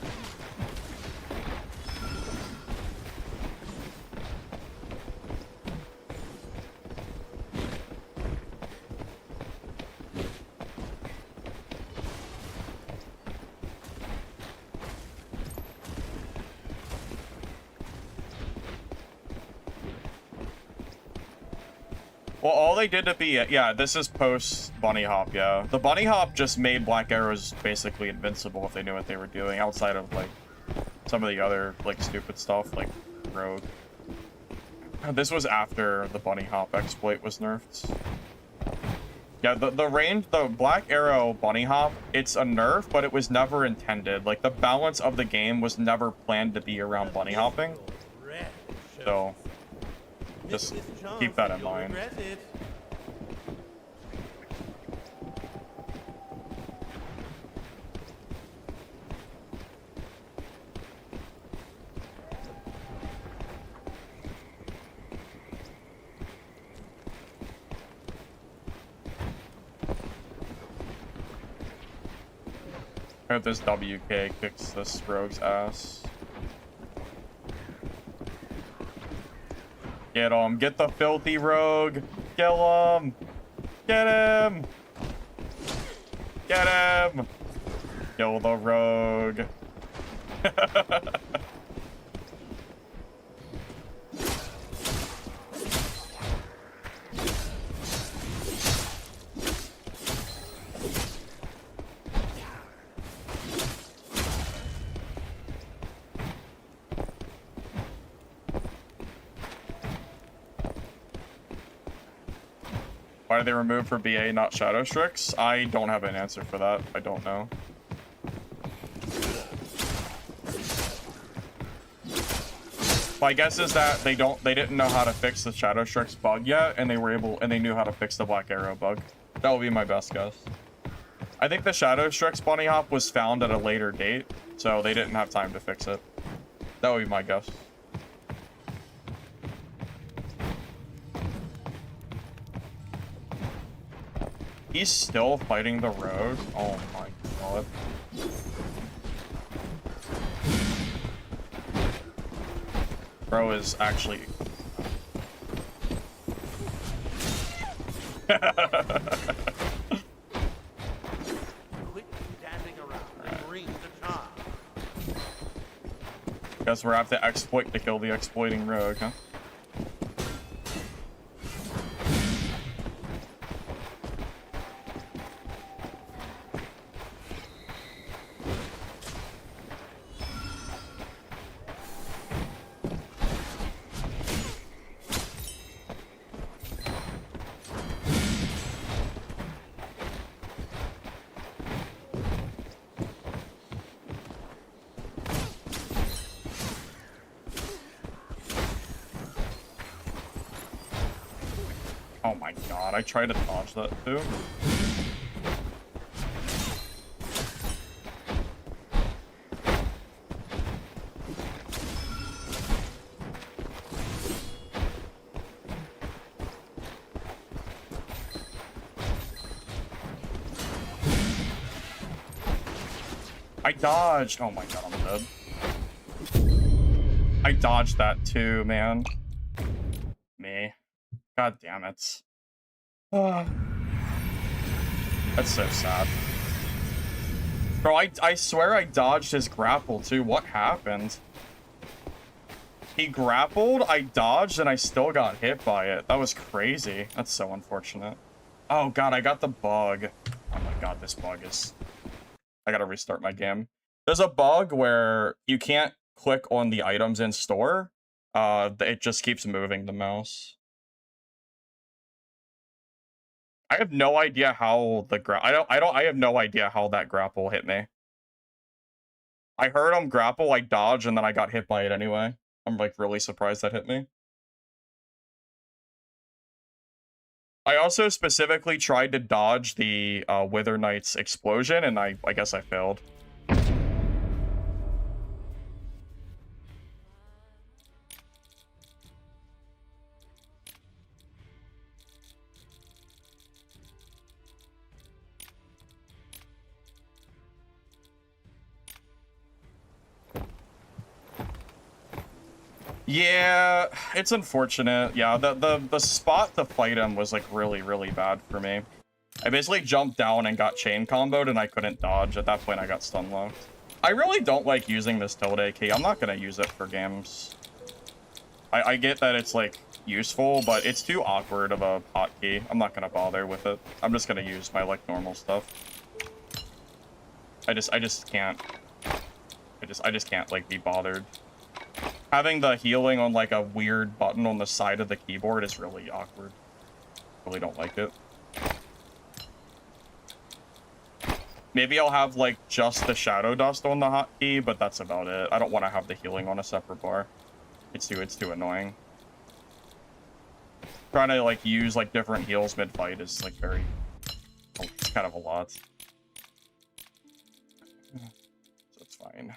Well, all they did to be, yeah, this is post Bunny Hop, yeah. The Bunny Hop just made Black Arrows basically invincible if they knew what they were doing, outside of, like, some of the other, like, stupid stuff, like Rogue. This was after the Bunny Hop exploit was nerfed. Yeah, the Black Arrow Bunny Hop, it's a nerf, but it was never intended. Like, the balance of the game was never planned to be around bunny hopping. So, just keep that in mind. I hope this WK kicks this rogue's ass. Get him! Get the filthy rogue! Kill him! Get him! Get him! Kill the rogue! Why did they remove for BA, not Shadow Strix? I don't have an answer for that. I don't know. My guess is that they didn't know how to fix the Shadow Strix bug yet, and they knew how to fix the Black Arrow bug. That would be my best guess. I think the Shadow Strix bunny hop was found at a later date, so they didn't have time to fix it. That would be my guess. He's still fighting the rogue? Oh my god. Bro is actually... Quit standing around and ring the charm. Guess we're after exploit to kill the exploiting rogue, huh? Oh my god, I tried to dodge that too. I dodged. Oh my god, I'm dead. I dodged that too, man. Me. God damn it. That's so sad. Bro, I swear I dodged his grapple too. What happened? He grappled, I dodged, and I still got hit by it. That was crazy. That's so unfortunate. Oh god, I got the bug. Oh my god, this bug is... I gotta restart my game. There's a bug where you can't click on the items in store. It just keeps moving the mouse. I have no idea how the I have no idea how that grapple hit me. I heard him grapple, I dodged, and then I got hit by it anyway. I'm like really surprised that hit me. I also specifically tried to dodge the Wither Knight's explosion, and I guess I failed. Yeah, it's unfortunate. Yeah, the spot to fight him was like really, really bad for me. I basically jumped down and got chain comboed and I couldn't dodge. At that point, I got stun locked. I really don't like using this tilde key. I'm not gonna use it for games. I get that it's like useful, but it's too awkward of a hotkey. I'm not gonna bother with it. I'm just gonna use my like normal stuff. I just can't. I just can't like be bothered. Having the healing on like a weird button on the side of the keyboard is really awkward. Really don't like it. Maybe I'll have like just the shadow dust on the hotkey, but that's about it. I don't want to have the healing on a separate bar. It's too annoying. Trying to like use like different heals mid-fight is like very... Oh, it's kind of a lot. So it's fine.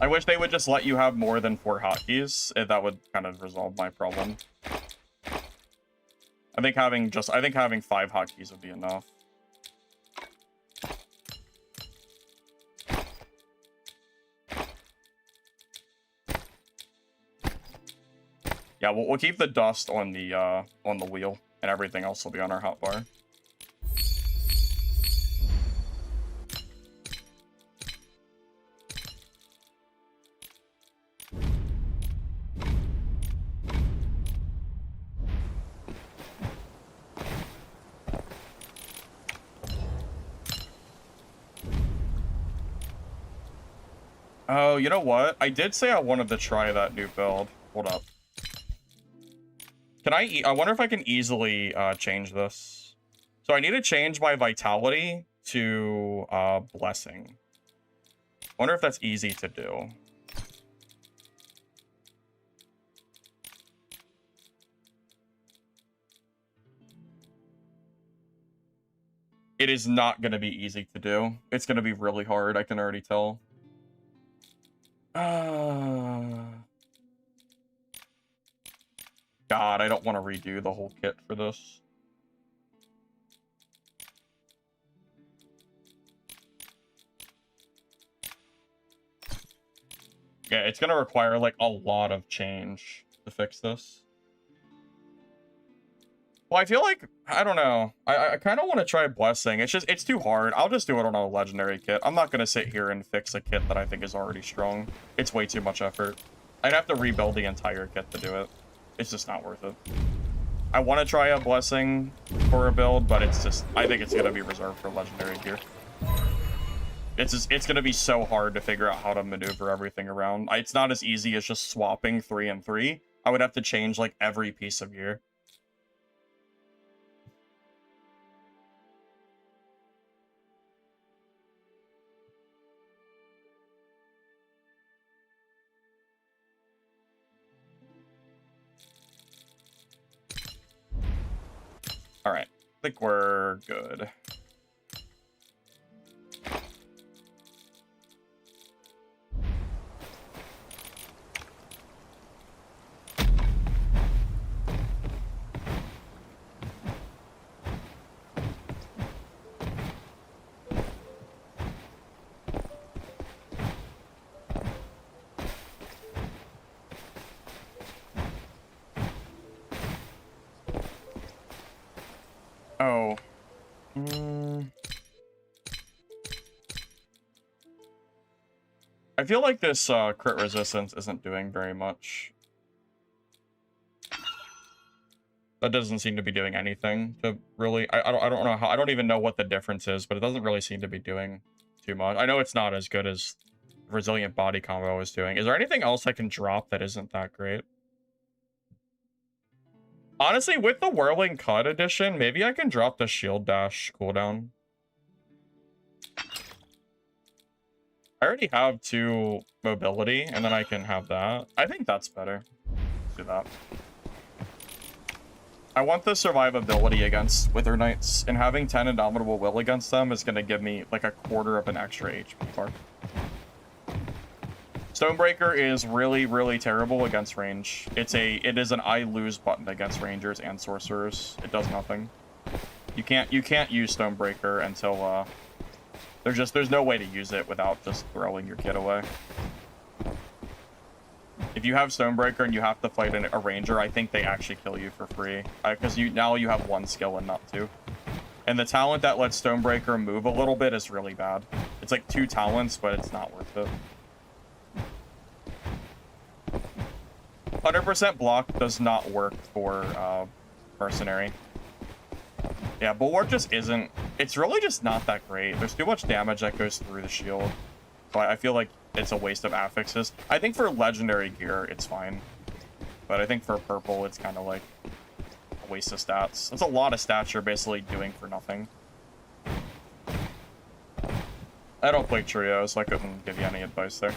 I wish they would just let you have more than 4 hotkeys. That would kind of resolve my problem. I think having 5 hotkeys would be enough. Yeah, we'll keep the dust on the wheel, and everything else will be on our hotbar. Oh, you know what? I did say I wanted to try that new build. Hold up. Can I wonder if I can easily change this. So I need to change my vitality to blessing. Wonder if that's easy to do. It is not going to be easy to do. It's going to be really hard, I can already tell. God, I don't want to redo the whole kit for this. Yeah, it's going to require, like, a lot of change to fix this. Well, I feel like, I don't know. I kind of want to try Blessing. It's too hard. I'll just do it on a Legendary kit. I'm not going to sit here and fix a kit that I think is already strong. It's way too much effort. I'd have to rebuild the entire kit to do it. It's just not worth it. I want to try a Blessing for a build, but it's just, I think it's going to be reserved for Legendary gear. It's going to be so hard to figure out how to maneuver everything around. It's not as easy as just swapping 3 and 3. I would have to change, like, every piece of gear. All right, I think we're good. Oh. I feel like this crit resistance isn't doing very much. That doesn't seem to be doing anything to really... I don't know how... I don't even know what the difference is, but it doesn't really seem to be doing too much. I know it's not as good as Resilient Body combo is doing. Is there anything else I can drop that isn't that great? Honestly, with the Whirling Cut edition, maybe I can drop the Shield Dash cooldown. I already have 2 mobility, and then I can have that. I think that's better. Let's do that. I want the survivability against Wither Knights, and having 10 Indomitable Will against them is going to give me like a quarter of an extra HP bar. Stonebreaker is really, really terrible against range. It is an I lose button against rangers and sorcerers. It does nothing. You can't use Stonebreaker until there's no way to use it without just throwing your kit away. If you have Stonebreaker and you have to fight a ranger, I think they actually kill you for free. Because now you have 1 skill and not 2. And the talent that lets Stonebreaker move a little bit is really bad. It's like 2 talents, but it's not worth it. 100% block does not work for Mercenary. Yeah, Bulwark just isn't... It's really just not that great. There's too much damage that goes through the shield. So I feel like it's a waste of affixes. I think for Legendary gear, it's fine. But I think for purple, it's kind of like a waste of stats. That's a lot of stats you're basically doing for nothing. I don't play trio, so I couldn't give you any advice there.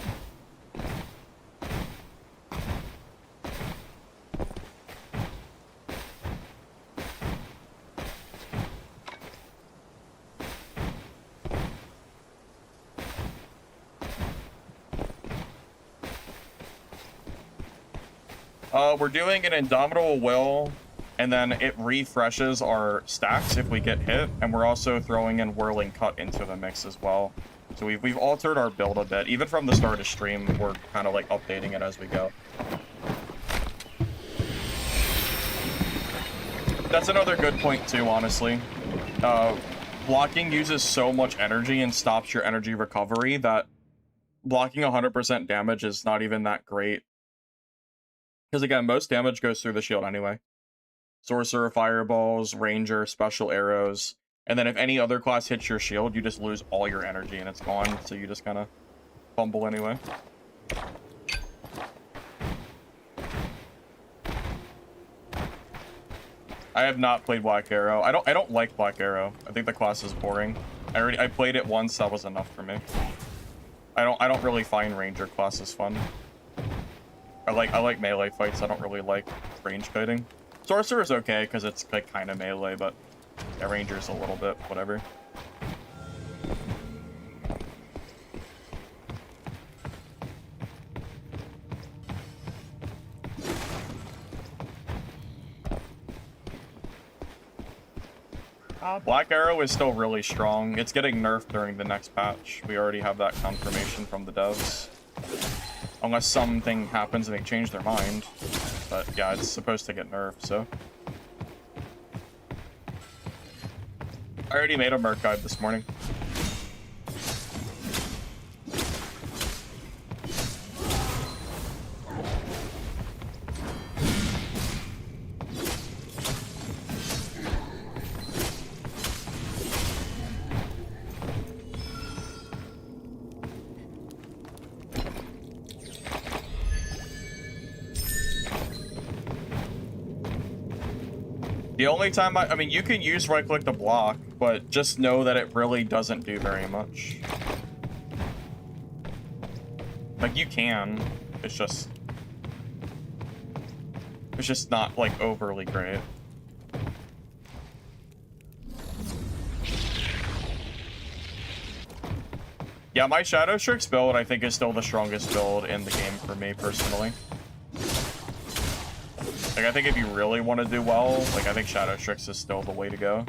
We're doing an Indomitable Will, and then it refreshes our stacks if we get hit, and we're also throwing in Whirling Cut into the mix as well. So we've altered our build a bit. Even from the start of stream, we're kind of like updating it as we go. That's another good point too, honestly. Blocking uses so much energy and stops your energy recovery that blocking 100% damage is not even that great. Because again, most damage goes through the shield anyway. Sorcerer, fireballs, ranger, special arrows. And then if any other class hits your shield, you just lose all your energy and it's gone. So you just kind of fumble anyway. I have not played Black Arrow. I don't like Black Arrow. I think the class is boring. I played it once, that was enough for me. I don't really find Ranger classes fun. I like melee fights. I don't really like range kiting. Sorcerer is okay because it's like kind of melee, but yeah, Ranger's a little bit whatever. Black Arrow is still really strong. It's getting nerfed during the next patch. We already have that confirmation from the devs. Unless something happens and they change their mind. But yeah, it's supposed to get nerfed, so. I already made a Merc guide this morning. The only time I mean, you can use right click to block, but just know that it really doesn't do very much. Like, you can, it's just not like overly great. Yeah, my Shadow Strix build I think is still the strongest build in the game for me personally. Like, I think if you really want to do well, like, I think Shadow Strix is still the way to go.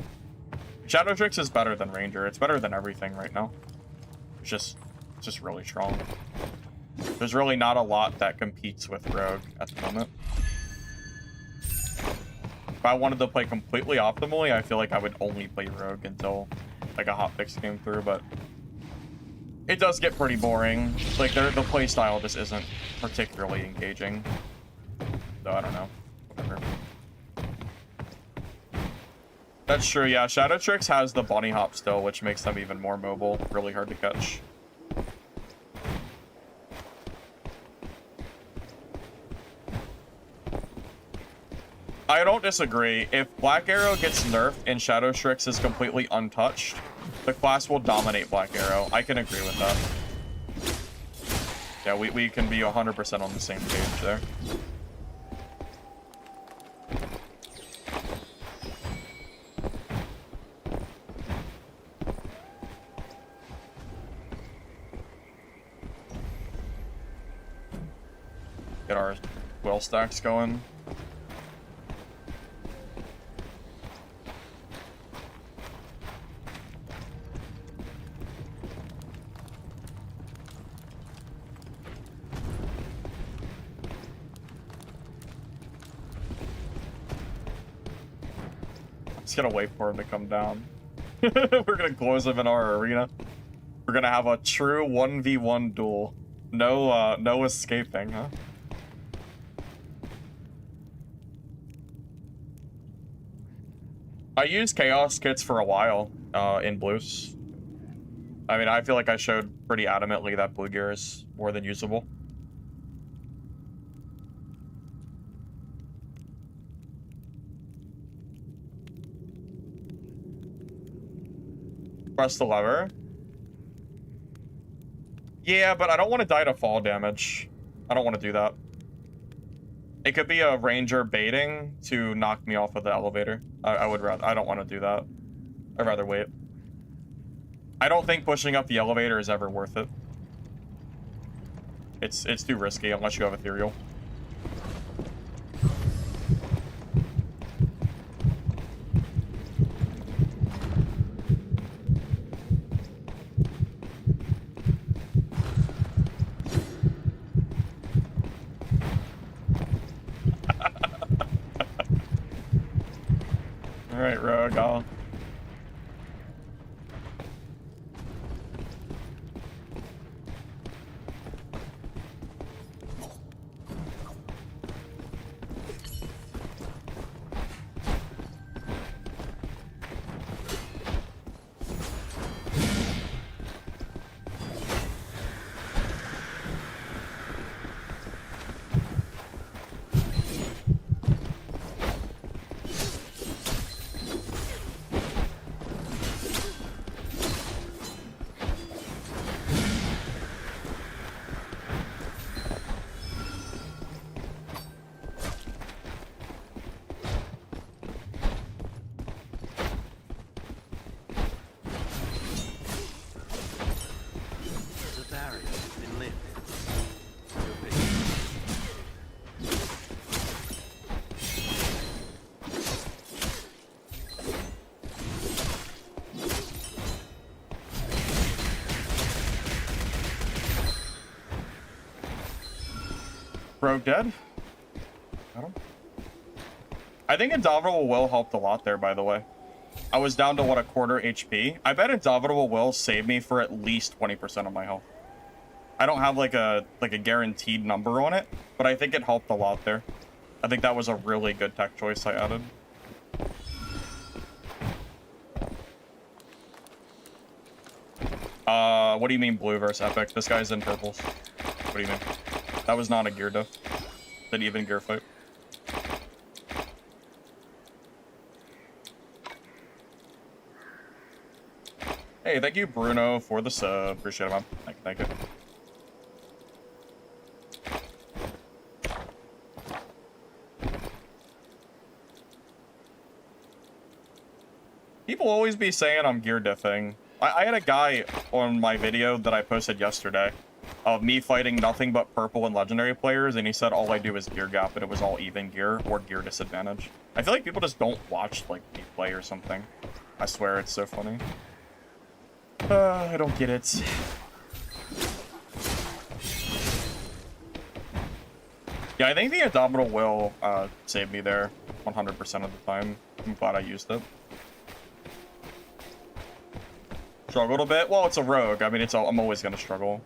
Shadow Strix is better than Ranger. It's better than everything right now. It's just really strong. There's really not a lot that competes with Rogue at the moment. If I wanted to play completely optimally, I feel like I would only play Rogue until, like, a hotfix came through, but it does get pretty boring. Like, the playstyle just isn't particularly engaging. So, I don't know. Whatever. That's true, yeah. Shadow Strix has the bunny hop still, which makes them even more mobile. Really hard to catch. I don't disagree. If Black Arrow gets nerfed and Shadow Strix is completely untouched, the class will dominate Black Arrow. I can agree with that. Yeah, we can be 100% on the same page there. Get our well stacks going. Just gonna wait for him to come down. We're gonna close him in our arena. We're gonna have a true 1v1 duel. No escaping, huh? I used Chaos kits for a while in Blues. I mean, I feel like I showed pretty adamantly that Blue Gear is more than usable. Press the lever. Yeah, but I don't want to die to fall damage. I don't want to do that. It could be a Ranger baiting to knock me off of the elevator. I would rather. I don't want to do that. I'd rather wait. I don't think pushing up the elevator is ever worth it. It's too risky unless you have Ethereal. Alright, Rogue, I'll... barrier has been lifted. You'll face Rogue dead. Got him. I think Indomitable Will helped a lot there, by the way. I was down to, what, a quarter HP? I bet Indomitable Will saved me for at least 20% of my health. I don't have, like a guaranteed number on it, but I think it helped a lot there. I think that was a really good tech choice I added. What do you mean blue versus epic? This guy's in purples. What do you mean? That was not a gear diff. An even gear fight. Hey, thank you, Bruno, for the sub. Appreciate it, man. Thank you. People always be saying I'm gear diffing. I had a guy on my video that I posted yesterday of me fighting nothing but purple and legendary players, and he said all I do is gear gap, and it was all even gear or gear disadvantage. I feel like people just don't watch, like, me play or something. I swear, it's so funny. I don't get it. Yeah, I think the Indomitable Will save me there 100% of the time. I'm glad I used it. Struggled a bit. Well, it's a rogue. I mean, I'm always gonna struggle.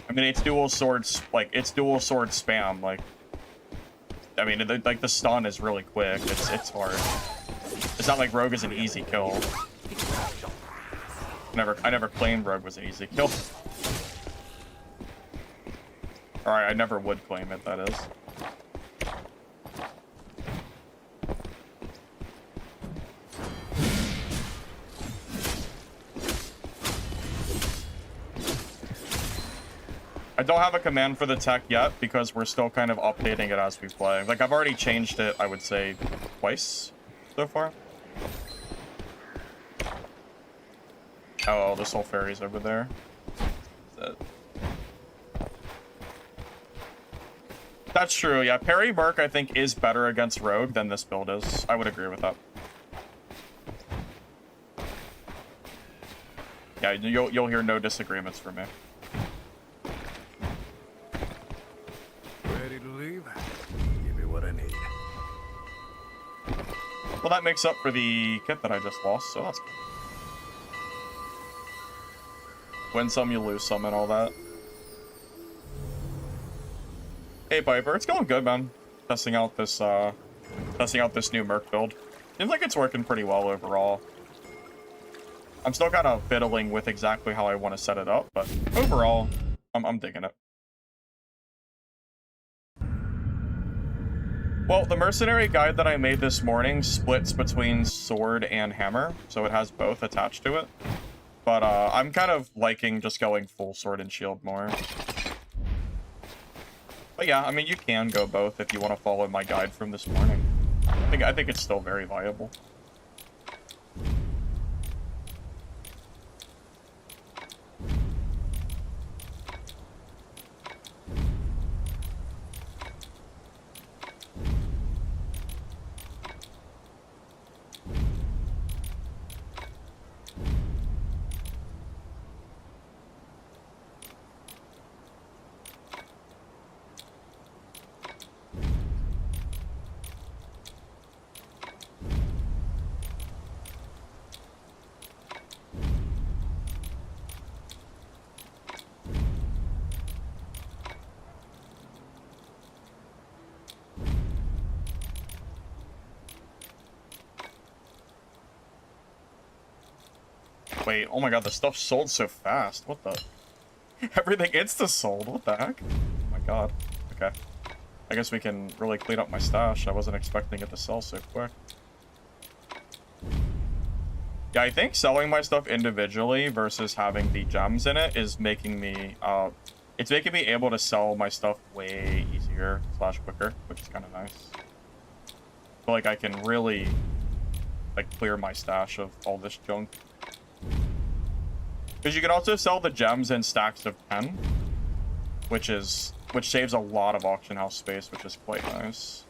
I mean, it's dual swords. Like, it's dual sword spam. Like, I mean, like the stun is really quick. It's hard. It's not like rogue is an easy kill. I never claimed rogue was an easy kill. Alright, I never would claim it, that is. I don't have a command for the tech yet because we're still kind of updating it as we play. Like, I've already changed it, I would say, twice so far. Oh, this whole fairy's over there. That's true, yeah. Parry Merc, I think, is better against Rogue than this build is. I would agree with that. Yeah, you'll hear no disagreements from me. Ready to leave? Give me what I need. Well, that makes up for the kit that I just lost, so that's good. Win some, you lose some, and all that. Hey, Piper, it's going good, man. Testing out this new Merc build. Seems like it's working pretty well overall. I'm still kind of fiddling with exactly how I want to set it up, but overall, I'm digging it. Well, the Mercenary guide that I made this morning splits between sword and hammer, so it has both attached to it. But I'm kind of liking just going full sword and shield more. But yeah, I mean, you can go both if you want to follow my guide from this morning. I think it's still very viable. Wait, oh my god, the stuff sold so fast. What the? Everything insta-sold. What the heck? Oh my god. Okay. I guess we can really clean up my stash. I wasn't expecting it to sell so quick. Yeah, I think selling my stuff individually versus having the gems in it is making me, it's making me able to sell my stuff way easier / quicker, which is kind of nice. I feel like I can really, like, clear my stash of all this junk. Because you can also sell the gems in stacks of 10, which saves a lot of auction house space, which is quite nice.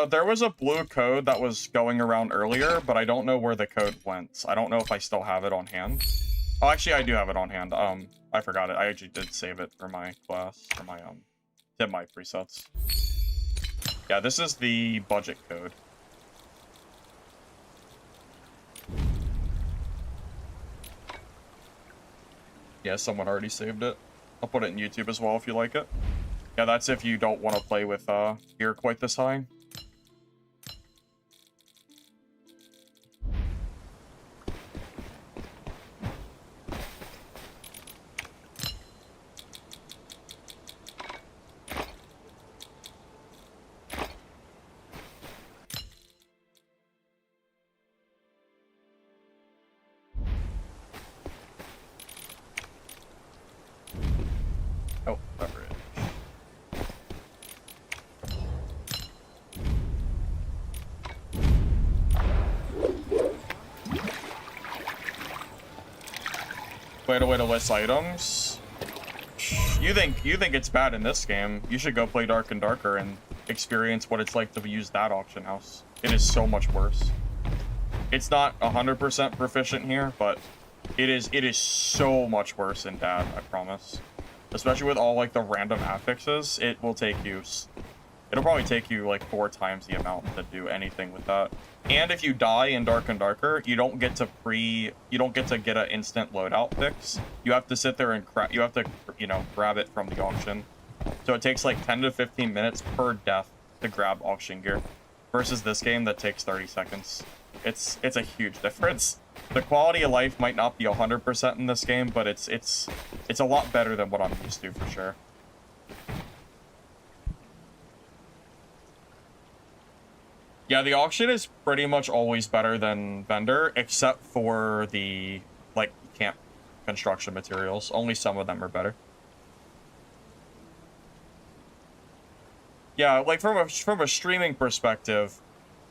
There was a blue code that was going around earlier, but I don't know where the code went. I don't know if I still have it on hand. Oh, actually, I do have it on hand. I forgot it. I actually did save it for my class, for my, did my presets. Yeah, this is the budget code. Yeah, someone already saved it. I'll put it in YouTube as well if you like it. Yeah, that's if you don't want to play with, gear quite this high. Oh, beverage. Wait a way to list items. You think it's bad in this game? You should go play Dark and Darker and experience what it's like to use that auction house. It is so much worse. It's not 100% proficient here, but it is so much worse in Dad, I promise. Especially with all like the random affixes, it'll probably take you like 4 times the amount to do anything with that. And if you die in Dark and Darker, you don't get to get an instant loadout fix. You have to sit there and grab it from the auction. So it takes like 10 to 15 minutes per death to grab auction gear, versus this game that takes 30 seconds. It's a huge difference. The quality of life might not be 100% in this game, but it's a lot better than what I'm used to for sure. Yeah, the auction is pretty much always better than vendor, except for the like camp construction materials. Only some of them are better. Yeah, like from a streaming perspective,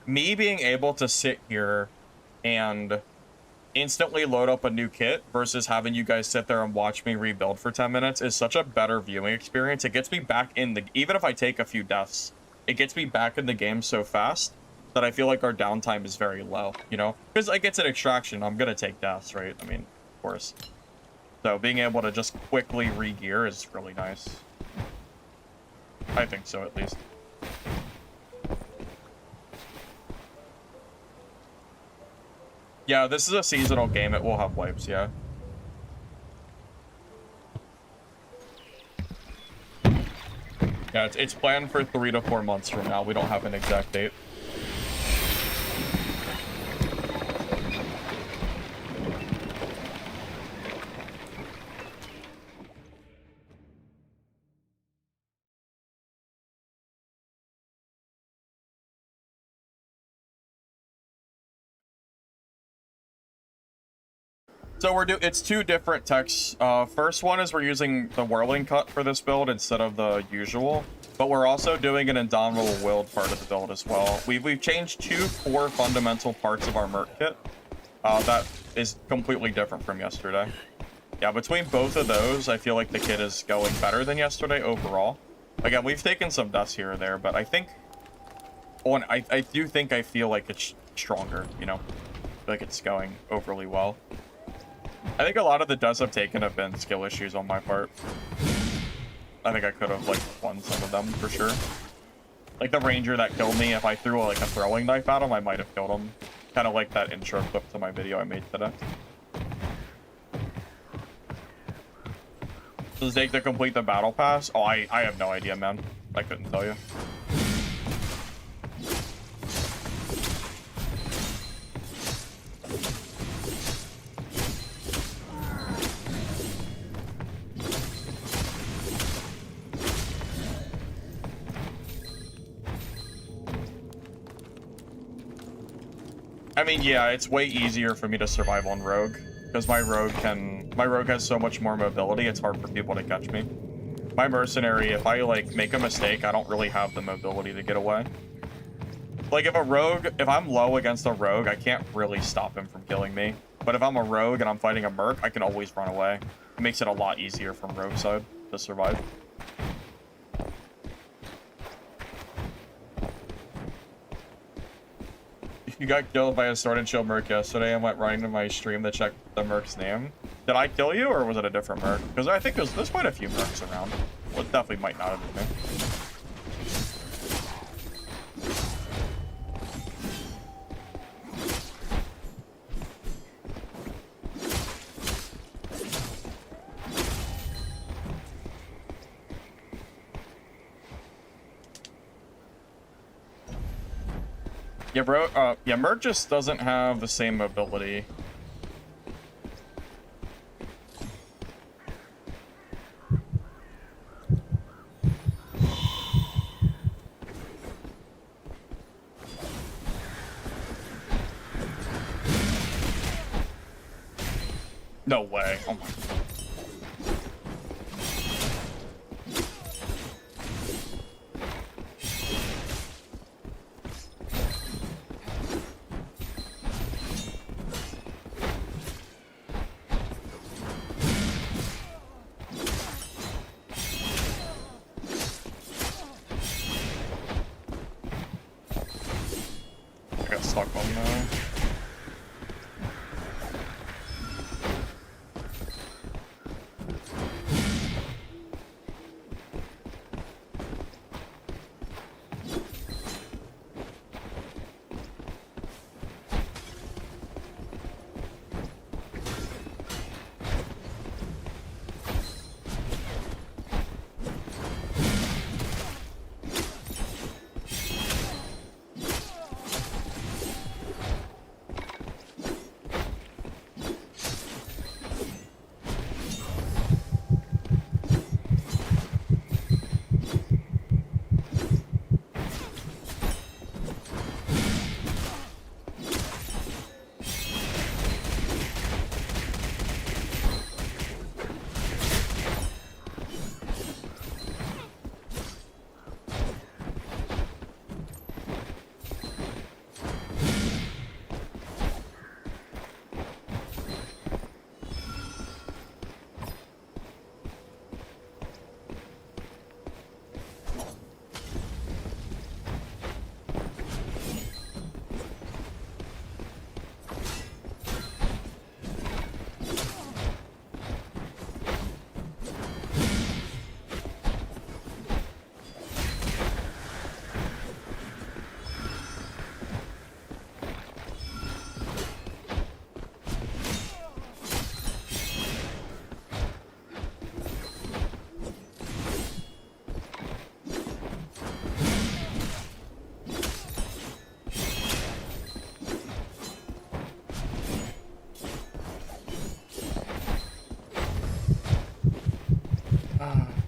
me being able to sit here and instantly load up a new kit versus having you guys sit there and watch me rebuild for 10 minutes is such a better viewing experience. It gets me back in the, even if I take a few deaths, it gets me back in the game so fast that I feel like our downtime is very low, you know? Because like it's an extraction, I'm gonna take deaths, right? I mean, of course. So being able to just quickly re-gear is really nice. I think so, at least. Yeah, this is a seasonal game. It will have wipes, yeah. Yeah, it's planned for 3 to 4 months from now. We don't have an exact date. So it's 2 different techs. First one is we're using the whirling cut for this build instead of the usual, but we're also doing an indomitable willed part of the build as well. We've changed 2 core fundamental parts of our merc kit. That is completely different from yesterday. Yeah, between both of those, I feel like the kit is going better than yesterday overall. Again, we've taken some deaths here or there, but I think, I do think I feel like it's stronger, you know? I feel like it's going overly well. I think a lot of the deaths I've taken have been skill issues on my part. I think I could have, like, won some of them, for sure. Like, the ranger that killed me, if I threw, like, a throwing knife at him, I might have killed him. Kind of like that intro clip to my video I made today. Does it take to complete the battle pass? Oh, I have no idea, man. I couldn't tell you. I mean, yeah, it's way easier for me to survive on Rogue. Because my Rogue has so much more mobility, it's hard for people to catch me. My Mercenary, if I, like, make a mistake, I don't really have the mobility to get away. Like, if I'm low against a Rogue, I can't really stop him from killing me. But if I'm a Rogue and I'm fighting a Merc, I can always run away. It makes it a lot easier from Rogue side to survive. You got killed by a Sword and Shield Merc yesterday and went running to my stream to check the Merc's name. Did I kill you, or was it a different Merc? Because I think there's quite a few Mercs around. Well, it definitely might not have been me. Yeah, bro. Yeah, Merc just doesn't have the same mobility. No way. Oh my God. I got stuck on there.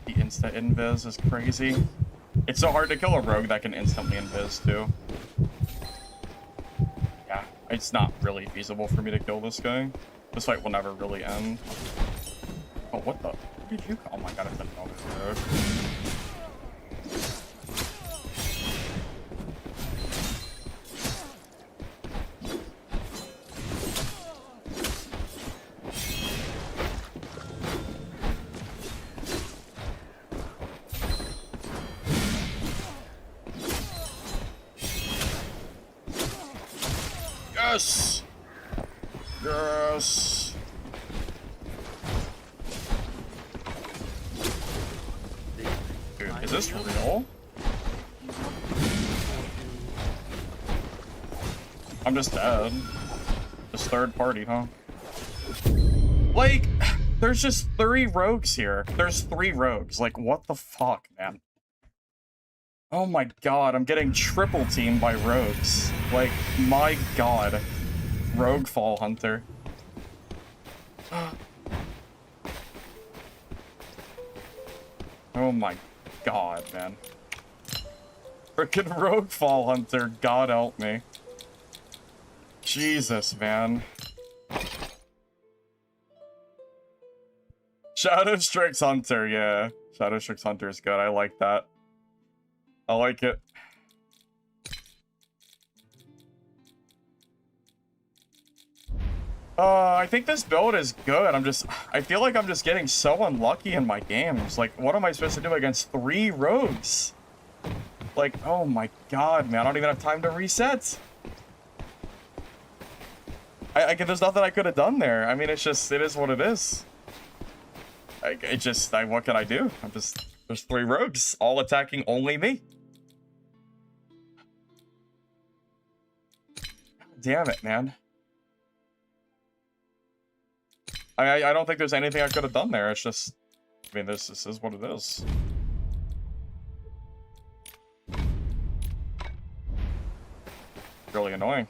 The insta-invis is crazy. It's so hard to kill a rogue that can instantly invis, too. Yeah, it's not really feasible for me to kill this guy. This fight will never really end. Oh, what the? Where did you go? Oh my god, it's another rogue. Yes! Yes! Dude, is this real? I'm just dead. Just third party, huh? Like, there's just 3 rogues here. There's 3 rogues. Like, what the fuck, man? Oh my god, I'm getting triple teamed by rogues. Like, my god. Rogue Fall Hunter. Oh my god, man. Frickin' Rogue Fall Hunter, god help me. Jesus, man. Shadow Strix Hunter, yeah. Shadow Strix Hunter is good. I like that. I like it. I think this build is good. I feel like I'm just getting so unlucky in my games. Like, what am I supposed to do against 3 rogues? Like, oh my god, man. I don't even have time to reset. There's nothing I could have done there. I mean, it is what it is. What can I do? There's 3 rogues, all attacking only me. Damn it, man. I don't think there's anything I could have done there. It's just, I mean, this is what it is. Really annoying.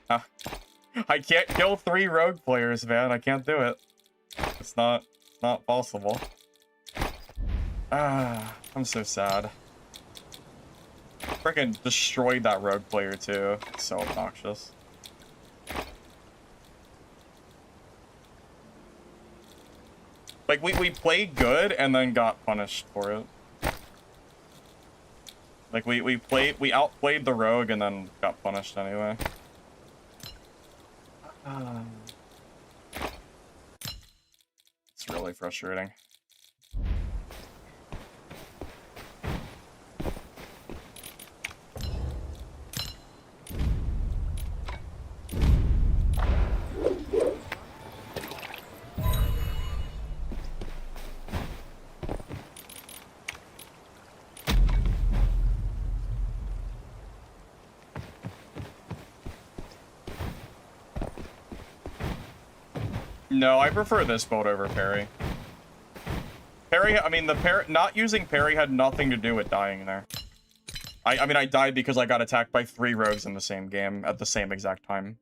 I can't kill 3 rogue players, man. I can't do it. It's not possible. I'm so sad. Freaking destroyed that rogue player too. It's so obnoxious. Like, we played good and then got punished for it. Like, we outplayed the rogue and then got punished anyway. It's really frustrating. No, I prefer this build over parry. Parry, I mean, not using parry had nothing to do with dying there. I mean, I died because I got attacked by 3 rogues in the same game at the same exact time.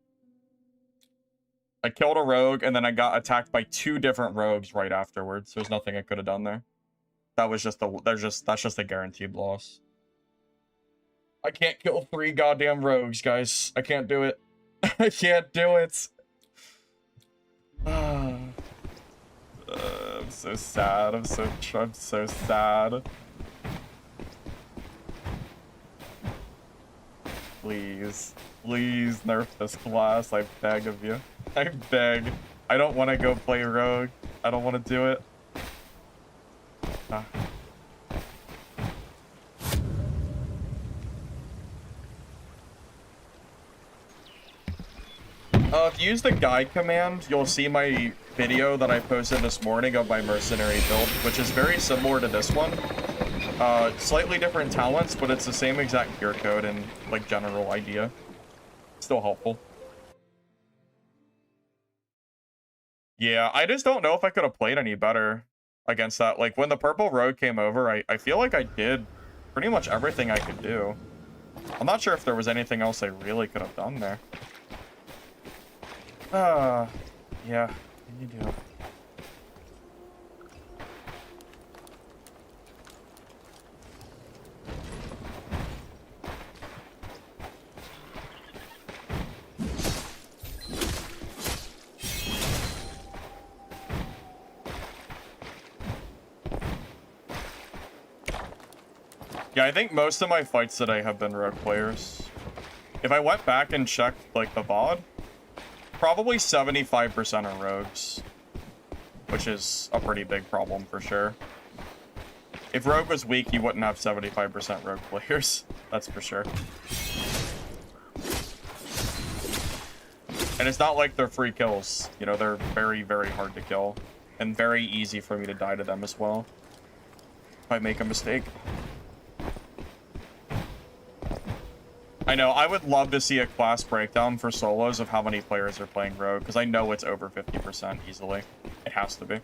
I killed a rogue, and then I got attacked by 2 different rogues right afterwards. There's nothing I could have done there. That's just a guaranteed loss. I can't kill 3 goddamn rogues, guys. I can't do it. I can't do it. I'm so sad. I'm so sad. Please nerf this class. I beg of you. I beg. I don't want to go play rogue. I don't want to do it. If you use the guide command, you'll see my video that I posted this morning of my Mercenary build, which is very similar to this one. Slightly different talents, but it's the same exact gear code and, like, general idea. Still helpful. Yeah, I just don't know if I could have played any better against that. Like, when the purple rogue came over, I feel like I did pretty much everything I could do. I'm not sure if there was anything else I really could have done there. Yeah, you do. Yeah, I think most of my fights today have been rogue players. If I went back and checked, like, the VOD, probably 75% are rogues, which is a pretty big problem for sure. If rogue was weak, you wouldn't have 75% rogue players. That's for sure. And it's not like they're free kills. You know, they're very, very hard to kill. And very easy for me to die to them as well, if I make a mistake. I know, I would love to see a class breakdown for solos of how many players are playing rogue, because I know it's over 50% easily. It has to be.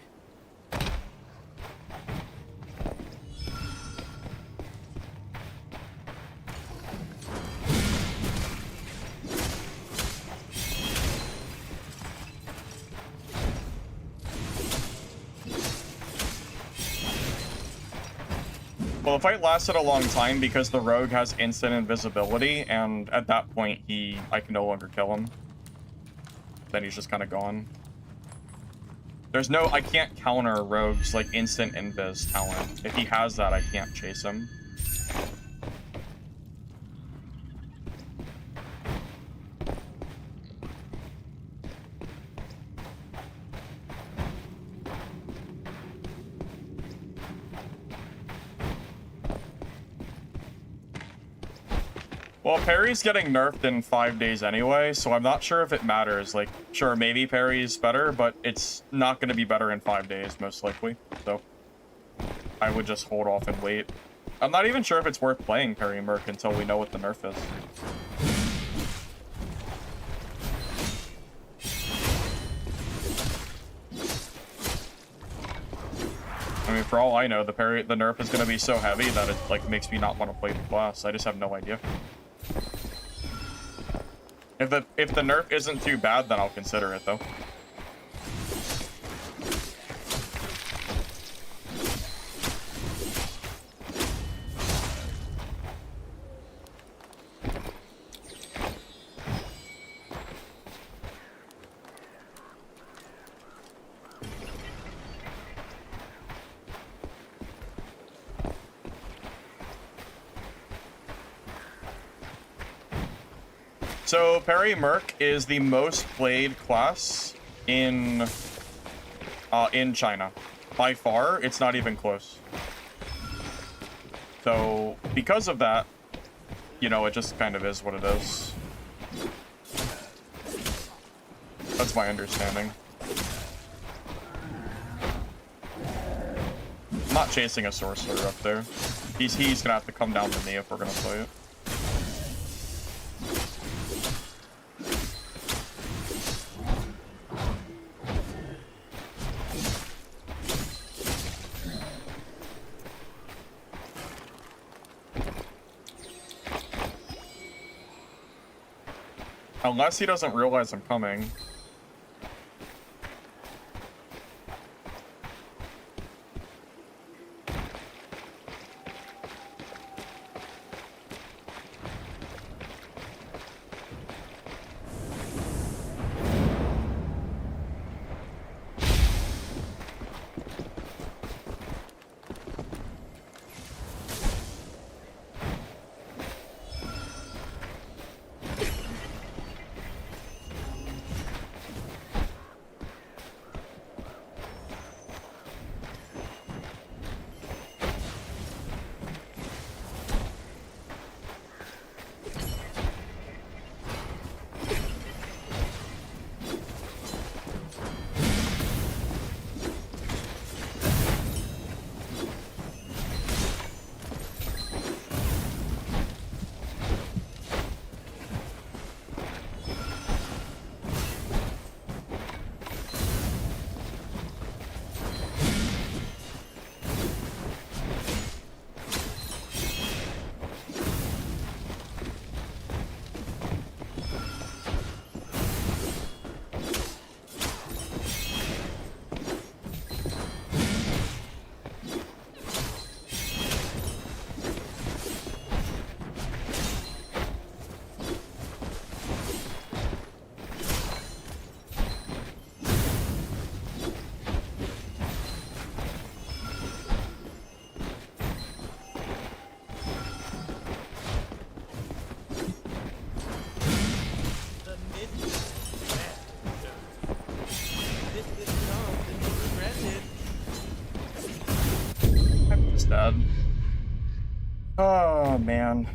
Well, the fight lasted a long time because the rogue has instant invisibility, and at that point, I can no longer kill him. Then he's just kind of gone. I can't counter rogue's, like, instant invis talent. If he has that, I can't chase him. Well, parry's getting nerfed in 5 days anyway, so I'm not sure if it matters. Like, sure, maybe parry's better, but it's not going to be better in 5 days, most likely. So, I would just hold off and wait. I'm not even sure if it's worth playing parry merc until we know what the nerf is. I mean, for all I know, the nerf is going to be so heavy that it, like, makes me not want to play the class. I just have no idea. If the nerf isn't too bad, then I'll consider it, though. So, Parry Merc is the most played class in China. By far, it's not even close. So, because of that, you know, it just kind of is what it is. That's my understanding. I'm not chasing a sorcerer up there. He's gonna have to come down to me if we're gonna play it. Unless he doesn't realize I'm coming. Oh, man.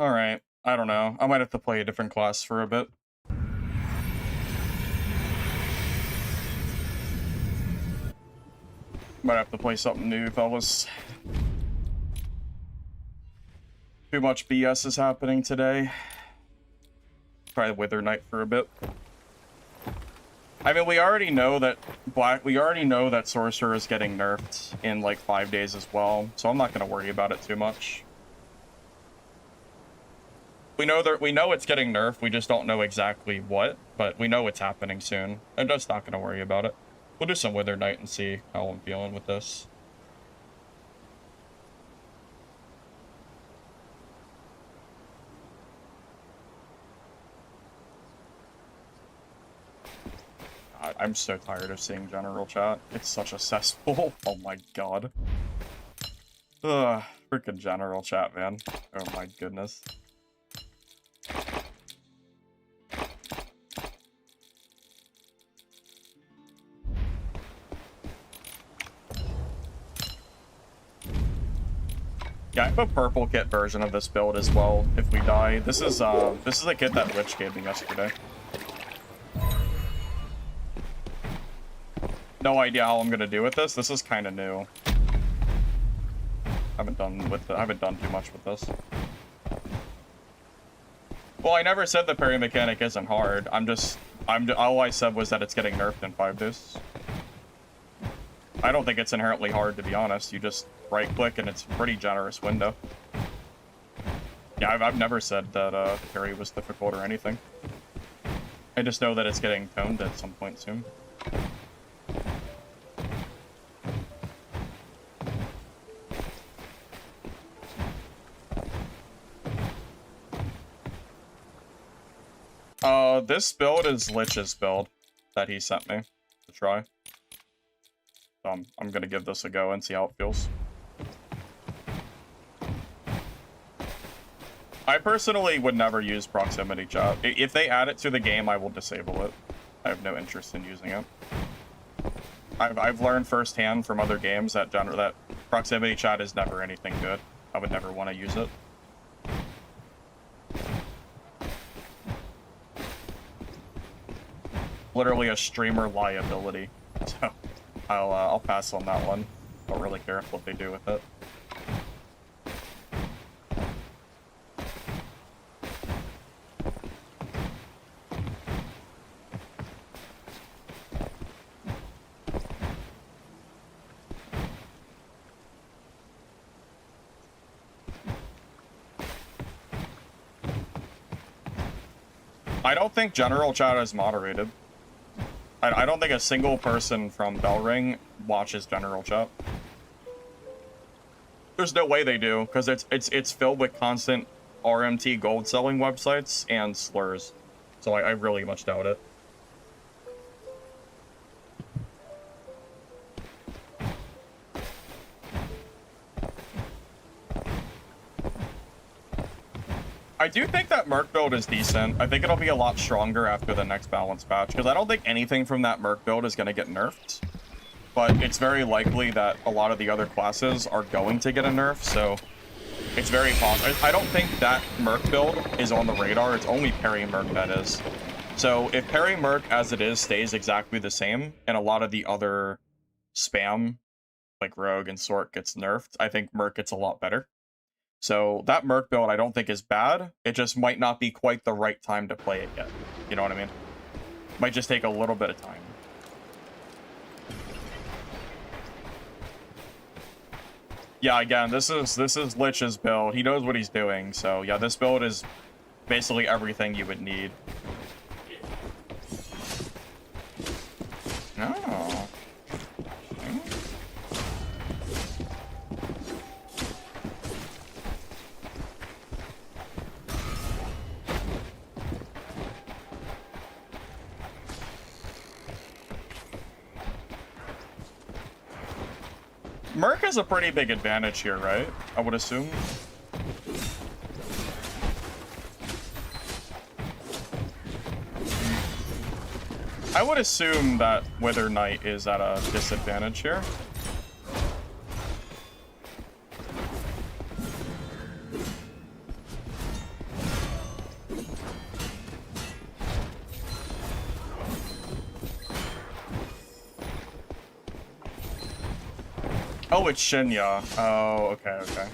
Alright. I don't know. I might have to play a different class for a bit. Might have to play something new, fellas. Too much BS is happening today. Try Wither Knight for a bit. I mean, we already know that Sorcerer is getting nerfed in like 5 days as well, so I'm not gonna worry about it too much. We know it's getting nerfed, we just don't know exactly what, but we know it's happening soon. I'm just not gonna worry about it. We'll do some Wither Knight and see how I'm feeling with this. I'm so tired of seeing general chat. It's such a cesspool. Oh my god. Ugh, freaking general chat, man. Oh my goodness. Yeah, I have a purple kit version of this build as well if we die. This is a kit that Witch gave me yesterday. No idea how I'm gonna do with this. This is kind of new. I haven't done too much with this. Well, I never said the parry mechanic isn't hard. All I said was that it's getting nerfed in 5 days. I don't think it's inherently hard, to be honest. You just right-click and it's a pretty generous window. Yeah, I've never said that parry was difficult or anything. I just know that it's getting toned at some point soon. This build is Lich's build that he sent me to try. So I'm gonna give this a go and see how it feels. I personally would never use proximity chat. If they add it to the game, I will disable it. I have no interest in using it. I've learned firsthand from other games that proximity chat is never anything good. I would never want to use it. Literally a streamer liability. So I'll pass on that one. Don't really care what they do with it. I don't think general chat is moderated. I don't think a single person from Bellring watches general chat. There's no way they do, because it's filled with constant RMT gold selling websites and slurs. So I really much doubt it. I do think that Merc build is decent. I think it'll be a lot stronger after the next balance patch, because I don't think anything from that Merc build is going to get nerfed. But it's very likely that a lot of the other classes are going to get a nerf, so it's very possible. I don't think that Merc build is on the radar. It's only Parry Merc that is. So if Parry Merc as it is stays exactly the same, and a lot of the other spam, like Rogue and Sort, gets nerfed, I think Merc gets a lot better. So that Merc build I don't think is bad. It just might not be quite the right time to play it yet. You know what I mean? Might just take a little bit of time. Yeah, again, this is Lich's build. He knows what he's doing. So yeah, this build is basically everything you would need. Oh. Merc has a pretty big advantage here, right? I would assume. I would assume that Wither Knight is at a disadvantage here. Oh, it's Shinya. Oh, okay, okay.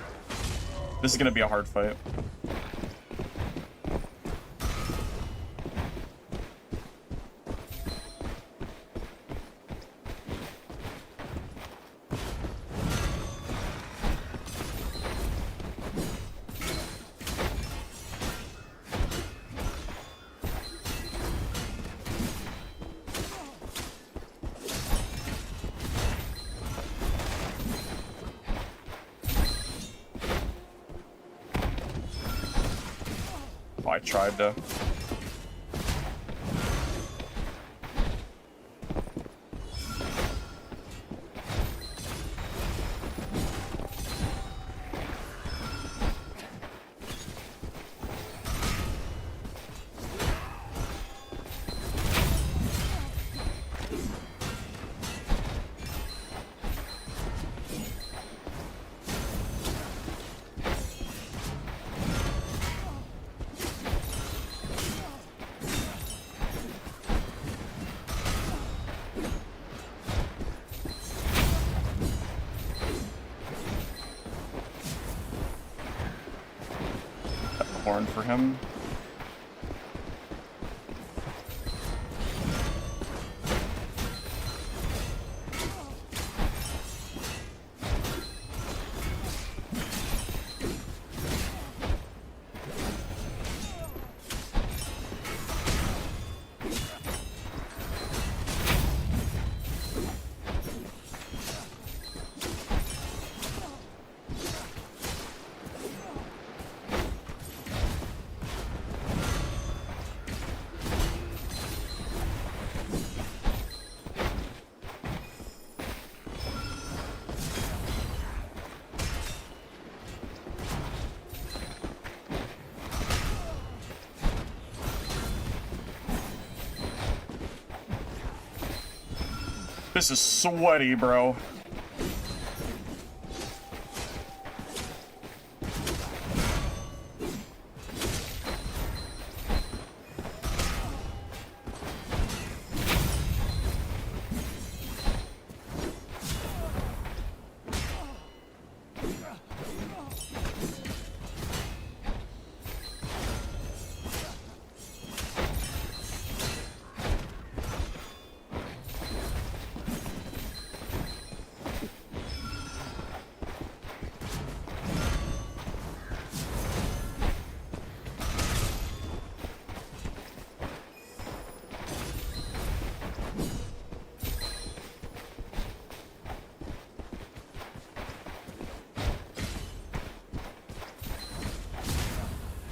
This is gonna be a hard fight. I tried to. Thorn for him. This is sweaty, bro.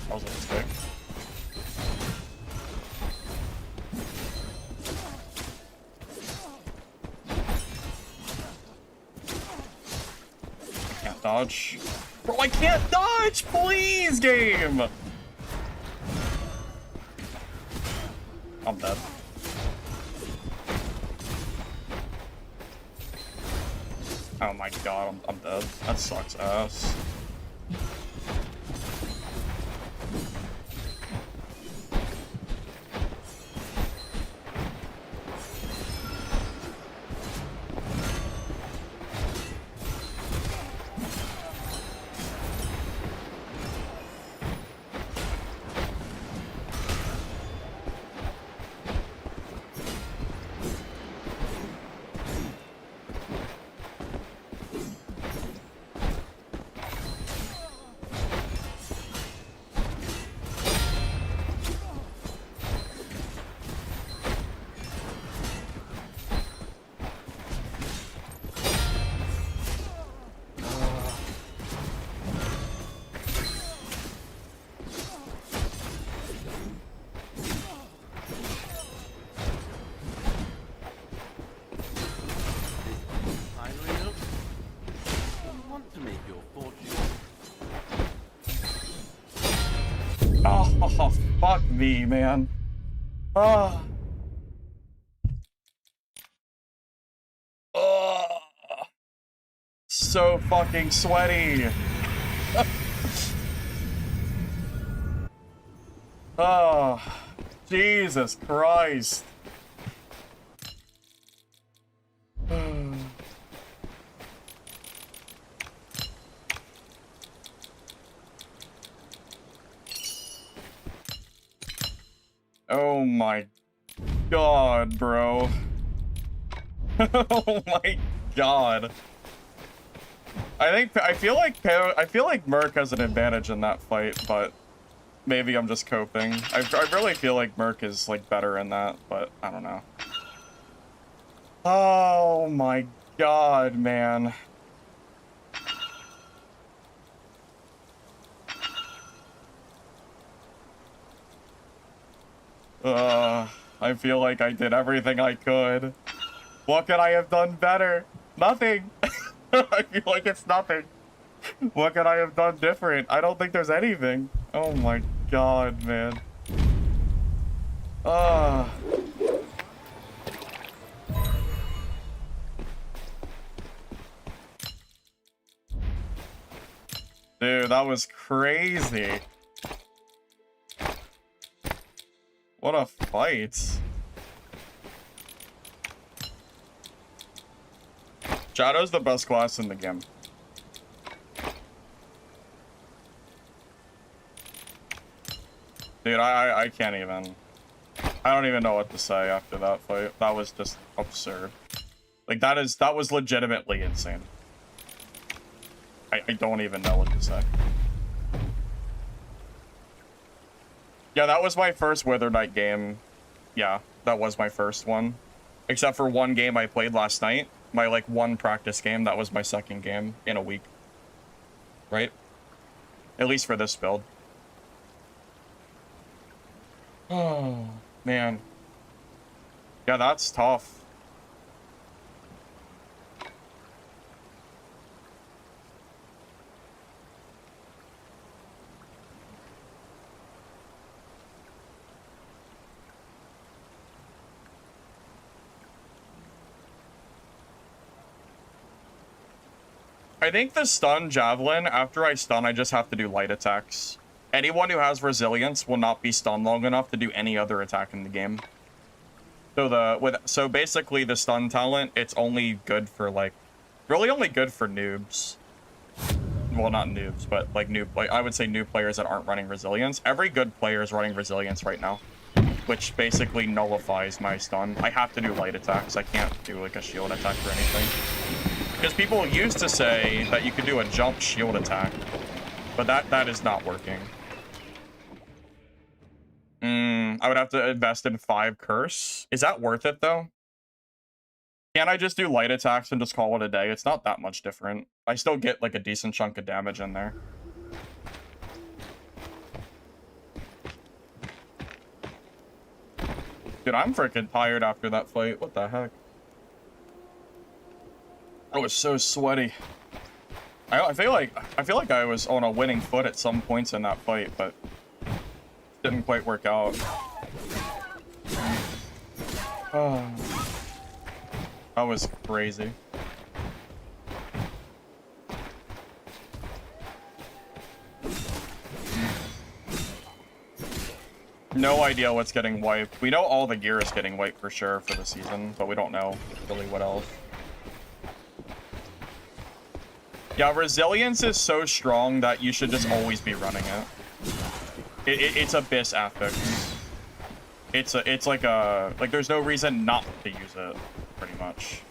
That was a mistake. Can't dodge. Bro, I can't dodge! Please, game! I'm dead. Oh my god, I'm dead. That sucks ass. Oh, fuck me, man. Oh. Oh. So fucking sweaty. Oh, Jesus Christ. Oh my god, bro. Oh my god. I feel like Merc has an advantage in that fight, but maybe I'm just coping. I really feel like Merc is like better in that, but I don't know. Oh my god, man. I feel like I did everything I could. What could I have done better? Nothing. I feel like it's nothing. What could I have done different? I don't think there's anything. Oh my god, man. Dude, that was crazy. What a fight. Shadow's the best class in the game. Dude, I can't even. I don't even know what to say after that fight. That was just absurd. Like, that was legitimately insane. I don't even know what to say. Yeah, that was my first Wither Knight game. Yeah, that was my first one. Except for one game I played last night. My, like, one practice game. That was my second game in a week. Right? At least for this build. Oh, man. Yeah, that's tough. I think the stun javelin, after I stun, I just have to do light attacks. Anyone who has resilience will not be stunned long enough to do any other attack in the game. So basically the stun talent, it's only good for like, really only good for noobs. Well, not noobs, but like I would say new players that aren't running resilience. Every good player is running resilience right now, which basically nullifies my stun. I have to do light attacks. I can't do like a shield attack or anything. Because people used to say that you could do a jump shield attack, but that is not working. I would have to invest in 5 curse. Is that worth it though? Can't I just do light attacks and just call it a day? It's not that much different. I still get like a decent chunk of damage in there. Dude, I'm freaking tired after that fight. What the heck? I was so sweaty. I feel like I was on a winning foot at some points in that fight, but didn't quite work out. Oh, that was crazy. No idea what's getting wiped. We know all the gear is getting wiped for sure for the season, but we don't know really what else. Yeah, resilience is so strong that you should just always be running it. It's Abyss affix. It's like there's no reason not to use it, pretty much.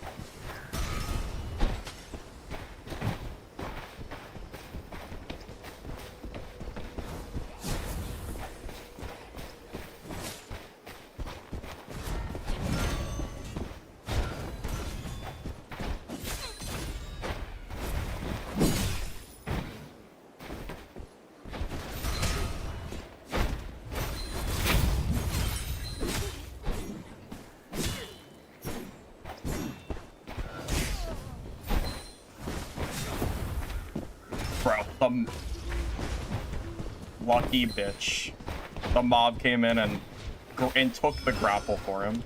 Lucky bitch. The mob came in and took the grapple for him.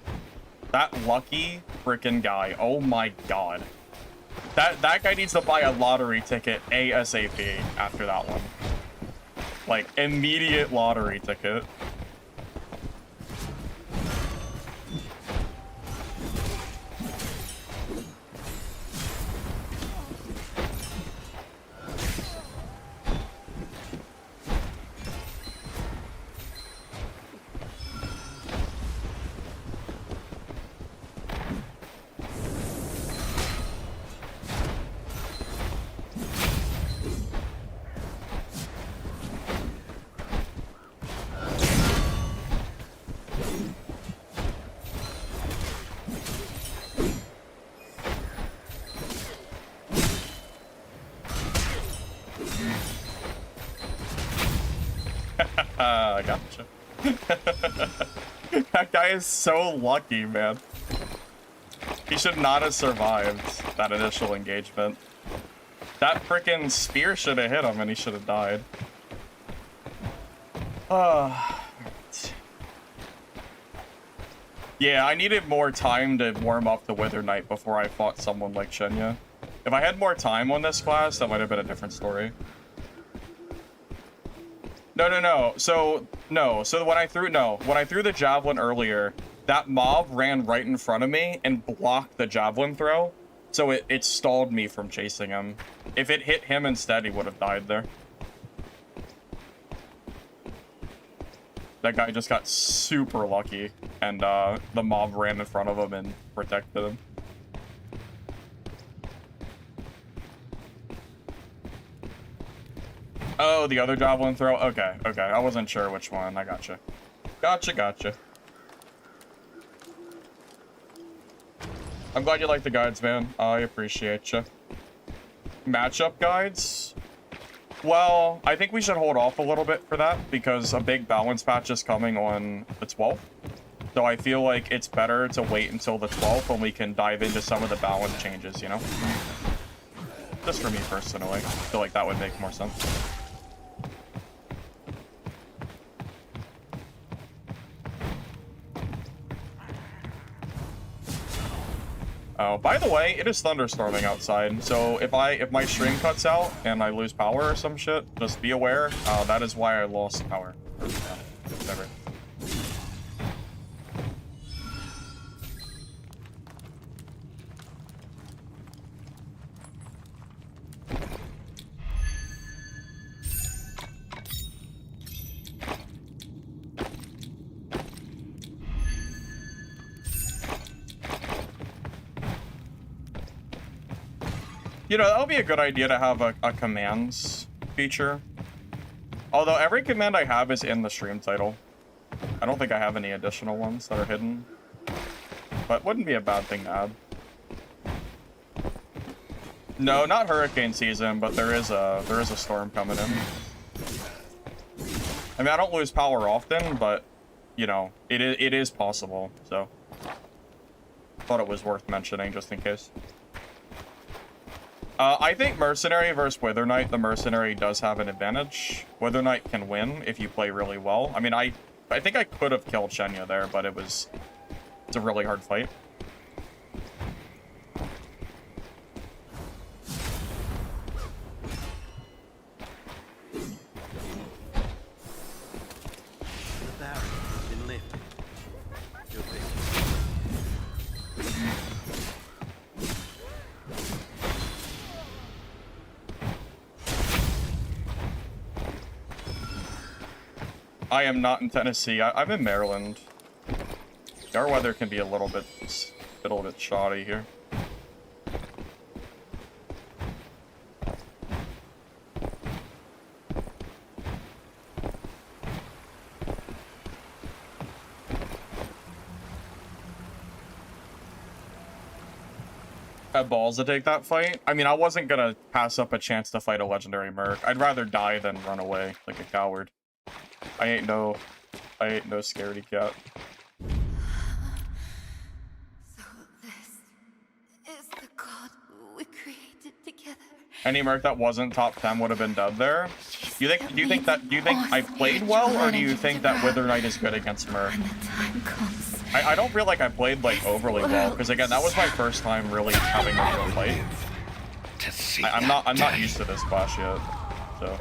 That lucky freaking guy. Oh my god. That guy needs to buy a lottery ticket ASAP after that one. Like, immediate lottery ticket. Gotcha. That guy is so lucky, man. He should not have survived that initial engagement. That frickin' spear should have hit him and he should have died. Yeah, I needed more time to warm up the Wither Knight before I fought someone like Shenya. If I had more time on this class, that might have been a different story. No. So when I threw the javelin earlier, that mob ran right in front of me and blocked the javelin throw. So it stalled me from chasing him. If it hit him instead, he would have died there. That guy just got super lucky, and the mob ran in front of him and protected him. Oh, the other javelin throw? Okay, okay. I wasn't sure which one. I gotcha. Gotcha. I'm glad you like the guides, man. I appreciate you. Matchup guides? Well, I think we should hold off a little bit for that because a big balance patch is coming on the 12th. So I feel like it's better to wait until the 12th when we can dive into some of the balance changes, you know? Just for me personally. I feel like that would make more sense. Oh, by the way, it is thunderstorming outside, so if my stream cuts out and I lose power or some shit, just be aware, that is why I lost power. Or, whatever. You know, that would be a good idea to have a commands feature. Although every command I have is in the stream title. I don't think I have any additional ones that are hidden. But wouldn't be a bad thing to add. No, not hurricane season, but there is a storm coming in. I mean, I don't lose power often, but you know, it is possible, so thought it was worth mentioning just in case. I think Mercenary versus Wither Knight, the Mercenary does have an advantage. Wither Knight can win if you play really well. I mean, I think I could have killed Shenya there, but it's a really hard fight. The barrier has been lifted. Your face. I am not in Tennessee. I'm in Maryland. Our weather can be a little bit shoddy here. Had balls to take that fight. I mean, I wasn't gonna pass up a chance to fight a legendary merc. I'd rather die than run away like a coward. I ain't no scaredy cat. So this is the god we created together. Any merc that wasn't top 10 would have been dead there. Do you think I played well, or do you think that Wither Knight is good against merc? When the time comes, I don't feel like I played like overly well, because again, that was my first time really having a real fight. I'm not used to this clash yet, so.